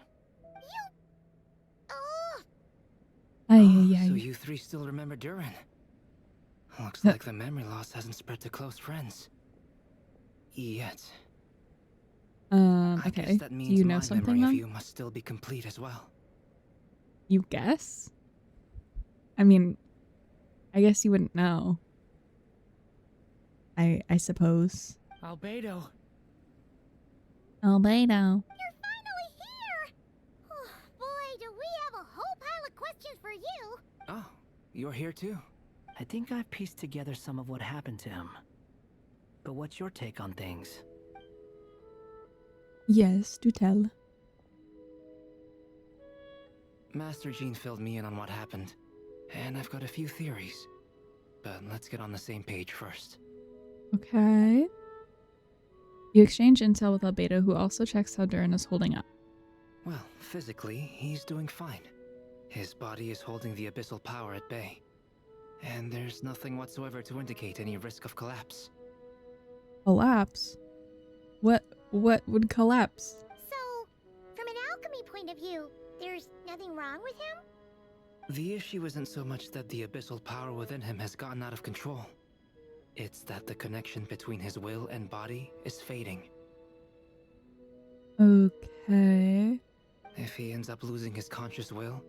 Ay, ay, ay. So you three still remember Durin? Looks like the memory loss hasn't spread to close friends. Yet. I Okay. guess that Do means you know my something memory of then? you must still be complete as well. You guess? I mean, I guess you wouldn't know. I suppose. Albedo. Albedo. You're finally here! Oh, boy, do we have a whole pile of questions for you! Oh, you're here too. I think I've pieced together some of what happened to him. But what's your take on things? Yes, do tell. Master Jean filled me in on what happened, and I've got a few theories. But let's get on the same page first. Okay. You exchange intel with Albedo, who also checks how Durin is holding up. Well, physically, he's doing fine. His body is holding the abyssal power at bay. And there's nothing whatsoever to indicate any risk of collapse. Collapse? What would collapse? So, from an alchemy point of view, there's nothing wrong with him? The issue isn't so much that the abyssal power within him has gotten out of control. It's that the connection between his will and body is fading. Okay. If he ends up losing his conscious will,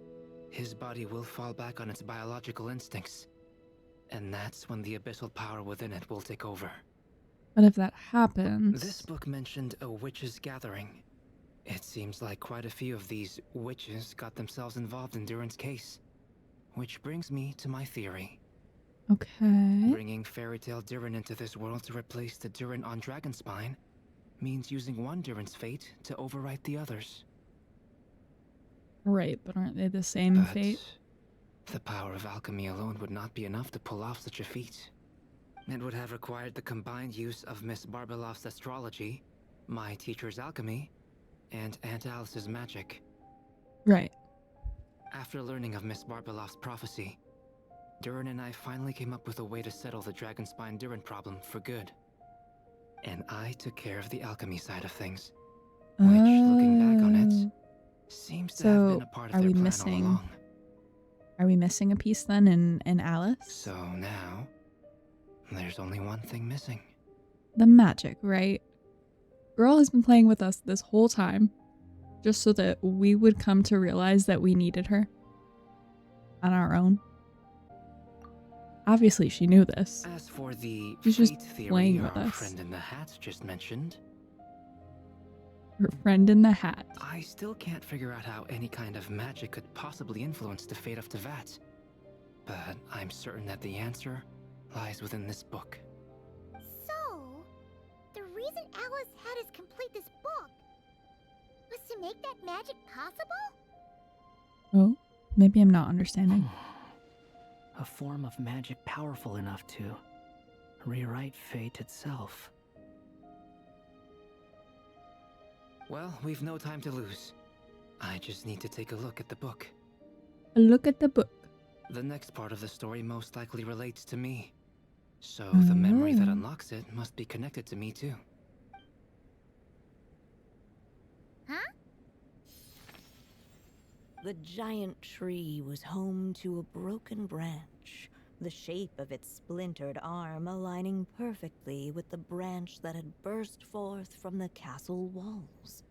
his body will fall back on its biological instincts. And that's when the abyssal power within it will take over. But if that happens... This book mentioned a witches' gathering. It seems like quite a few of these witches got themselves involved in Durin's case. Which brings me to my theory. Okay. Bringing Fairy Tale Durin into this world to replace the Durin on Dragonspine means using one Durin's fate to overwrite the others. Right, but aren't they the same fate? The power of alchemy alone would not be enough to pull off such a feat. It would have required the combined use of Miss Barbeloff's astrology, my teacher's alchemy, and Aunt Alice's magic. Right. After learning of Miss Barbeloff's prophecy, Durin and I finally came up with a way to settle the Dragonspine Durin problem for good. And I took care of the alchemy side of things, which, looking back on it, seems to have been a part of their plan all along. Are we missing a piece then in Alice? So now, there's only one thing missing. The magic, right? Girl has been playing with us this whole time. just so that we would come to realize that we needed her on our own. Obviously, she knew this. As for the She's just fate theory playing with our us. friend in the hat just mentioned, Her friend in the hat. I still can't figure out how any kind of magic could possibly influence the fate of Tevat. But I'm certain that the answer lies within this book. So, the reason Alice had us complete this book was to make that magic possible? Oh, maybe I'm not understanding. A form of magic powerful enough to rewrite fate itself. Well, we've no time to lose. I just need to take a look at the book. A look at the book. The next part of the story most likely relates to me. So the memory that Oh. unlocks it must be connected to me too. Huh? The giant tree was home to a broken branch, the shape of its splintered arm aligning perfectly with the branch that had burst forth from the castle walls.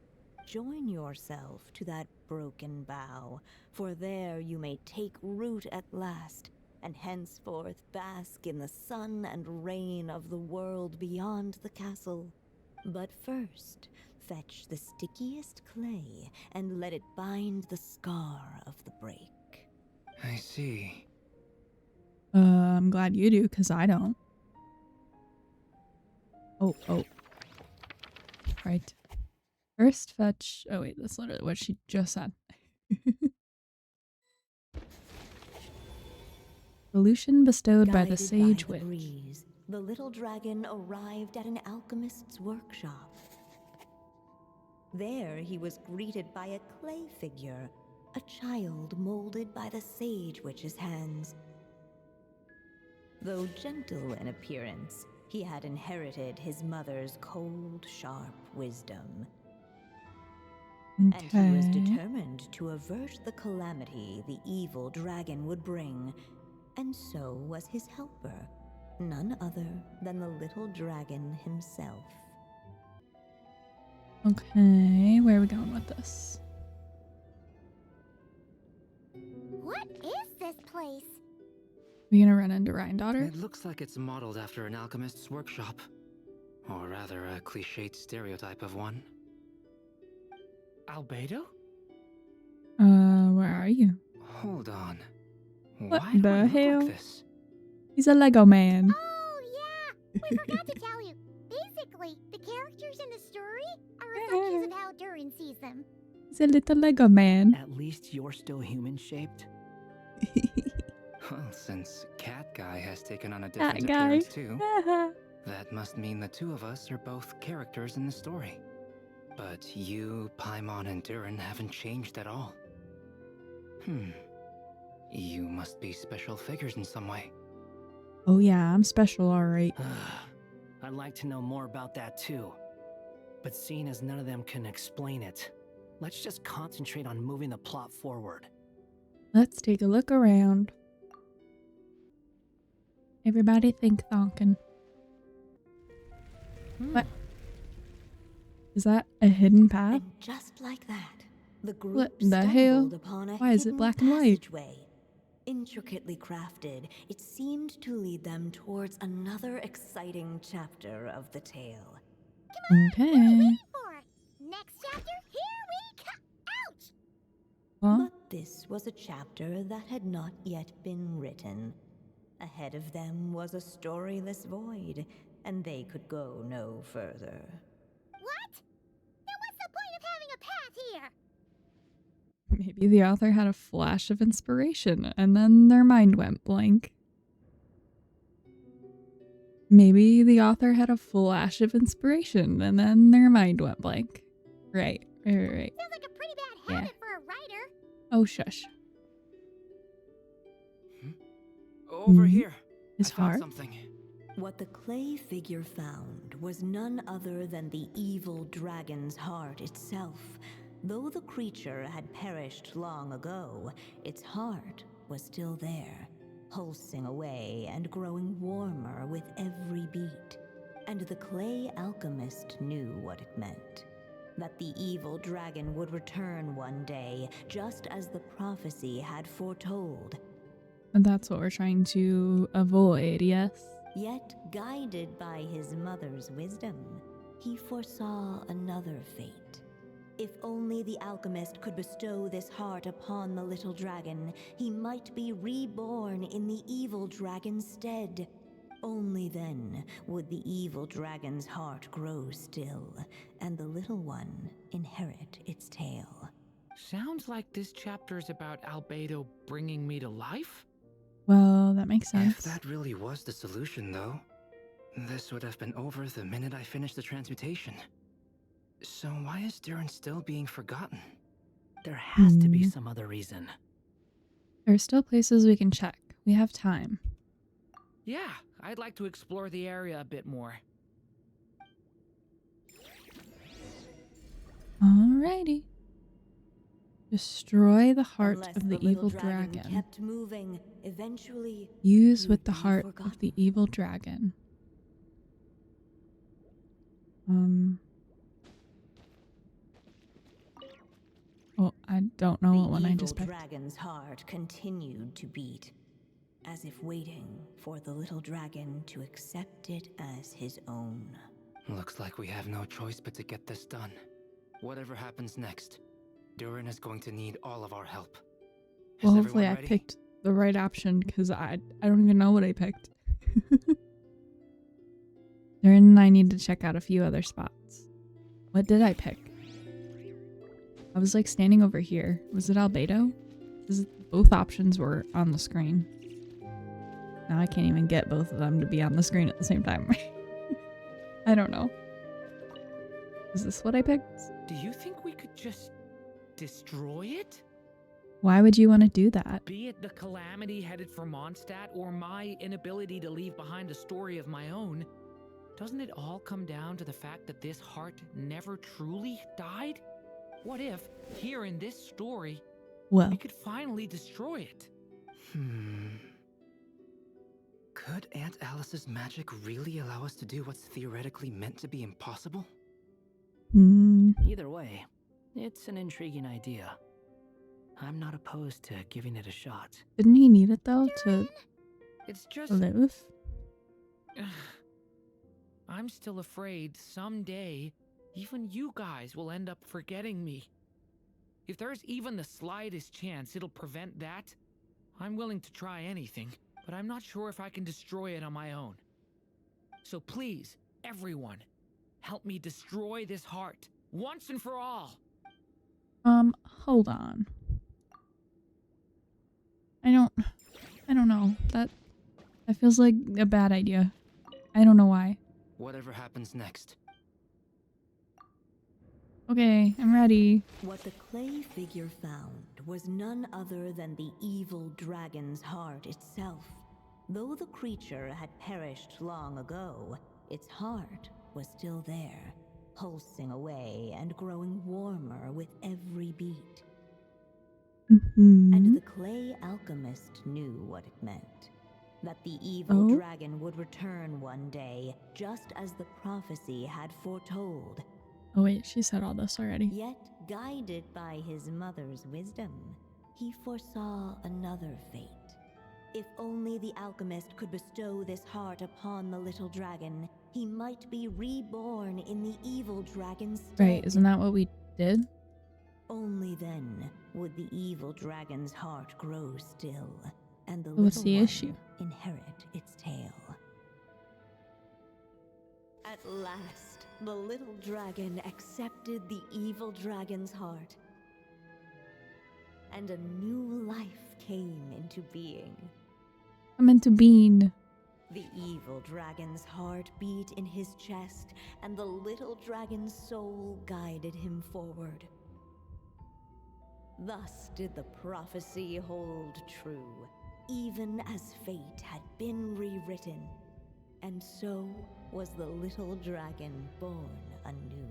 Join yourself to that broken bough, for there you may take root at last, and henceforth bask in the sun and rain of the world beyond the castle. But first, fetch the stickiest clay and let it bind the scar of the break. I see. I'm glad you do, because I don't. Oh. Right. First fetch... Oh wait, that's literally what she just said. Solution bestowed by the Guided Sage by the Witch. breeze, the little dragon arrived at an alchemist's workshop. There he was greeted by a clay figure, a child molded by the Sage Witch's hands. Though gentle in appearance, he had inherited his mother's cold, sharp wisdom. And he was determined to avert the calamity the evil dragon would bring, and so was his helper, none other than the little dragon himself. Okay, where are we going with this? What is this place? We gonna run into Rhine-daughter? It looks like it's modeled after an alchemist's workshop. Or rather, a cliched stereotype of one. Albedo? Where are you? Hold on. What Why do I the look hell? like this? He's a Lego man. Oh, yeah! We forgot to tell you. Basically, the characters in the story are reflections of how Durin sees them. He's a little Lego man. At least you're still human-shaped. Well, since Cat Guy has taken on a different Guy. appearance too, that must mean the two of us are both characters in the story. But you, Paimon, and Durin haven't changed at all. You must be special figures in some way. Oh yeah, I'm special, alright. I'd like to know more about that too. But seeing as none of them can explain it, let's just concentrate on moving the plot forward. Let's take a look around. Everybody think thonkin. What? Is that a hidden path? And just like that, the group What the hell? stumbled upon a Why is it hidden black and white? passageway. Intricately crafted, it seemed to lead them towards another exciting chapter of the tale. Okay. For next chapter, here we come! Ouch! Huh? But this was a chapter that had not yet been written. Ahead of them was a storyless void, and they could go no further. What? Then what's the point of having a path here? Maybe the author had a flash of inspiration and then their mind went blank. Maybe the author had a flash of inspiration and then their mind went blank. Right. Sounds like a pretty bad habit for a writer. Oh, shush. Over here. It's I found hard. something. What the clay figure found was none other than the evil dragon's heart itself. Though the creature had perished long ago, its heart was still there, pulsing away and growing warmer with every beat. And the clay alchemist knew what it meant. that the evil dragon would return one day, just as the prophecy had foretold. And that's what we're trying to avoid, yes? Yet, guided by his mother's wisdom, he foresaw another fate. If only the alchemist could bestow this heart upon the little dragon, he might be reborn in the evil dragon's stead. Only then would the evil dragon's heart grow still, and the little one inherit its tale. Sounds like this chapter's about Albedo bringing me to life? Well, that makes sense. If that really was the solution, though, this would have been over the minute I finished the transmutation. So why is Durin still being forgotten? There has to be some other reason. There are still places we can check. We have time. Yeah, I'd like to explore the area a bit more. Alrighty. Destroy the heart Unless of the little evil dragon. kept moving, eventually Use he with would the be heart forgotten. of the evil dragon. Oh, I don't know what one I just The picked. evil dragon's heart continued to beat, as if waiting for the little dragon to accept it as his own. Looks like we have no choice but to get this done. Whatever happens next, Durin is going to need all of our help. Well, Is hopefully I everyone ready? picked the right option, because I don't even know what I picked. Durin and I need to check out a few other spots. What did I pick? I was like standing over here. Was it Albedo? Both options were on the screen. Now I can't even get both of them to be on the screen at the same time. I don't know. Is this what I picked? Do you think we could just destroy it? Why would you want to do that? Be it the calamity headed for Mondstadt or my inability to leave behind a story of my own, doesn't it all come down to the fact that this heart never truly died? What if, here in this story, well, we could finally destroy it? Could Aunt Alice's magic really allow us to do what's theoretically meant to be impossible? Either way, it's an intriguing idea. I'm not opposed to giving it a shot. Didn't he need it though to It's just live? I'm still afraid someday even you guys will end up forgetting me. If there's even the slightest chance it'll prevent that, I'm willing to try anything, but I'm not sure if I can destroy it on my own. So please, everyone, help me destroy this heart once and for all. Hold on. I don't know. That feels like a bad idea. I don't know why. Whatever happens next. Okay, I'm ready. What the clay figure found was none other than the evil dragon's heart itself. Though the creature had perished long ago, its heart was still there, pulsing away and growing warmer with every beat. And the clay alchemist knew what it meant. That the evil dragon would return one day, just as the prophecy had foretold. Oh wait, she said all this already. Yet, guided by his mother's wisdom, he foresaw another fate. If only the alchemist could bestow this heart upon the little dragon, he might be reborn in the evil dragon's stead. Right, isn't that what we did? Only then would the evil dragon's heart grow still, and the What's little the one issue? inherit its tale. At last, the little dragon accepted the evil dragon's heart, and a new life came into being. I'm into bean. The evil dragon's heart beat in his chest, and the little dragon's soul guided him forward. Thus did the prophecy hold true, even as fate had been rewritten. And so was the little dragon born anew.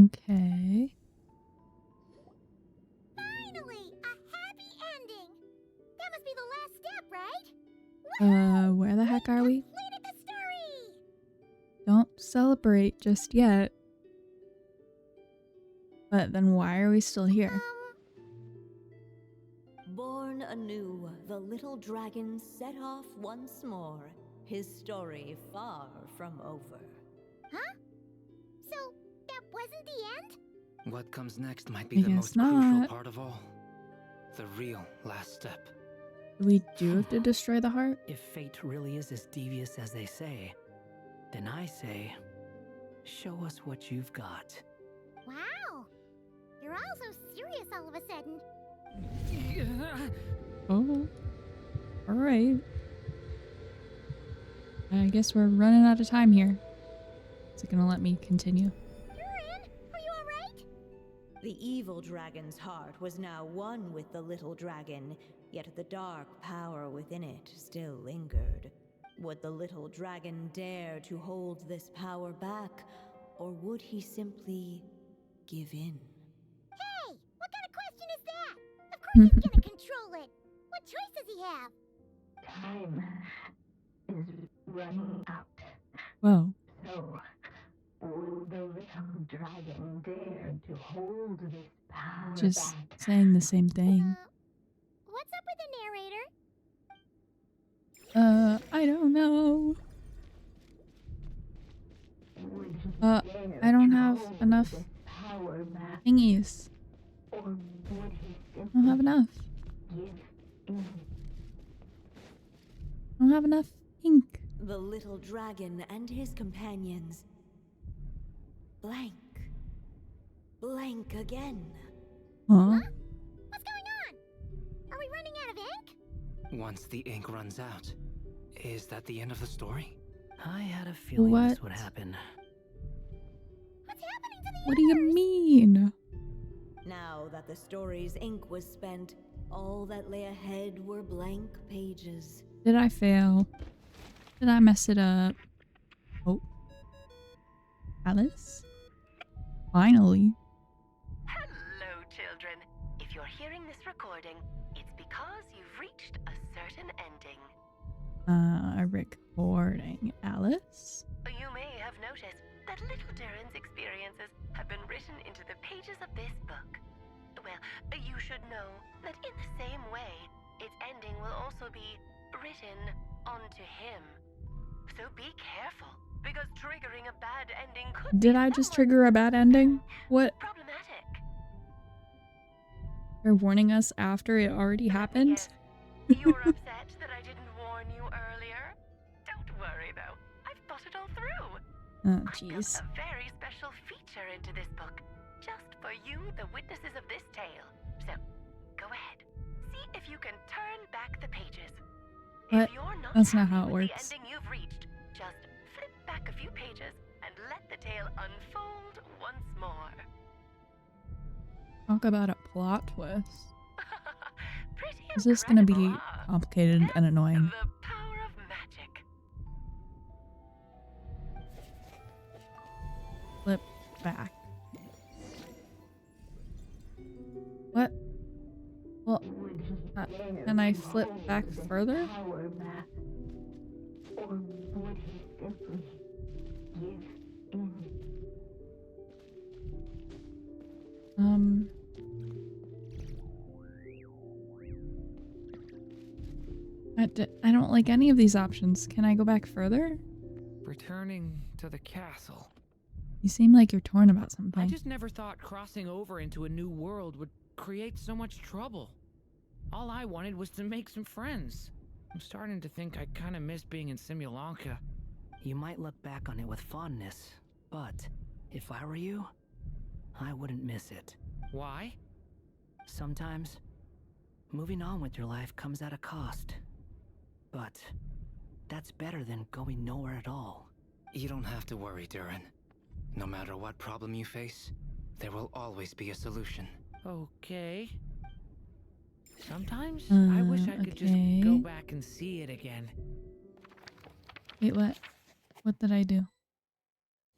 Okay. Finally, a happy ending. That must be the last step, right? Where the heck are we? Completed the story. Don't celebrate just yet. But then why are we still here? Born anew, the little dragon set off once more, his story far from over. Huh? So, that wasn't the end? What comes next might be I the guess most crucial not. part of all. The real last step. We do have to destroy the heart? If fate really is as devious as they say, then I say, show us what you've got. Wow! You're all so serious all of a sudden. Oh. Alright. I guess we're running out of time here. Is it gonna let me continue? Durin, are you alright? The evil dragon's heart was now one with the little dragon, yet the dark power within it still lingered. Would the little dragon dare to hold this power back, or would he simply give in? Hey! What kind of question is that? Of course he's gonna control it! What choice does he have? Time is running out. Whoa. So, will the little dragon dare to hold this power Just back? saying the same thing. What's up with the narrator? I don't know. Would he I dare don't to have hold enough this power back? thingies. Or would he I don't simply have enough. give in? I don't have enough ink. The little dragon and his companions. Blank. Blank again. Huh? What's going on? Are we running out of ink? Once the ink runs out, is that the end of the story? I had a feeling this would What? happen. What's happening to the What do you mean? Now that the story's ink was spent, all that lay ahead were blank pages. Did I fail? Did I mess it up? Oh. Alice? Finally. Hello, children. If you're hearing this recording, it's because you've reached a certain ending. Recording. Alice? You may have noticed that little Durin's experiences have been written into the pages of this book. Well, you should know that in the same way, its ending will also be written onto him. So be careful, because triggering a bad ending could Did be I just somewhat trigger a bad ending? What? problematic. They're warning us after it already happened? You're upset that I didn't warn you earlier? Don't worry, though. I've thought it all through. Oh, I built jeez. a very special feature into this book, just for you, the witnesses of this tale. So, go ahead. See if you can turn back the pages. What? If you're not That's not happy how it with works. the ending you've reached, just flip back a few pages and let the tale unfold once more. Talk about a plot twist. Pretty Is this gonna be incredible, huh? complicated and annoying? The power of magic. Flip back. What? Well, can I flip back further? Power back. Or would he simply give in? I don't like any of these options. Can I go back further? Returning to the castle. You seem like you're torn about I something. just never thought crossing over into a new world would create so much trouble. All I wanted was to make some friends. I'm starting to think I kind of miss being in Simulanka. You might look back on it with fondness, but if I were you, I wouldn't miss it. Why? Sometimes, moving on with your life comes at a cost. But that's better than going nowhere at all. You don't have to worry, Durin. No matter what problem you face, there will always be a solution. Okay. Sometimes I wish I could just go okay. back and see it again. Wait, what? What did I do?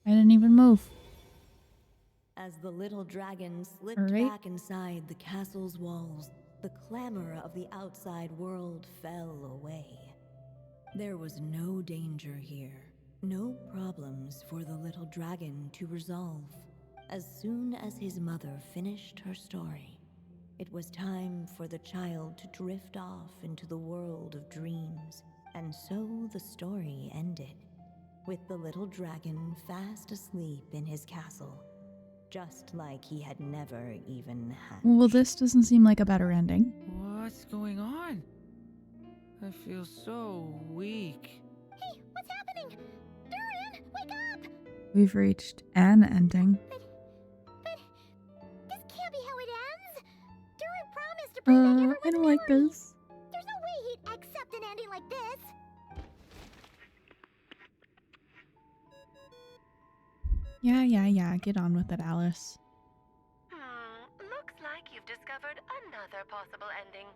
I didn't even move. As the little dragon slipped Alright. back inside the castle's walls, the clamor of the outside world fell away. There was no danger here, No problems for the little dragon to resolve. As soon as his mother finished her story, it was time for the child to drift off into the world of dreams. And so the story ended, with the little dragon fast asleep in his castle, just like he had never even hatched. Well, this doesn't seem like a better ending. What's going on? I feel so weak. Hey, what's happening? Durin, wake up! We've reached an ending. But this can't be how it ends. Durin promised to bring back everyone's I don't like this. There's no way he'd accept an ending like this. Yeah. Get on with it, Alice. Looks like you've discovered another possible ending.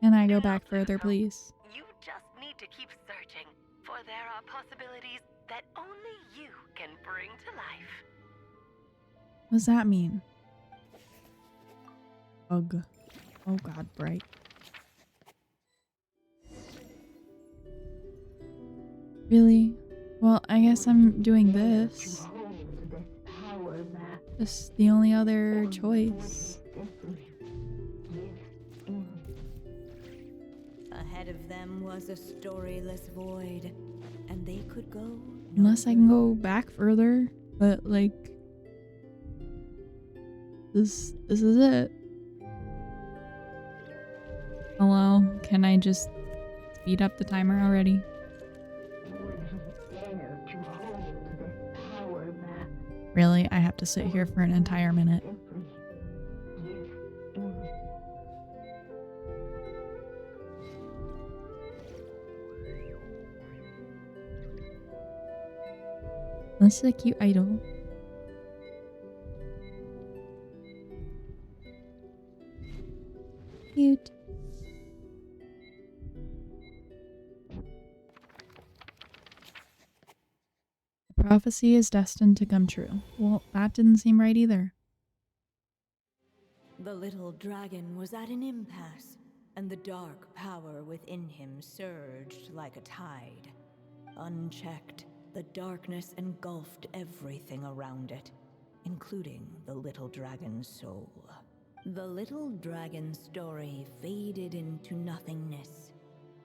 Can I go back further, please? You just need to keep searching, for there are possibilities that only you can bring to life. What does that mean? Ugh. Oh god, Bright. Really? Well, I guess I'm doing this. This is the only other choice. Ahead of them was a storyless void, and they could go Unless I can go back further, but like this is it. Hello, can I just speed up the timer already? Really? I have to sit here for an entire minute. This is a cute idol. Cute. The prophecy is destined to come true. Well, that didn't seem right either. The little dragon was at an impasse, and the dark power within him surged like a tide. Unchecked, the darkness engulfed everything around it, including the little dragon's soul. The little dragon's story faded into nothingness,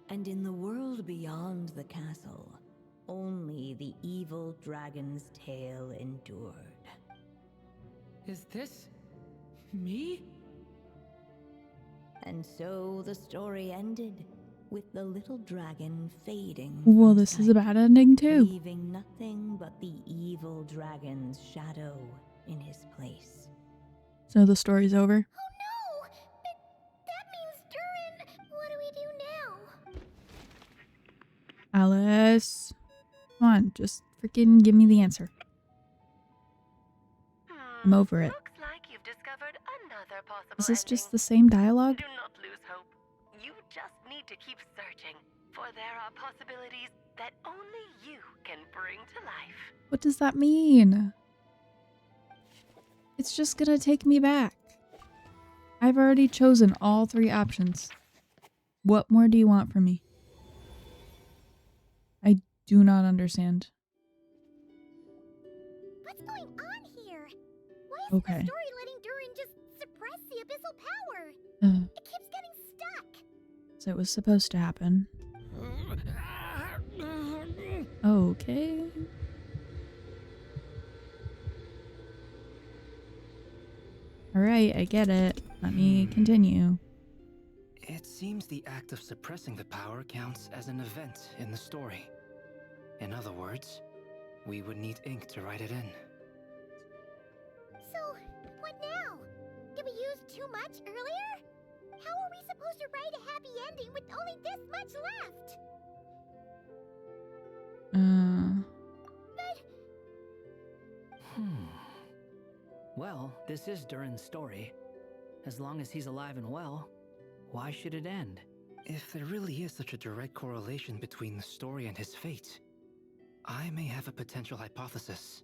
and in the world beyond the castle, only the evil dragon's tale endured. Is this me? And so the story ended, with the little dragon fading. Well, this is a bad ending too. Leaving nothing but the evil dragon's shadow in his place. So the story's over. Oh no! That means Durin. What do we do now? Alice. Come on, just freaking give me the answer. I'm over it. Looks like you've discovered another possible Is this ending. just the same dialogue? Do not lose hope. You just need to keep searching, for there are possibilities that only you can bring to life. What does that mean? It's just gonna take me back. I've already chosen all 3 options. What more do you want from me? I do not understand. What's going on here? Why is Okay. the story letting Durin just suppress the abyssal power? Uh, It keeps getting stuck. so it was supposed to happen. Okay. Alright, I get it. Let me continue. It seems the act of suppressing the power counts as an event in the story. In other words, we would need ink to write it in. So, what now? Did we use too much earlier? How are we supposed to write a happy ending with only this much left? Well, this is Durin's story. As long as he's alive and well, why should it end? If there really is such a direct correlation between the story and his fate, I may have a potential hypothesis.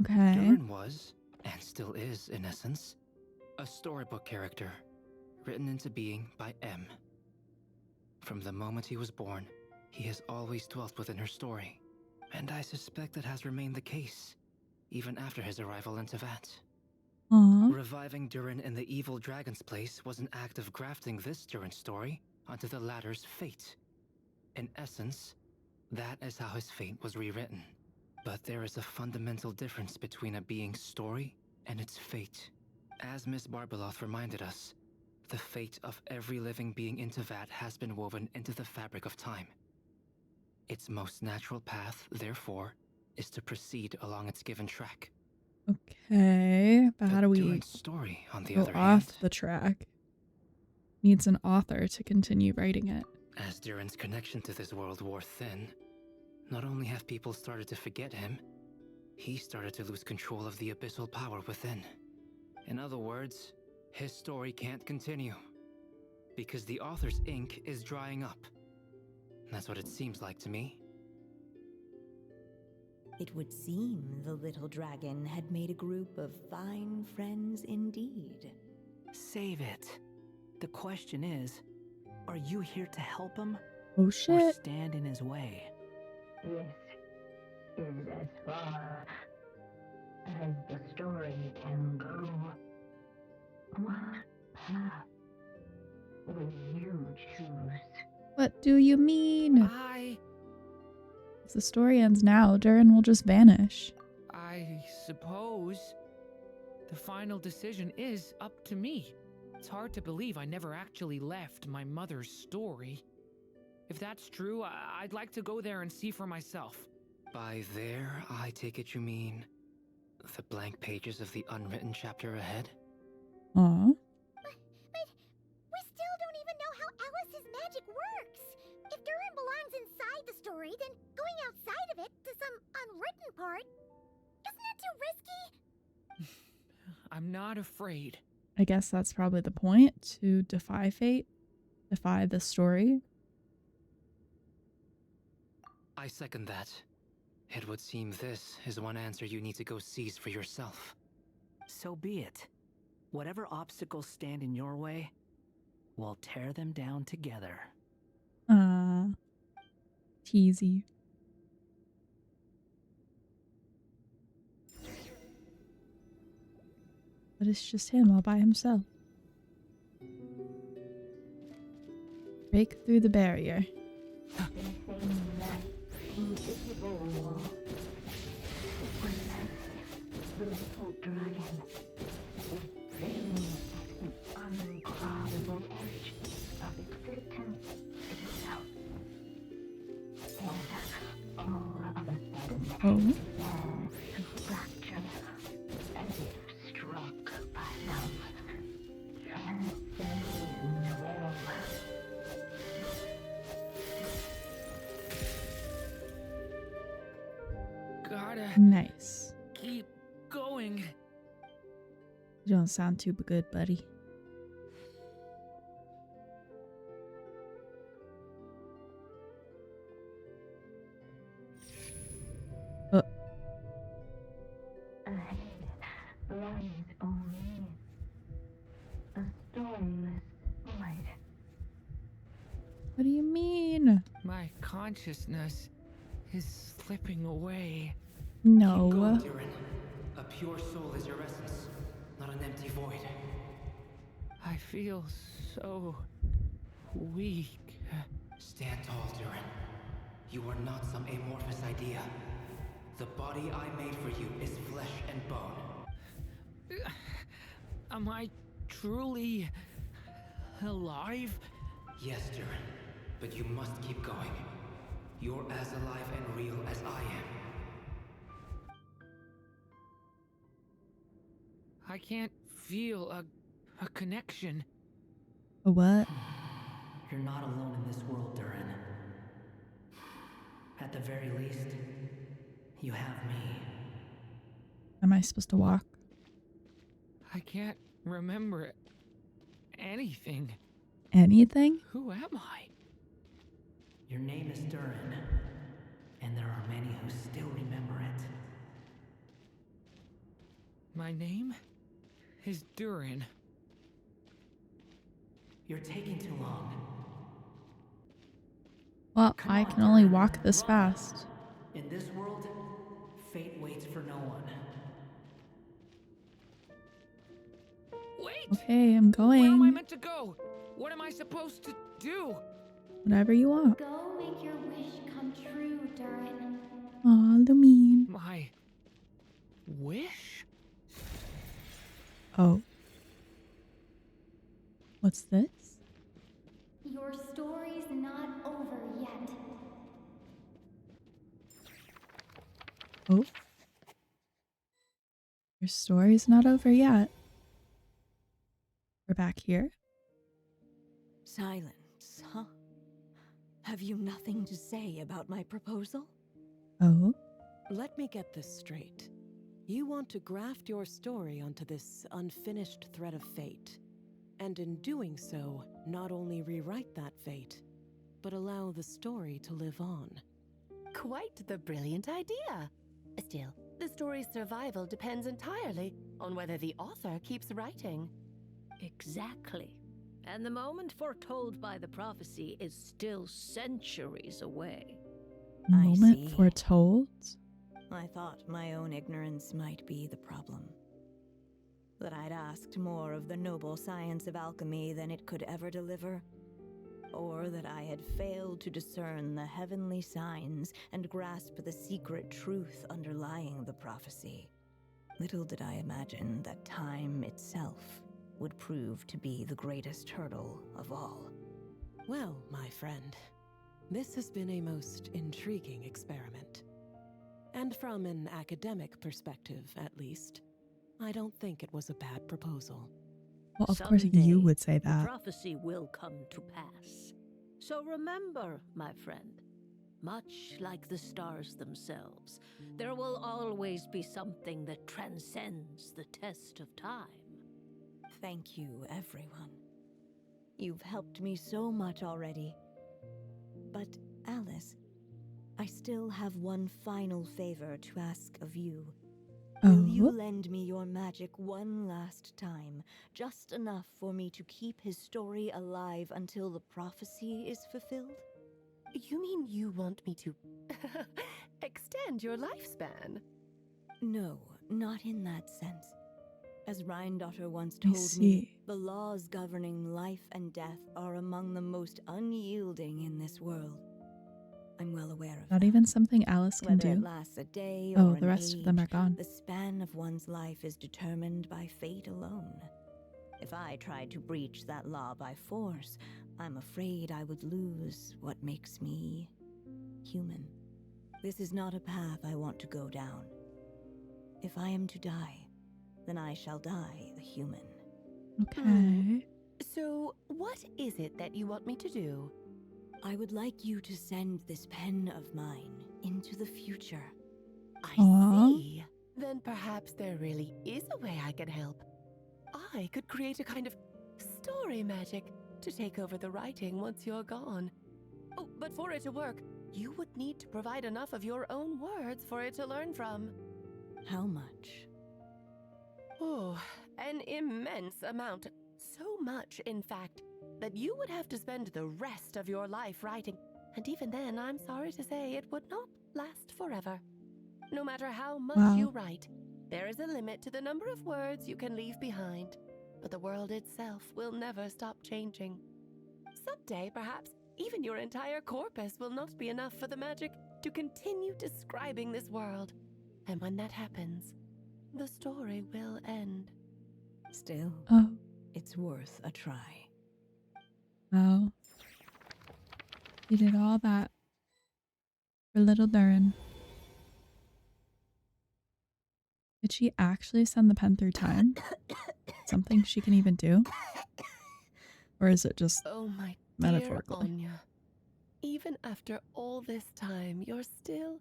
Okay. Durin was, and still is in essence, a storybook character, written into being by M. From the moment he was born, he has always dwelt within her story, And I suspect that has remained the case, even after his arrival in Tevat. Aww. Reviving Durin in the evil dragon's place was an act of grafting this Durin story onto the latter's fate. In essence, that is how his fate was rewritten. But there is a fundamental difference between a being's story and its fate. As Miss Barbeloth reminded us, the fate of every living being in Tevat has been woven into the fabric of time. Its most natural path, therefore, is to proceed along its given track. Okay, but how do we Durin's story, on the go other off hand, the track? Needs an author to continue writing it. as Durin's connection to this world wore thin, not only have people started to forget him, he started to lose control of the abyssal power within. In other words, his story can't continue. Because the author's ink is drying up. That's what it seems like to me. It would seem the little dragon had made a group of fine friends indeed. Save it. The question is, are you here to help him? Oh Or shit. stand in his way? This is as far as the story can go. What path will you choose? What do you mean? If the story ends now, Durin will just vanish. I suppose the final decision is up to me. It's hard to believe I never actually left my mother's story. If that's true, I'd like to go there and see for myself. By there, I take it you mean the blank pages of the unwritten chapter ahead? Aw. But we still don't even know how Alice's magic works. If Durin belongs inside the story, then going outside of it to some unwritten part, isn't that too risky? I'm not afraid. I guess that's probably the point, to defy fate, defy the story. I second that. It would seem this is one answer you need to go seize for yourself. So be it. Whatever obstacles stand in your way, we'll tear them down together. Teasy. But it's just him all by himself. Break through the barrier. The little dragon is bringing an uncrossable edge of existence itself. And all of a sudden, to fracture as if struck by some transcending will. Gotta Nice. keep going. You don't sound too good, buddy. Ahead lies only a stormless void. What do you mean? My consciousness is slipping away. No. Keep going, Durin. A pure soul is your essence, not an empty void. I feel so weak. Stand tall, Durin. You are not some amorphous idea. The body I made for you is flesh and bone. Am I truly alive? Yes, Durin, but you must keep going. You're as alive and real as I am. I can't feel a connection. A what? You're not alone in this world, Durin. At the very least, you have me. Am I supposed to walk? I can't remember anything. Anything? Who am I? Your name is Durin, and there are many who still remember it. My name is Durin. You're taking too long. Well, I can only walk this fast. In this world, Fate waits for no one. Wait! Okay, I'm Where am I going. meant to go? What am I supposed to do? Whatever you want. Go make your wish come true, Durin. Aw, Lumine. My wish? Oh. What's this? Your story's not over yet. Oh. Your story's not over yet. We're back here. Silence, huh? Have you nothing to say about my proposal? Oh. Let me get this straight. You want to graft your story onto this unfinished thread of fate, and in doing so, not only rewrite that fate, but allow the story to live on. Quite the brilliant idea. Still, the story's survival depends entirely on whether the author keeps writing. Exactly. And the moment foretold by the prophecy is still centuries away. Moment foretold? I thought my own ignorance might be the problem. That I'd asked more of the noble science of alchemy than it could ever deliver. Or that I had failed to discern the heavenly signs and grasp the secret truth underlying the prophecy. Little did I imagine that time itself would prove to be the greatest hurdle of all. Well, my friend, this has been a most intriguing experiment. And from an academic perspective, at least, I don't think it was a bad proposal. Well, of course Someday, you would say the that. prophecy will come to pass. So remember, my friend, much like the stars themselves, there will always be something that transcends the test of time. Thank you, everyone. You've helped me so much already. But, Alice, I still have one final favor to ask of you. Will you lend me your magic one last time, just enough for me to keep his story alive until the prophecy is fulfilled? You mean you want me to extend your lifespan? No, not in that sense. As Rheindotter once told see. me, the laws governing life and death are among the most unyielding in this world. I'm well aware of Not even something Alice can Whether do. it lasts a day Oh, or the an rest of them are age, gone. the span of one's life is determined by fate alone. If I tried to breach that law by force, I'm afraid I would lose what makes me human. This is not a path I want to go down. If I am to die, then I shall die a human. Okay. So, what is it that you want me to do? I would like you to send this pen of mine into the future. I see. Then perhaps there really is a way I can help. I could create a kind of story magic to take over the writing once you're gone. Oh, but for it to work, you would need to provide enough of your own words for it to learn from. How much? Oh, an immense amount. So much, in fact, that you would have to spend the rest of your life writing. And even then, I'm sorry to say, it would not last forever. No matter how much you write, there is a limit to the number of words you can leave behind. But the world itself will never stop changing. Someday, perhaps, even your entire corpus will not be enough for the magic to continue describing this world. And when that happens, the story will end. Still, it's worth a try. Wow. You did all that for little Durin. Did she actually send the pen through time? Something she can even do? Or is it just oh my metaphorically? Dear Anya, even after all this time, you're still...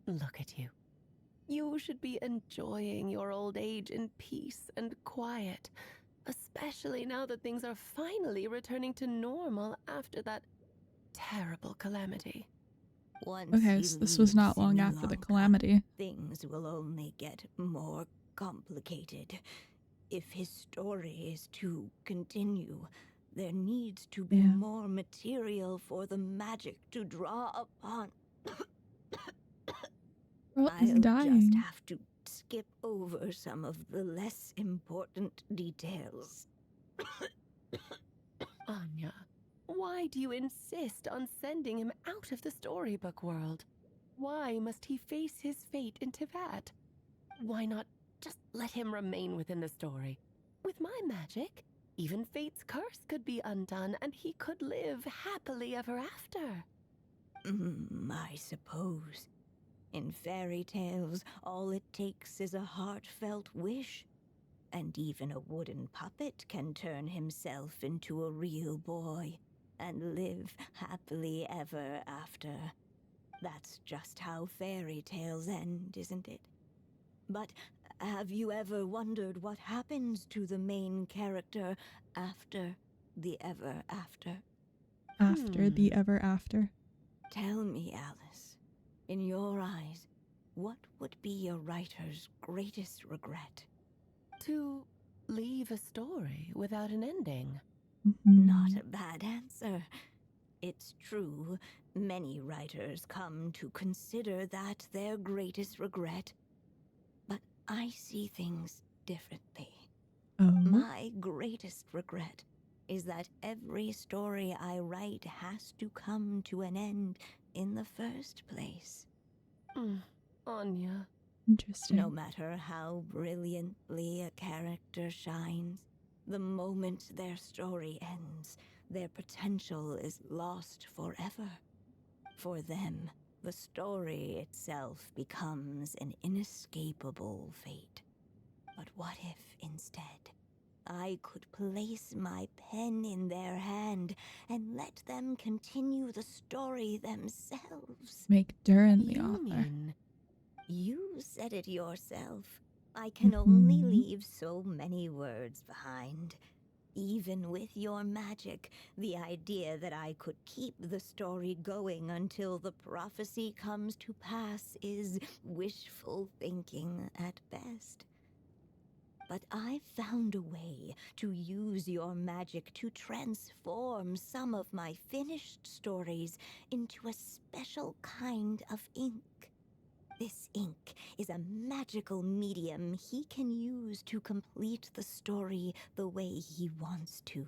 Look at you. You should be enjoying your old age in peace and quiet, especially now that things are finally returning to normal after that terrible calamity. Once Okay, he so this was not leaves long Sri after the Lanka, calamity. things will only get more complicated. If his story is to continue, there needs to be more material for the magic to draw upon. Girl is I'll just dying. have to skip over some of the less important details. Anya, why do you insist on sending him out of the storybook world? Why must he face his fate in Tivat? Why not just let him remain within the story? With my magic, even fate's curse could be undone and he could live happily ever after. I suppose. In fairy tales, all it takes is a heartfelt wish. And even a wooden puppet can turn himself into a real boy and live happily ever after. That's just how fairy tales end, isn't it? But have you ever wondered what happens to the main character after the ever after? After the ever after. Tell me, Alice, in your eyes, what would be a writer's greatest regret? To leave a story without an ending. Not a bad answer. It's true, many writers come to consider that their greatest regret. But I see things differently. My greatest regret is that every story I write has to come to an end in the first place. Anya. Interesting. No matter how brilliantly a character shines, the moment their story ends, their potential is lost forever. For them, the story itself becomes an inescapable fate. But what if, instead, I could place my pen in their hand and let them continue the story themselves? Make Durin the author. You said it yourself. I can only leave so many words behind. Even with your magic, the idea that I could keep the story going until the prophecy comes to pass is wishful thinking at best. But I found a way to use your magic to transform some of my finished stories into a special kind of ink. This ink is a magical medium he can use to complete the story the way he wants to.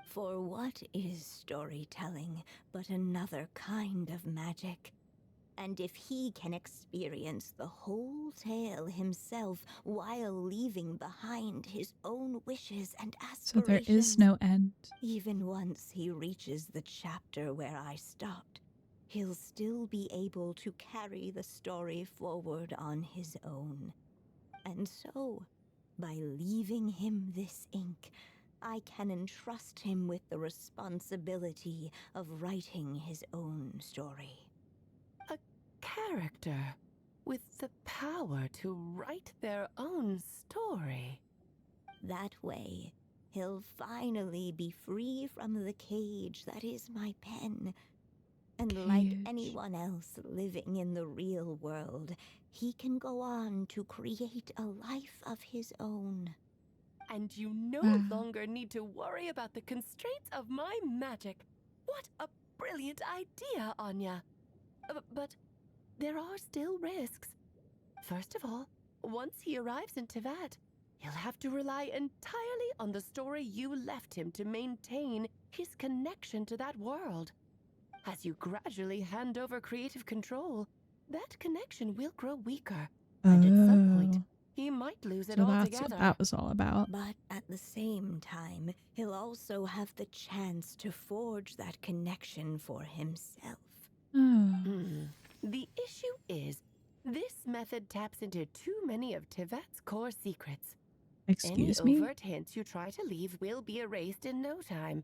For what is storytelling but another kind of magic? And if he can experience the whole tale himself while leaving behind his own wishes and So aspirations... there is no end. Even once he reaches the chapter where I stopped, he'll still be able to carry the story forward on his own. And so, by leaving him this ink, I can entrust him with the responsibility of writing his own story. A character with the power to write their own story. That way, he'll finally be free from the cage that is my pen. And like anyone else living in the real world, he can go on to create a life of his own. And you no longer need to worry about the constraints of my magic. What a brilliant idea, Anya. But there are still risks. First of all, once he arrives in Tivat, he'll have to rely entirely on the story you left him to maintain his connection to that world. As you gradually hand over creative control, that connection will grow weaker. And at some point, he might lose it So altogether. that's what that was all about. But at the same time, he'll also have the chance to forge that connection for himself. The issue is, this method taps into too many of Tivat's core secrets. Excuse Any me? overt hints you try to leave will be erased in no time.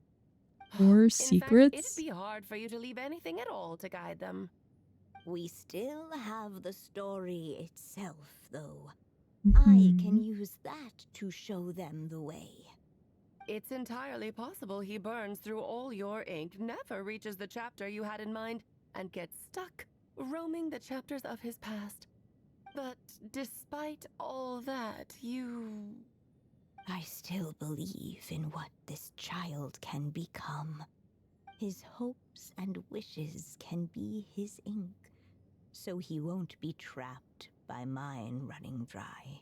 Or In secrets? fact, it'd be hard for you to leave anything at all to guide them. We still have the story itself, though. I can use that to show them the way. It's entirely possible he burns through all your ink, never reaches the chapter you had in mind, and gets stuck, roaming the chapters of his past. But despite all that, I still believe in what this child can become. His hopes and wishes can be his ink. so he won't be trapped by mine running dry.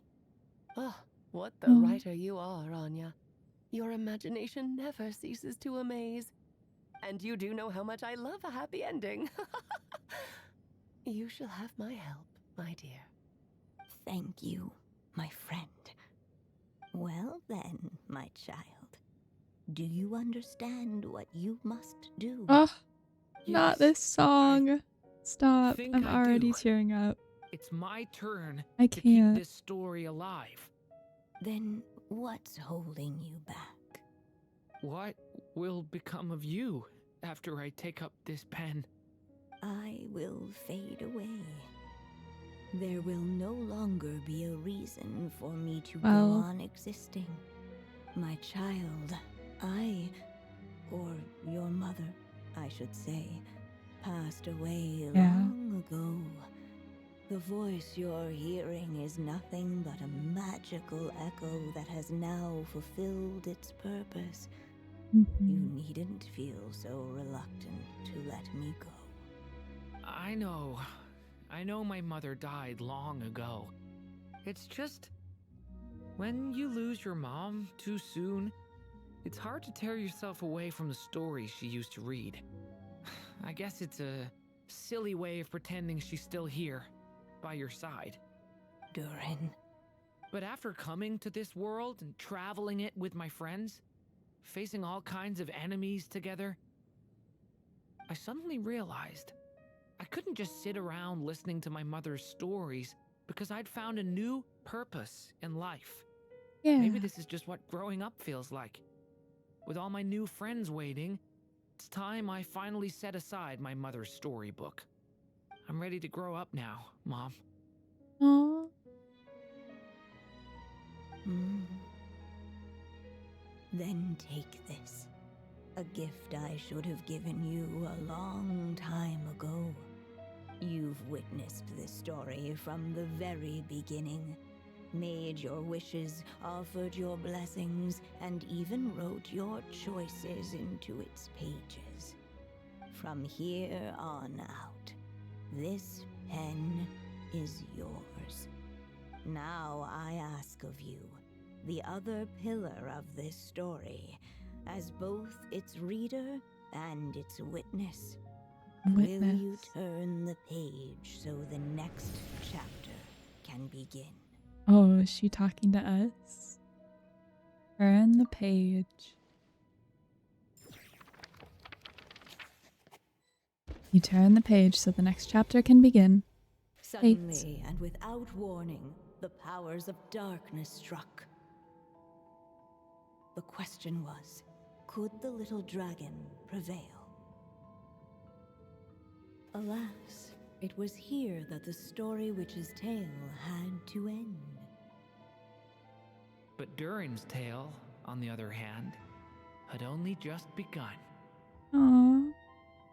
Oh, what the writer you are, Anya. Your imagination never ceases to amaze. And you do know how much I love a happy ending. You shall have my help, my dear. Thank you, my friend. Well then, my child, do you understand what you must do? Oh, not this song. Stop. think I'm I already do. tearing up. It's my turn I to keep can't. this story alive. Then what's holding you back? What will become of you after I take up this pen? I will fade away. There will no longer be a reason for me to go on existing. My child, or your mother, I should say, passed away long ago. The voice you're hearing is nothing but a magical echo that has now fulfilled its purpose. You needn't feel so reluctant to let me go. I know my mother died long ago. It's just, when you lose your mom too soon, it's hard to tear yourself away from the stories she used to read. I guess it's a silly way of pretending she's still here, by your side. Durin. But after coming to this world and traveling it with my friends, facing all kinds of enemies together, I suddenly realized I couldn't just sit around listening to my mother's stories because I'd found a new purpose in life. Yeah. Maybe this is just what growing up feels like. With all my new friends waiting, it's time I finally set aside my mother's storybook. I'm ready to grow up now, Mom. Aww. Then take this. A gift I should have given you a long time ago. You've witnessed this story from the very beginning. Made your wishes, offered your blessings, and even wrote your choices into its pages. From here on out, this pen is yours. Now I ask of you, the other pillar of this story, as both its reader and its witness. Will you turn the page so the next chapter can begin? Oh, is she talking to us? Turn the page. You turn the page so the next chapter can begin. Suddenly and without warning, the powers of darkness struck. The question was, could the little dragon prevail? Alas, it was here that the story witch's tale had to end. But Durin's tale, on the other hand, had only just begun. Aww.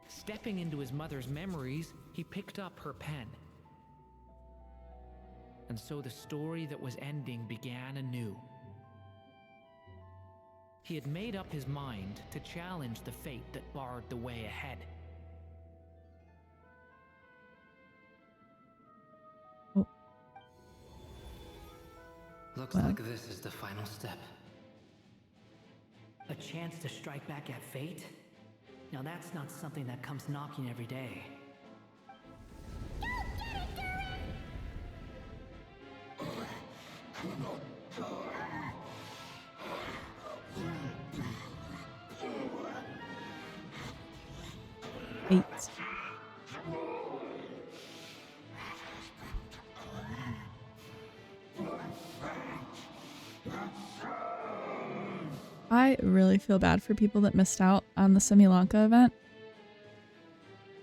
Stepping into his mother's memories, he picked up her pen. And so the story that was ending began anew. He had made up his mind to challenge the fate that barred the way ahead. Looks like this is the final step. A chance to strike back at fate? Now that's not something that comes knocking every day. Eight. I really feel bad for people that missed out on the Similanka event.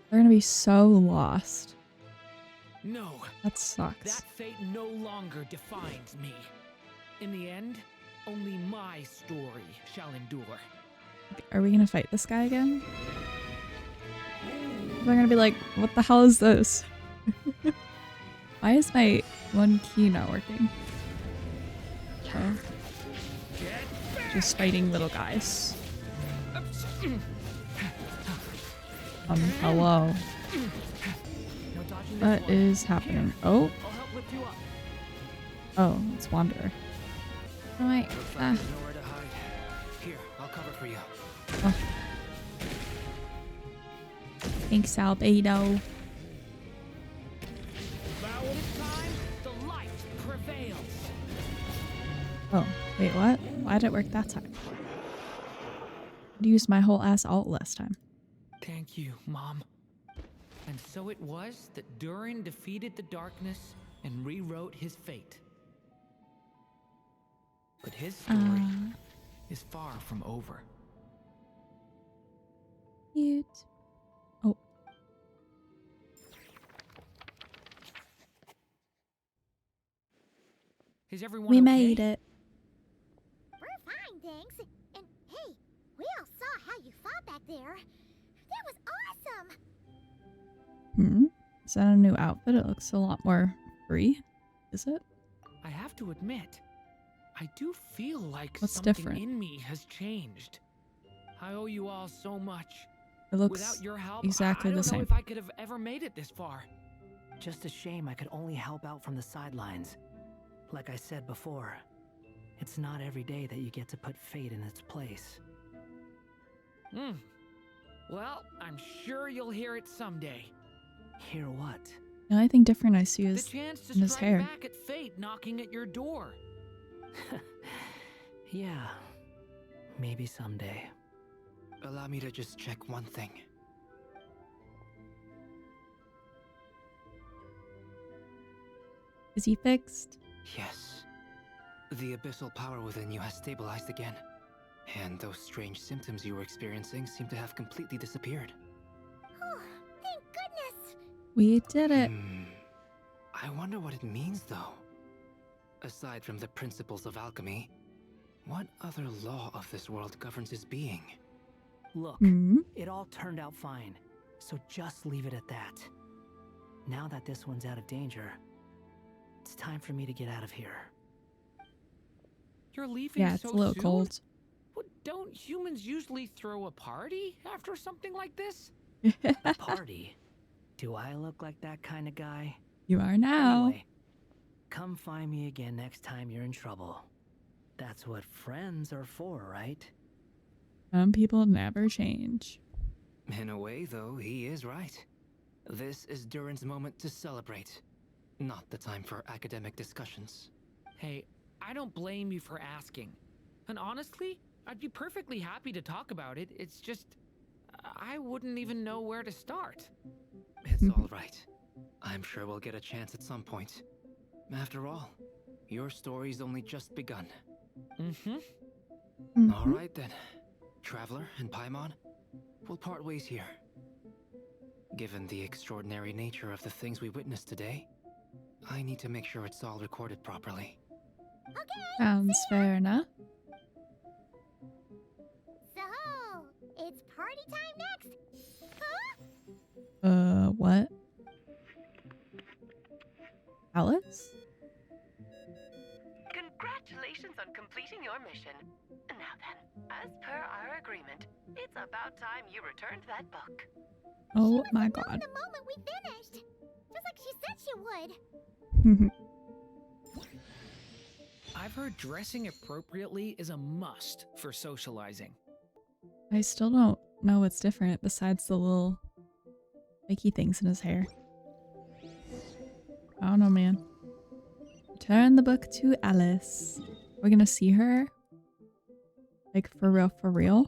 They're gonna be so lost. No. That sucks. That fate no longer defines me. In the end, only my story shall endure. Are we gonna fight this guy again? They're gonna be like, what the hell is this? Why is my one key not working? Oh. Just fighting little guys. No Hello. dodging What is happening? Oh. I'll help lift you up. Oh, it's Wanderer. Right. Looks like there's nowhere to hide. Here, I'll cover for you. Oh. Thanks, Albedo. Now it is time, the light prevails. Oh, wait, what? Why did it work that time? I used my whole ass alt last time. Thank you, Mom. And so it was that Durin defeated the darkness and rewrote his fate. But his story is far from over. Cute. Oh. Is everyone We okay? made it. We're fine, thanks. And hey, we all saw how you fought back there. That was awesome. Hmm. Is that a new outfit? It looks a lot more free. Is it? I have to admit, I do feel like What's something different? in me has changed. I owe you all so much. It looks Without your help, exactly I the don't know same. if I could have ever made it this far. Just a shame I could only help out from the sidelines. Like I said before, it's not every day that you get to put fate in its place. Hmm. Well, I'm sure you'll hear it someday. Hear what? The only thing different I see The is chance to in his strike hair. back at fate knocking at your door. Yeah, maybe someday. Allow me to just check one thing. Is he fixed? Yes. The abyssal power within you has stabilized again. And those strange symptoms you were experiencing seem to have completely disappeared. Oh, thank goodness. We did it. I wonder what it means, though. Aside from the principles of alchemy, what other law of this world governs his being? Look, Hmm? it all turned out fine, so just leave it at that. Now that this one's out of danger, it's time for me to get out of here. You're leaving Yeah, it's so a little soon? cold. What, don't humans usually throw a party after something like this? A party? Do I look like that kind of guy? You are now. Anyway, come find me again next time you're in trouble. That's what friends are for, right? Some people never change. In a way, though, he is right. This is Durin's moment to celebrate, not the time for academic discussions. Hey, I don't blame you for asking. And honestly, I'd be perfectly happy to talk about it. It's just, I wouldn't even know where to start. It's all right. I'm sure we'll get a chance at some point. After all, your story's only just begun. All right then. Traveler and Paimon, we'll part ways here. Given the extraordinary nature of the things we witnessed today, I need to make sure it's all recorded properly. Sounds fair enough. So, it's party time next. Huh? What? Alice? Congratulations on completing your mission. Now then, as per our agreement, it's about time you returned that book. Oh my god. The moment we finished. Just like she said she would. I've heard dressing appropriately is a must for socializing. I still don't know what's different besides the little spiky things in his hair. I don't know, man. Turn the book to Alice. We're gonna see her? Like, for real, for real?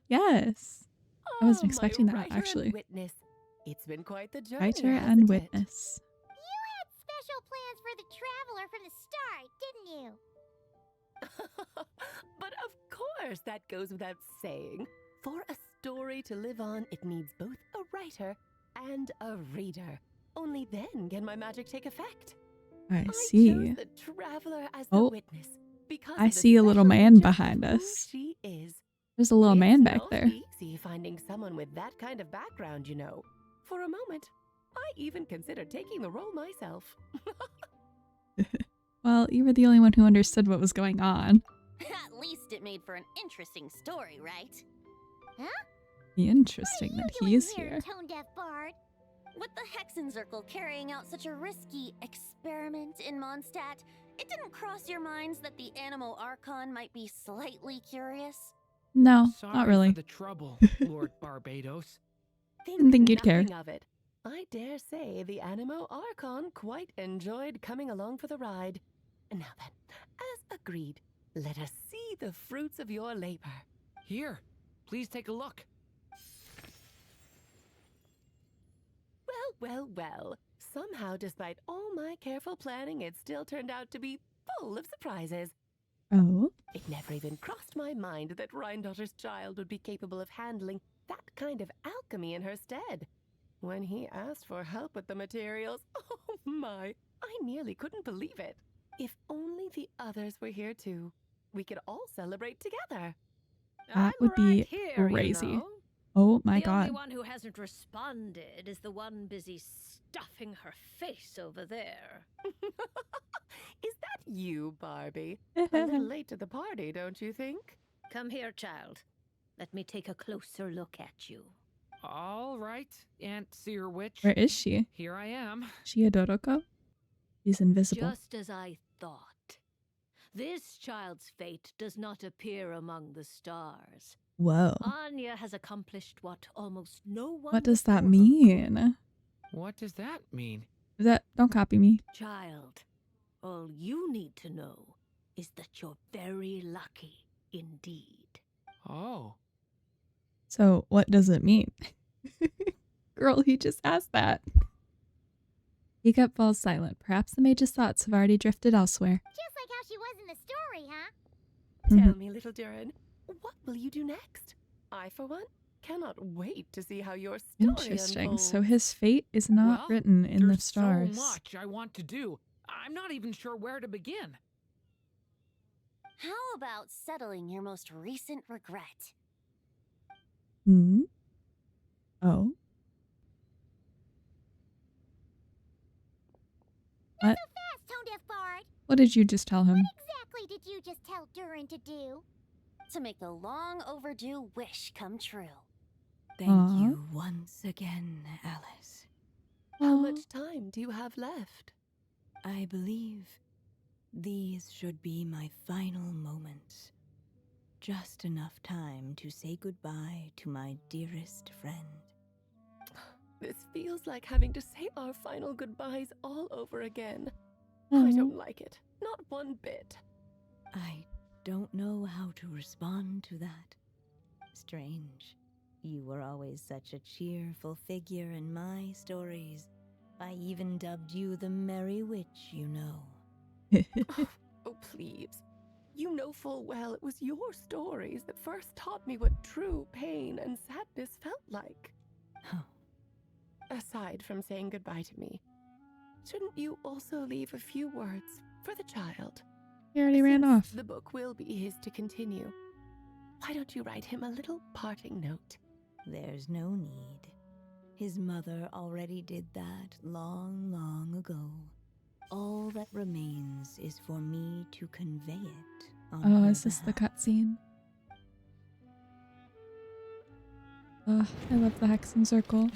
Yes! I wasn't expecting that, writer actually. And witness. It's been quite the journey. Writer hasn't and it? witness. You had special plans for the Traveler from the start, didn't you? But of course, that goes without saying. For a story to live on, it needs both a writer and a reader. Only then can my magic take effect. I chose see. the Traveler as the Oh, witness because I of the see a little special man nature of behind who us. She is. There's a little It's man back not there. easy finding someone with that kind of background, you know. For a moment, I even considered taking the role myself. Well, you were the only one who understood what was going on. At least it made for an interesting story, right? Huh? Interesting that he is here. Tone deaf bard. With the Hexenzirkel carrying out such a risky experiment in Mondstadt, it didn't cross your minds that the Animo Archon might be slightly curious? No, Sorry not really. for the trouble, Lord Barbados. Didn't think you'd care. Nothing of it. I dare say the Animo Archon quite enjoyed coming along for the ride. And now then, as agreed, let us see the fruits of your labor. Here, please take a look. Well. Somehow, despite all my careful planning, it still turned out to be full of surprises. Oh? It never even crossed my mind that Rhindotter's child would be capable of handling that kind of alchemy in her stead. When he asked for help with the materials, oh my, I nearly couldn't believe it. If only the others were here too, we could all celebrate together. That would be here, crazy. You know. Oh my the god. only one who hasn't responded is the one busy stuffing her face over there. Is that you, Barbie? A little late to the party, don't you think? Come here, child. Let me take a closer look at you. All right, Aunt Seer Witch. Where is she? Here I am. She a Dodoko? She's invisible. Just as I thought. This child's fate does not appear among the stars. Whoa. Anya has accomplished what almost no one. What does that mean? What does that mean? Don't copy me. Child, all you need to know is that you're very lucky indeed. Oh. So what does it mean? Girl, he just asked that. Hiccup falls silent. Perhaps the mage's thoughts have already drifted elsewhere. Just like how she was in the story, huh? Tell me, little Durin, what will you do next? I, for one, cannot wait to see how your story Interesting. unfolds. So his fate is not written in the There's stars. so much I want to do. I'm not even sure where to begin. How about settling your most recent regret? Hmm? Oh? What? So fast, Tone Deaf Bard. What did you just tell him? What exactly did you just tell Durin to do? To make the long overdue wish come true. Thank Aw. you once again, Alice. How much time do you have left? I believe these should be my final moments. Just enough time to say goodbye to my dearest friend. This feels like having to say our final goodbyes all over again. I don't like it. Not one bit. I don't know how to respond to that. Strange. You were always such a cheerful figure in my stories. I even dubbed you the Merry Witch, you know. Oh, please. You know full well it was your stories that first taught me what true pain and sadness felt like. Aside from saying goodbye to me, shouldn't you also leave a few words for the child? He already ran off. The book will be his to continue. Why don't you write him a little parting note? There's no need. His mother already did that long, long ago. All that remains is for me to convey it on Oh, her is this the behalf. cutscene? Oh, I love the Hexenzirkel.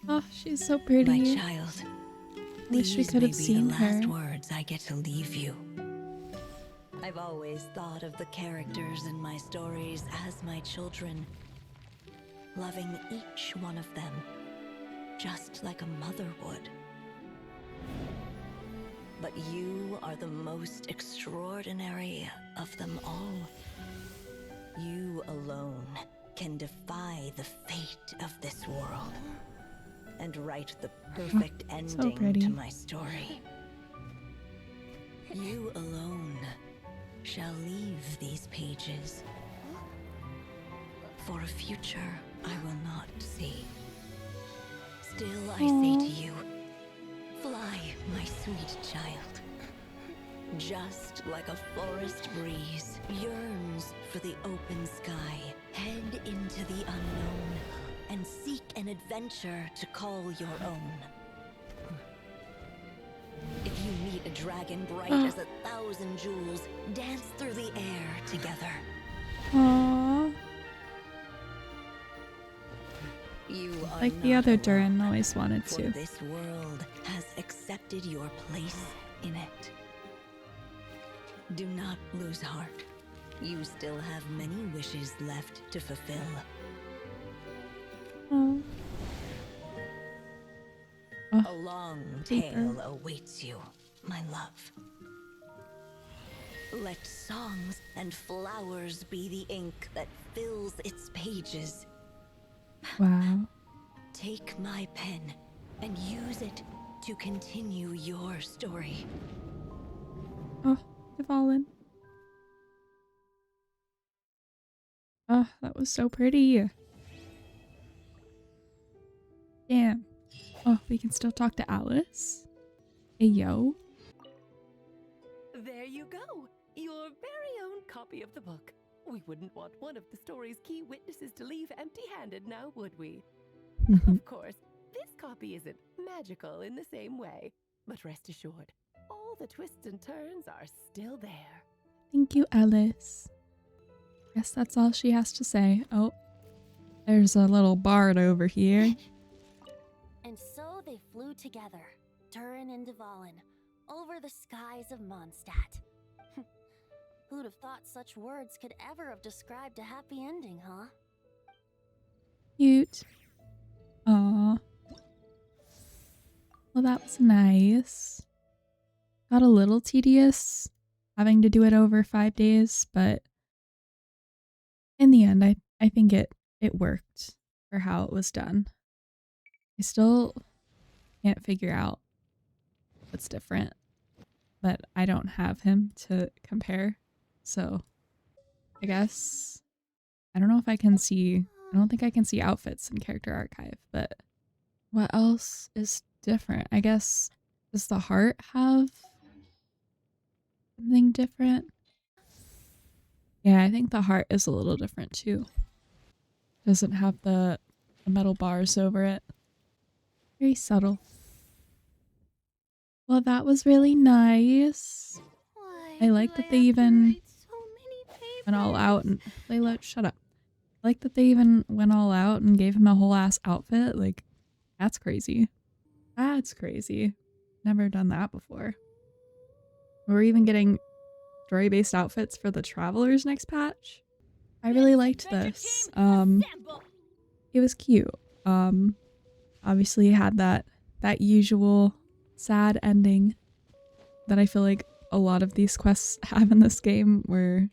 Oh, she's so pretty. My child, I wish we these could may have be seen the last her. words I get to leave you. I've always thought of the characters in my stories as my children, loving each one of them, just like a mother would. But you are the most extraordinary of them all. You alone can defy the fate of this world and write the perfect so ending pretty. to my story. You alone shall leave these pages for a future I will not see. Still, I say to you, fly, my sweet child. Just like a forest breeze yearns for the open sky, head into the unknown and seek an adventure to call your own. If you meet a dragon bright as 1,000 jewels, dance through the air together. Aww. You are Like the not other alone, Durin always wanted for to. this world has accepted your place in it. Do not lose heart. You still have many wishes left to fulfill. Oh. A long tale awaits you, my love. Let songs and flowers be the ink that fills its pages. Wow. Take my pen and use it to continue your story. Oh, I've fallen. Oh, that was so pretty. Damn. Oh, we can still talk to Alice? Hey, yo. There you go. Your very own copy of the book. We wouldn't want one of the story's key witnesses to leave empty-handed now, would we? Of course, this copy isn't magical in the same way, but rest assured, all the twists and turns are still there. Thank you, Alice. Guess that's all she has to say. Oh, there's a little bard over here. And so they flew together, Durin and Dvalin, over the skies of Mondstadt. Who'd have thought such words could ever have described a happy ending, huh? Cute. Aw. Well, that was nice. Got a little tedious having to do it over 5 days, but in the end, I think it worked for how it was done. I still can't figure out what's different, but I don't have him to compare, so I guess I don't know if I can see. I don't think I can see outfits in Character Archive, but what else is different? I guess, does the heart have something different? Yeah, I think the heart is a little different too. Doesn't have the metal bars over it. Very subtle. Well, that was really nice. I like that they even went all out and Layla, shut up. I like that they even went all out and gave him a whole ass outfit. Like, that's crazy. That's crazy. Never done that before. We're even getting story-based outfits for the travelers next patch. I really liked this. It was cute. Obviously it had that usual sad ending that I feel like a lot of these quests have in this game, where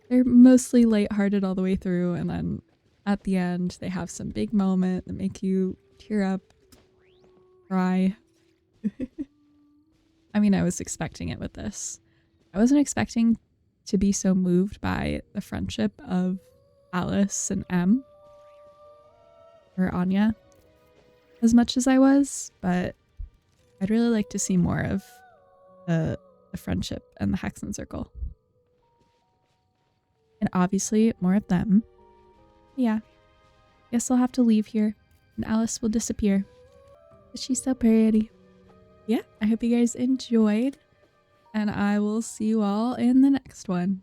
they're mostly lighthearted all the way through, and then at the end they have some big moment that make you tear up, cry. I mean, I was expecting it with this. I wasn't expecting to be so moved by the friendship of Alice and M, or Anya, as much as I was, but I'd really like to see more of the friendship and the Hexen Circle. And obviously more of them. Yeah. Guess I'll have to leave here and Alice will disappear. But she's so pretty. Yeah, I hope you guys enjoyed, and I will see you all in the next one.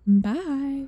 Bye!